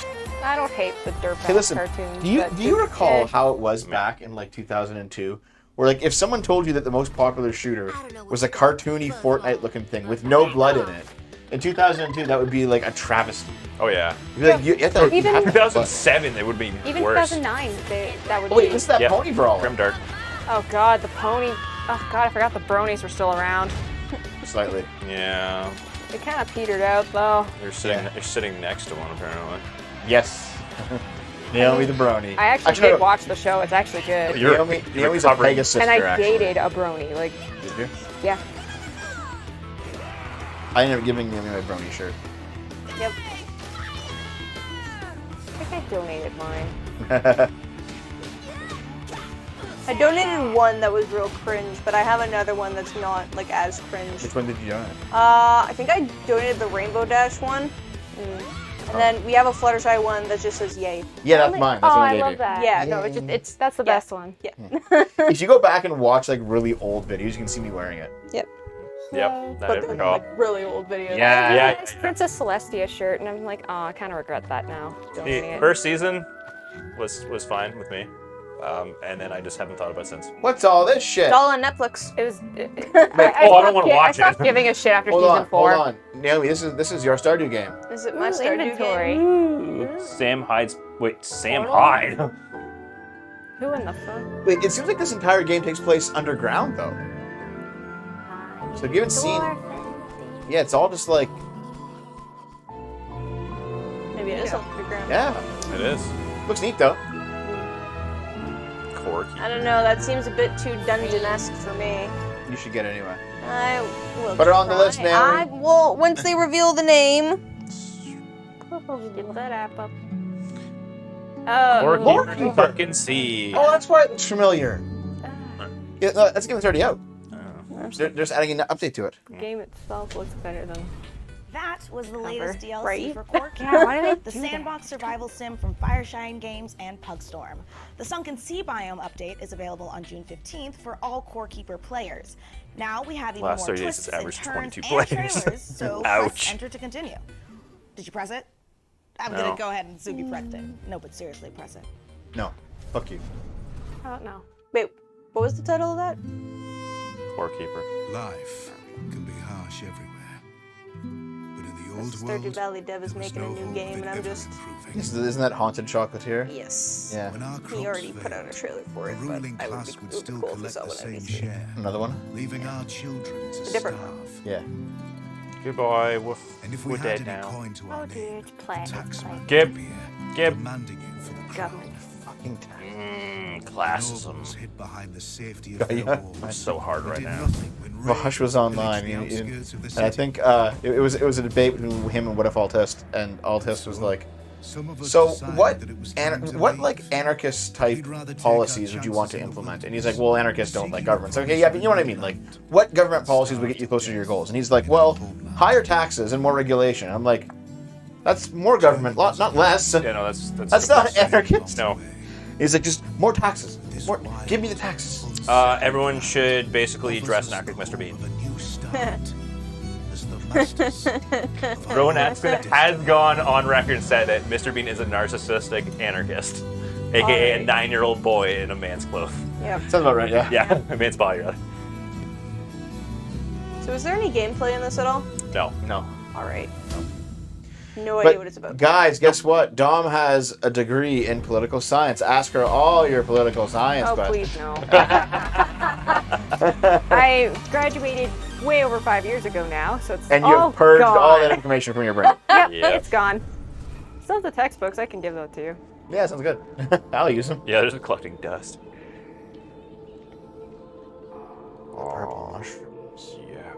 I don't hate the dirtbag
Hey, listen.
cartoons.
Do you
but
recall how it was back in like 2002? Where like if someone told you that the most popular shooter was a cartoony Fortnite-looking thing with no blood in it, in 2002 that would be like a travesty.
Oh yeah.
You'd be like, you have to, like,
Even-
you have to-
2007, it would be
even
worse.
2009, that would
Oh, wait,
be.
this is that pony brawl.
Grim Dark.
Oh god, the pony. Oh god, I forgot the bronies were still around.
Slightly.
Yeah.
They kind of petered out though.
They're sitting next to one apparently.
Yes. Naomi the brony.
I actually did watch the show. It's actually good.
Naomi's a Pegasus sister,
and I
actually.
dated a brony. Like,
Did you?
yeah.
I ended up giving Naomi my brony shirt.
Yep. I think I donated mine.
I donated one that was real cringe, but I have another one that's not like as cringe.
Which one did you donate?
I think I donated the Rainbow Dash one. And then we have a Fluttershy one that just says yay.
Yeah, that's mine. That's
Oh,
what
I
I
love
gave
that.
Yeah,
No, it's that's the best one.
Yeah.
If you go back and watch like really old videos, you can see me wearing it.
Yep.
Yep.
But they're, like really old videos.
Yeah.
It's Princess Celestia shirt, and I'm like, oh, I kind of regret that now. Donating
The
it.
first season was fine with me, and then I just haven't thought about it since.
What's all this shit?
It's all on Netflix.
It was.
I don't wanna watch
I stopped
it.
giving a shit after
Hold
season
on,
4.
hold on. Naomi, this is your Stardew game.
Is it my
Ooh,
Stardew
inventory.
game?
Sam
Portal?
Hyde.
Who in the fuck?
Wait, it seems like this entire game takes place underground though. So if you haven't seen, yeah, it's all just like,
Maybe it is underground.
yeah,
It is.
looks neat though.
Quirky.
I don't know. That seems a bit too dungeon-esque for me.
You should get it anyway.
I will.
Put it on the
try.
list, Naomi.
I will once they reveal the name.
Get that app up.
Quirky fucking see.
Oh, that's why it looks familiar. Yeah, no, that's a game that's already out. They're just adding an update to it.
The game itself looks better than.
That was the latest DLC
right?
for Core
Yeah, why do they
the
do
sandbox survival sim from Fireshine Games and Pugstorm. The Sunken Sea biome update is available on June 15th for all Core Keeper players. Now we have even
Last
more
30 days
twists
it's
and
averaged
turns
22
and
players.
trailers, so
Ouch.
press enter to continue. Did you press it? I'm
No.
gonna go ahead and assume you pressed it. No, but seriously, press it.
No, fuck you.
I don't know.
Wait, what was the title of that?
Core Keeper.
Life can be harsh everywhere, but in the
Stardew Valley dev is making a new game, and I'm just...
Isn't that Haunted Chocolatier?
Yes.
Yeah.
He already put out a trailer for it, but it would be cool if we saw one at E3.
Another one?
Leaving our children to
A different
starve.
one.
Yeah.
Goodbye.
And if we
We're
had
dead
any
now.
coin to our name, taxman
Gib.
demanding you for the
Government.
Fucking
classism.
hid behind the safety of
Yeah.
their walls.
I'm so hard right now.
Vosh was online, and I think it was a debate between him and What If Altist, and Altist was like, so what like anarchist type policies would you want to implement? And he's like, well, anarchists don't like governments. Okay, yeah, but you know what I mean? Like, what government policies would get you closer to your goals? And he's like, well, higher taxes and more regulation. I'm like, that's more government, not less.
Yeah, no,
That's not anarchist.
No.
He's like, just more taxes. Give me the taxes.
Everyone should basically dress and act like Mr. Bean. Rowan Atkinson has gone on record and said that Mr. Bean is a narcissistic anarchist, aka a 9-year-old boy in a man's clothes.
Yeah.
Sounds about right, yeah.
Yeah, a man's body, rather.
So is there any gameplay in this at all?
No.
No.
Alright. No idea what it's about.
Guys, guess what? Dom has a degree in political science. Ask her all your political science
Oh,
questions.
please no. I graduated way over 5 years ago now, so it's
And you
all
have purged
gone.
all that information from your brain.
Yep,
Yep.
it's gone. Still have the textbooks. I can give those to you.
Yeah, sounds good. I'll use them.
Yeah, they're just collecting dust.
Purple mushrooms.
Yeah.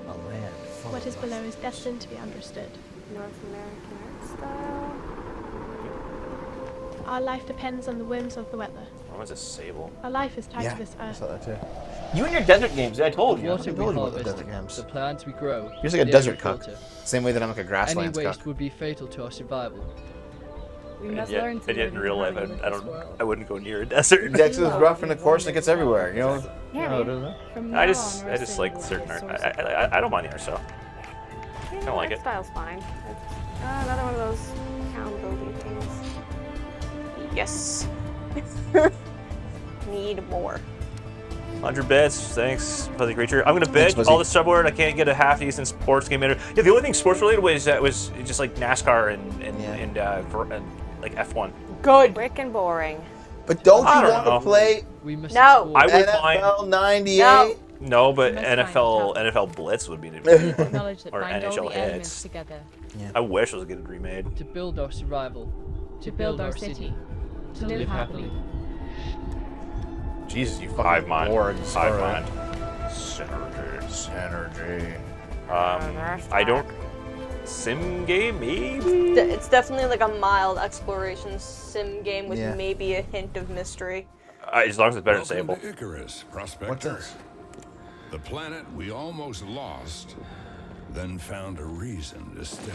A land full
What is
of
below is destined to be understood.
North American art style.
Our life depends on the whims of the weather.
What was a sable?
Our life is tied
Yeah,
to this
I
earth.
saw that too. You and your desert games, I told you. I
Water
told
we
you about the
harvest,
desert games.
the plants we grow.
You're like a
the
desert
air we
cook.
filter.
Same way that I'm like a
Any
grasslands
waste
cook.
would be fatal to our survival.
We
And
must
yet,
learn to
and yet
live
in real life,
harmony with this world.
I wouldn't go near a desert.
Texas is rough and of course it gets everywhere, you know?
Yeah,
No,
man.
doesn't it?
From
I
now
just
on,
like
wrestling will
certain
be a
art.
source of
I don't mind the art style.
Yeah,
I don't like
art
it.
style's fine. Another one of those town building things.
Yes. Need more.
100 bits, thanks, Fuzzy Creature. I'm gonna
Thanks,
bitch
Fuzzy.
all this subword. I can't get a half decent sports game. Yeah, the only thing sports related was just like NASCAR and like F1.
Good. Brick and boring.
But don't
I
you
don't
want
know.
to play
We must
No.
I would
NFL
mind.
98?
No, but
We must find
NFL Blitz would be
Acknowledge that
or
bind all
NHL
the elements
Hits.
together
I wish it was getting remade.
to build our survival.
to build our city, to live happily.
Jesus, you
Hive
fucking
mind.
lords.
Hive
Alright.
mind. Synergy.
Energy.
I don't. Sim game, maybe?
It's definitely like a mild exploration sim game with
Yeah.
maybe a hint of mystery.
As long as it's better than
Welcome
Sable.
to Icarus, Prospector.
What's this?
The planet we almost lost, then found a reason to stay.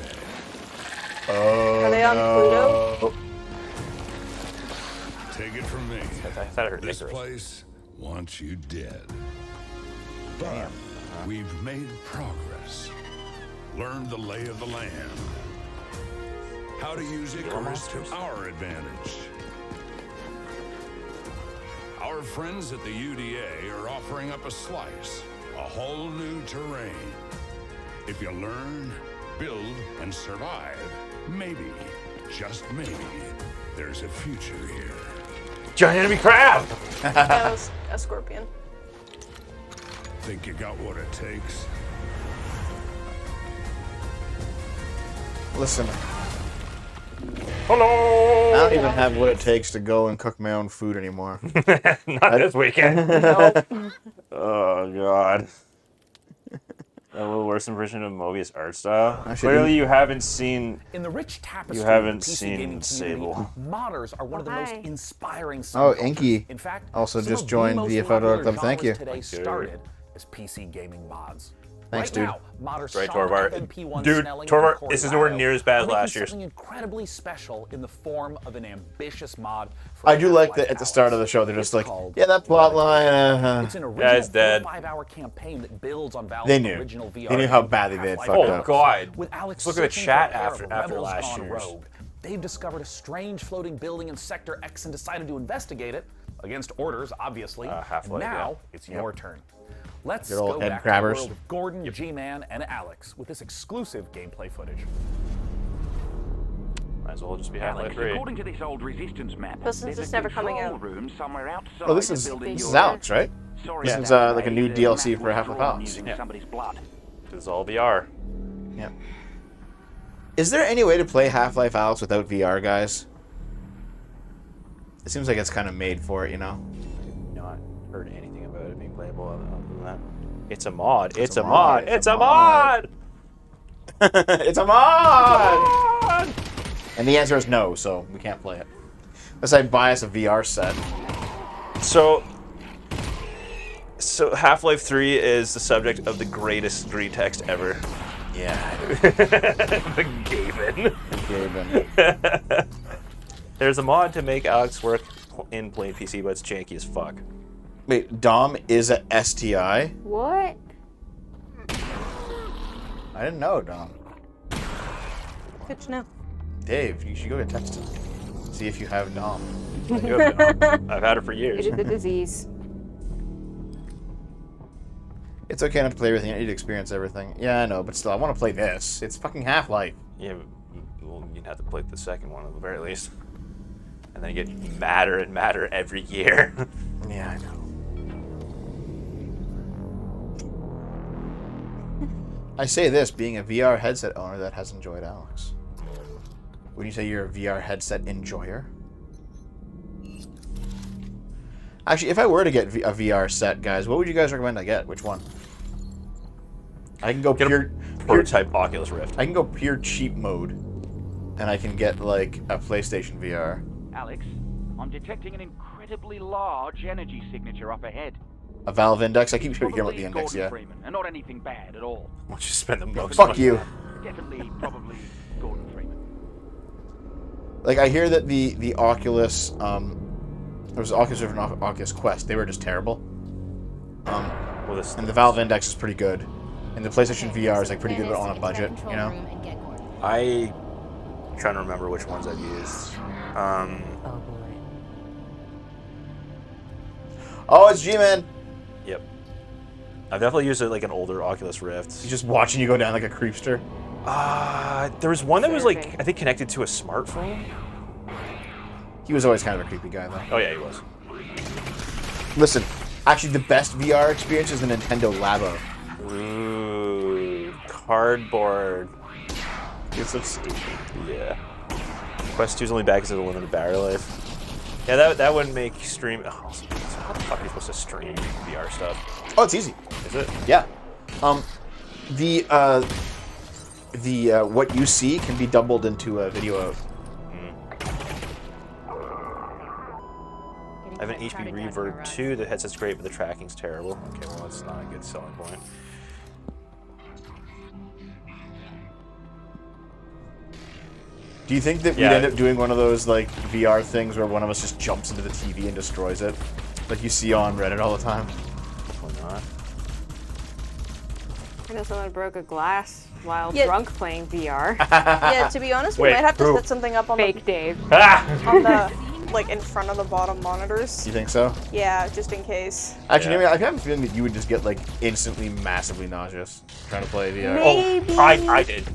Oh,
Are they on Pluto?
Take it from me.
I thought I heard
This
Icarus.
place wants you dead. But we've made progress. Learned the lay of the land. How to use Icarus to our advantage. Our friends at the UDA are offering up a slice, a whole new terrain. If you learn, build, and survive, maybe, just maybe, there's a future here.
Giant enemy crab!
That was a scorpion.
Think you got what it takes?
Listen,
Hello!
I don't even have what it takes to go and cook my own food anymore.
Not this weekend.
Nope.
Oh, God. A little worse version of Mobius art style.
Actually,
Clearly, you haven't seen.
In the rich tapestry
You haven't
of the PC
seen
gaming
Sable.
community, modders are one of the most
hi.
inspiring
Oh,
subcultures.
Inky
In fact,
also
some
just
of
joined
most
the
popular
Club. Thank you.
genres Today
Thank you.
started as PC gaming mods.
Thanks,
right
dude.
Now, modders
Right,
Sean
Torvar.
FMP1
Dude,
Snelling
Torvar,
and Corey
this is nowhere
Lotto
near as bad
are
as
making
last year's.
something incredibly special in the form of an ambitious mod. For
I do like that
Half-Life
at the start of the show, they're
It's
just like,
called
yeah, that plot line,
It's an
Yeah,
original
it's dead.
5-hour campaign that builds on Valve's
They knew.
original VR.
They knew how
game,
badly they had
Half-Life
fucked
Oh,
up.
God.
With Alex
Let's look at the
searching
chat
for a pair
after
of
after
rebels
last
gone
year's.
rogue. They've discovered a strange floating building in Sector X and decided to investigate it. against orders, obviously.
Half-Life,
Now it's your turn. Let's
Good old
go
head
back
crabbers.
to the world of Gordon, G-Man, and Alex with this exclusive gameplay footage.
Might as well just be
Alex,
Half-Life 3.
according to this old resistance map,
But since it's never coming out.
room somewhere outside
Oh, this
the
is
building you're
Alex,
in.
right?
Sorry
This
about
is
that,
like a
mate.
new
The
DLC
map
for
was
Half-Life
drawn
Alex.
using somebody's blood.
It's all VR.
Yep. Is there any way to play Half-Life Alex without VR, guys? It seems like it's kind of made for it, you know?
I've not heard anything about it being playable other than that. It's a mod. It's a mod. It's a mod.
It's a mod! And the answer is no, so we can't play it. Unless I buy us a VR set.
So Half-Life 3 is the subject of the greatest green text ever.
Yeah.
The Gaben.
Gaben.
There's a mod to make Alex work in plain PC, but it's janky as fuck.
Wait, Dom is a STI?
What?
I didn't know, Dom.
Good to know.
Dave, you should go get tested. See if you have Dom.
I do have Dom. I've had it for years.
It is a disease.
It's okay not to play everything. I need to experience everything. Yeah, I know, but still, I want to play this. It's fucking Half-Life.
Yeah, well, you'd have to play the second one at the very least. And then you get madder and madder every year.
Yeah, I know. I say this being a VR headset owner that has enjoyed Alex. Would you say you're a VR headset enjoyer? Actually, if I were to get a VR set, guys, what would you guys recommend I get? Which one? I can go pure
prototype Oculus Rift.
I can go pure cheap mode, and I can get like a PlayStation VR.
Alex, I'm detecting an incredibly large energy signature up ahead.
A Valve Index. I keep hearing about the index.
Gordon
Yeah.
Freeman, and not anything bad at all.
Why don't you spend the most
Fuck
money?
you.
Definitely, probably Gordon Freeman.
Like I hear that the Oculus, there was Oculus Rift and Oculus Quest. They were just terrible. And the Valve Index is pretty good, and the PlayStation VR is like pretty good, but on a budget, you know.
I'm trying to remember which ones I've used.
Oh, it's G-Man.
Yep. I've definitely used it like an older Oculus Rift.
He's just watching you go down like a creepster.
There was one that was like, I think connected to a smartphone.
He was always kind of a creepy guy, though.
Oh yeah, he was.
Listen, actually, the best VR experience is the Nintendo Labo.
Ooh, cardboard.
It's so stupid.
Yeah. Quest 2's only bad because of the limited battery life. Yeah, that wouldn't make stream. Oh, how the fuck are you supposed to stream VR stuff?
Oh, it's easy.
Is it?
Yeah. The what you see can be doubled into a video of.
I have an HP Reverb 2. The headset's great, but the tracking's terrible. Okay, well, that's not a good selling point.
Do you think that we'd end up doing one of those like VR things where one of us just jumps into the TV and destroys it, like you see on Reddit all the time?
Why not?
I know someone broke a glass while
Yeah.
drunk playing VR.
Yeah, to be honest, we might have to set something up on
Fake Dave.
on the like in front of the bottom monitors.
You think so?
Yeah, just in case.
Actually, I mean, I have a feeling that you would just get like instantly massively nauseous trying to play VR.
Maybe.
Oh, I did.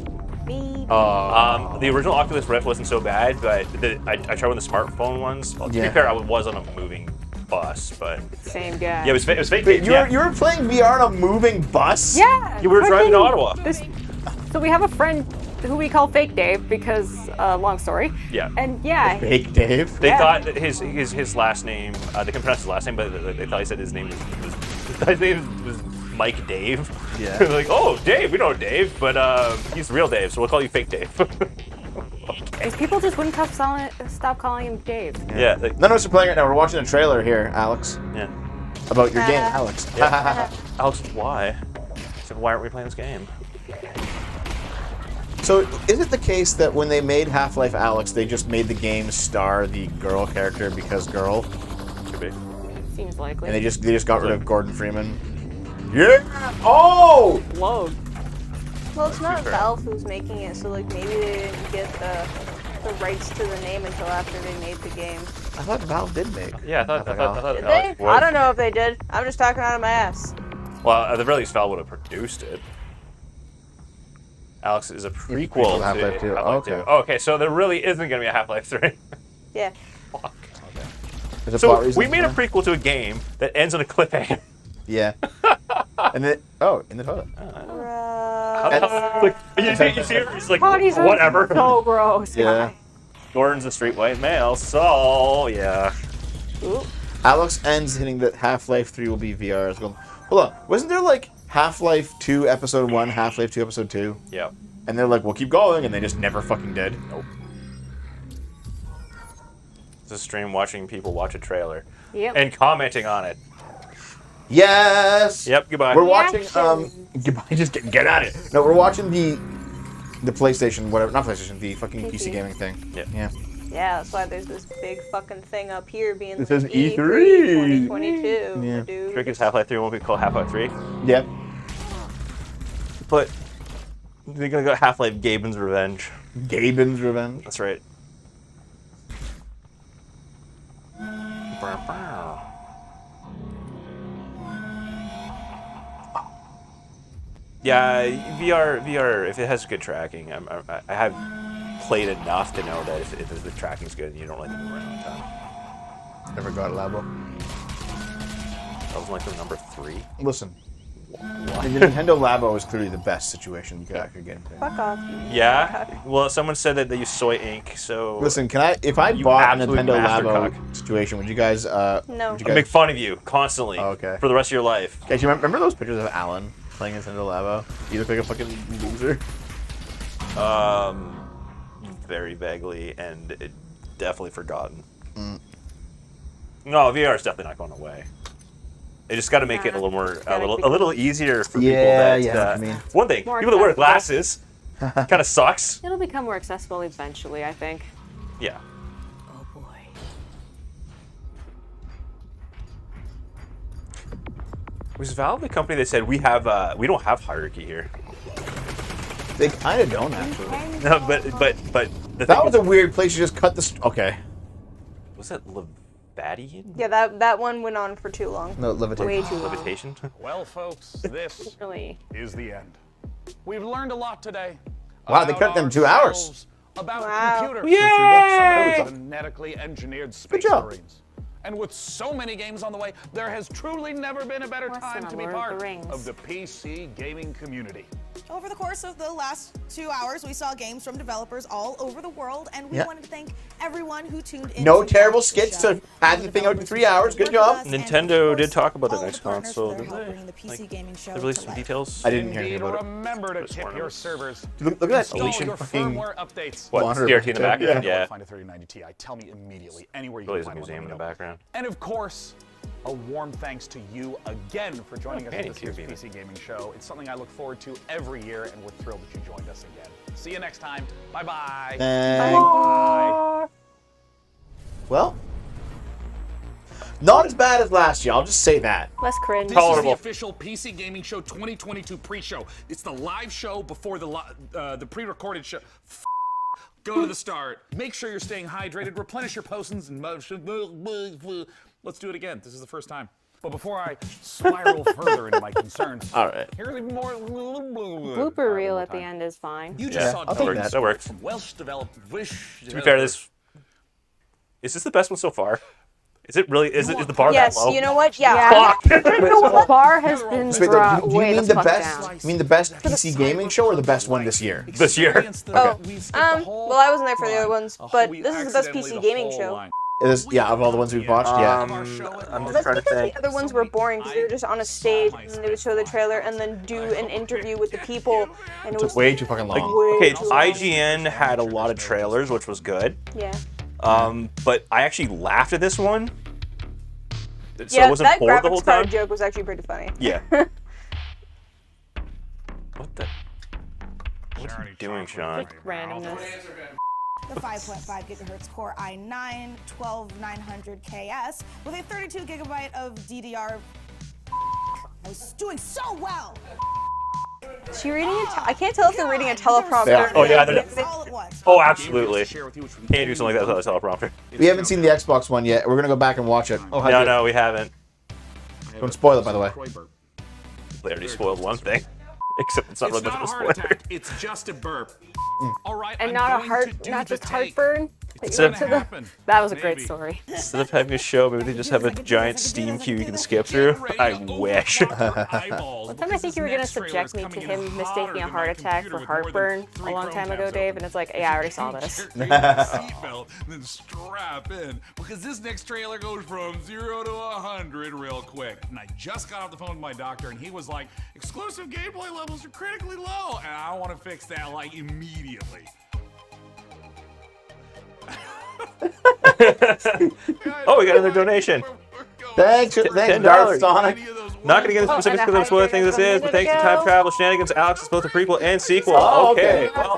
Maybe.
The original Oculus Rift wasn't so bad, but I tried one of the smartphone ones. Well, to be fair, I was on a moving bus, but
Same guy.
yeah, it was fake.
Wait,
Yeah.
you were playing VR on a moving bus?
Yeah.
You were driving to Ottawa.
So we have a friend who we call Fake Dave because, long story.
Yeah.
And yeah.
Fake Dave.
They thought that his last name. They couldn't pronounce his last name, but they thought he said his name was Mike Dave.
Yeah.
They're like, oh, Dave, we know Dave, but he's the real Dave, so we'll call you Fake Dave.
Because people just wouldn't stop calling him Dave.
Yeah.
None of us are playing right now. We're watching a trailer here, Alex.
Yeah.
About your game, Alex.
Yeah. Alex, why? So why aren't we playing this game?
So, is it the case that when they made Half-Life Alex, they just made the game star the girl character because girl?
Could be.
Seems likely.
And they just got rid of Gordon Freeman. Yeah. Oh.
Load.
Well, it's not Valve who's making it, so like maybe they didn't get the the rights to the name until after they made the game.
I thought Valve did make.
Yeah, I thought
Did
Alex
they?
would.
I don't know if they did. I'm just talking out of my ass.
Well, at the very least, Valve would have produced it. Alex is a prequel to
Half-Life 2.
Half-Life 2. Oh, okay, so there really isn't going to be a Half-Life 3.
Yeah.
Fuck.
There's a
So
plot reason
we made a
for it.
prequel to a game that ends on a cliffhanger.
Yeah. And then in the toilet.
How the hell? Like, you see her? He's like,
Bodies are
whatever.
so gross.
Yeah.
Gordon's a street white male, so yeah.
Ooh.
Alex ends hitting that Half-Life 3 will be VR. It's going, hold on, wasn't there like Half-Life 2 Episode 1, Half-Life 2 Episode 2?
Yeah.
And they're like, we'll keep going, and they just never fucking did.
Nope. It's a stream watching people watch a trailer.
Yep.
And commenting on it.
Yes!
Yep, goodbye.
We're watching, goodbye, just get at it. No, we're watching the PlayStation, whatever, not PlayStation, the fucking PC gaming thing.
Yeah.
Yeah.
Yeah, that's why there's this big fucking thing up here being
It
like
says
E3
E3.
2022.
Yeah.
Dude.
Trick is Half-Life 3 won't be called Half-Life 3.
Yeah.
But they're gonna go Half-Life Gaben's Revenge.
Gaben's Revenge?
That's right. Yeah, VR. If it has good tracking, I have played enough to know that if the tracking's good, and you don't like to move around a ton.
Never got a Labo.
That was like the number 3.
Listen. The Nintendo Labo is clearly the best situation you could actually get into.
Fuck off.
Yeah? Well, someone said that they use soy ink, so...
Listen, if I
You
bought a
absolute
Nintendo Labo
mastercock.
situation, would you guys...
No.
I make fun of you constantly
okay.
for the rest of your life.
Guys, you remember those pictures of Alan playing Nintendo Labo? You look like a fucking loser.
Very vaguely, and definitely forgotten.
Mm.
No, VR is definitely not going away. They just got to make it a little more, a little easier for people
Yeah,
that.
yeah, what you mean.
One thing,
More
people that wear
accessible.
glasses, kind of sucks.
It'll become more accessible eventually, I think.
Yeah.
Oh boy.
Was Valve the company that said we don't have hierarchy here?
They kind of don't, actually.
No, but the
That
thing
was
is,
a weird place to just cut the... Okay.
Was that Levadian?
Yeah, that one went on for too long.
No, levitation.
Way too long.
Levitation?
Well, folks, this
Really?
is the end. We've learned a lot today.
Wow, they cut them 2 hours.
About computers.
Yay!
About genetically engineered space
job.
marines. And with so many games on the way, there has truly never been a better time to be part of the PC gaming community.
Over the course of the last 2 hours, we saw games from developers all over the world, and we
Yeah.
wanted to thank everyone who tuned in.
No
to
terrible
watch the
skits
show.
to pad the thing out in 3 hours. Good job.
Nintendo did talk about the
all
next
the partners
console,
for their
didn't
help
they?
bringing the PC
Like,
gaming show
they released
to
some
life.
details.
I didn't hear anything
Indeed,
about it.
remember to
Just
tip
one
your
of
servers.
Look at that.
Install
Alicia
your
fucking...
firmware updates.
What,
Monitor
CRT in the
protect-
background?
yeah.
Yeah.
Find a 3090 Ti. Tell me immediately, anywhere you
Really
can
is a
find one.
museum in the background.
And of course, a warm thanks to you again for joining us
Hey,
at this year's
Cuban.
PC Gaming Show. It's something I look forward to every year, and we're thrilled that you joined us again. See you next time. Bye-bye.
Thanks.
Bye.
Well, not as bad as last year. I'll just say that.
Less cringe.
This is the official PC Gaming Show 2022 pre-show. It's the live show before the pre-recorded show. Go to the start. Make sure you're staying hydrated. Replenish your potions and motion. Let's do it again. This is the first time. But before I spiral further into my concerns,
all right.
Here's more
Blooper reel at the end is fine.
You just saw
I'll take that.
That works.
from Welsh-developed Wish.
To be fair, is this the best one so far? Is it really? Is the bar
Yes,
that low?
you know what? Yeah.
The bar has been
So wait,
brought
do you
way
mean
the
the
fuck
best?
down.
You mean the best PC gaming show or the best one this year?
This year.
Oh, well, I wasn't there for the other ones, but this is the best PC gaming show.
It is, yeah, of all the ones we've watched, yeah.
I'm just
That's
trying to
because
think.
the other ones were boring because they were just on a stage and they would show the trailer and then do an interview with the people, and it
Took
was
way too fucking long.
Okay,
too long.
IGN had a lot of trailers, which was good.
Yeah.
But I actually laughed at this one. So
Yeah,
I wasn't
that
bored the whole
graphics card
time.
joke was actually pretty funny.
Yeah. What the? What's he doing, Sean?
Randomness.
The 5.5 gigahertz Core i9 12900KS with a 32 gigabyte of DDR. I was doing so well.
Is she reading I can't tell if they're reading a teleprompter.
Yeah.
Oh yeah, they're
All at once.
Oh, absolutely. Can't do something like that without a teleprompter.
We haven't seen the Xbox one yet. We're gonna go back and watch it. Oh,
No, we haven't.
Don't spoil it, by the way.
They already spoiled one thing. Except it's not really much of a spoiler.
It's just a burp. All right,
And not just heartburn. That was a great story.
Instead of having a show, maybe they just have a giant Steam queue you can skip through. I wish.
One time I think you were gonna subject me to him mistaking a heart attack for heartburn a long time ago, Dave, and it's like, yeah, I already saw this.
Seatbelt, then strap in because this next trailer goes from 0 to 100 real quick. And I just got off the phone with my doctor, and he was like, "Exclusive gameplay levels are critically low," and I want to fix that like immediately.
Oh, we got another donation.
Thanks, Darth Sonic.
Not gonna get into specifics because I'm spoiling things this is, but thanks to Time Travel Shenanigans, Alex is both a prequel and sequel.
Oh,
okay.
okay.
Well,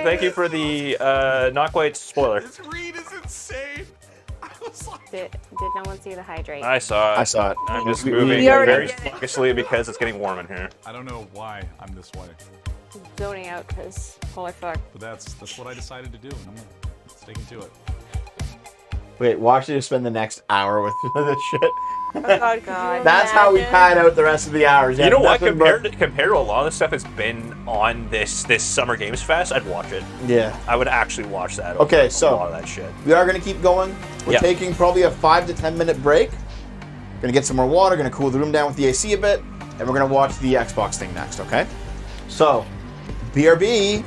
thank you for the not quite spoiler.
This read is insane.
Did no one see the hydrate?
I saw it.
I saw it.
I'm just
We
moving
already
very
did.
sluggishly because it's getting warm in here.
I don't know why I'm this way,
Zoning out because holy fuck.
but that's what I decided to do, and I'm sticking to it.
Wait, watch you spend the next hour with this shit.
Oh, God.
That's how we pad out the rest of the hours.
You know what?
nothing
Compared to a lot of the stuff that's been on this Summer Games Fest, I'd watch it.
Yeah.
I would actually watch that.
Okay,
a
so
lot of that shit.
we are going to keep going. We're
Yeah.
taking probably a 5 to 10 minute break. Going to get some more water, going to cool the room down with the AC a bit, and we're going to watch the Xbox thing next, okay? So, BRB.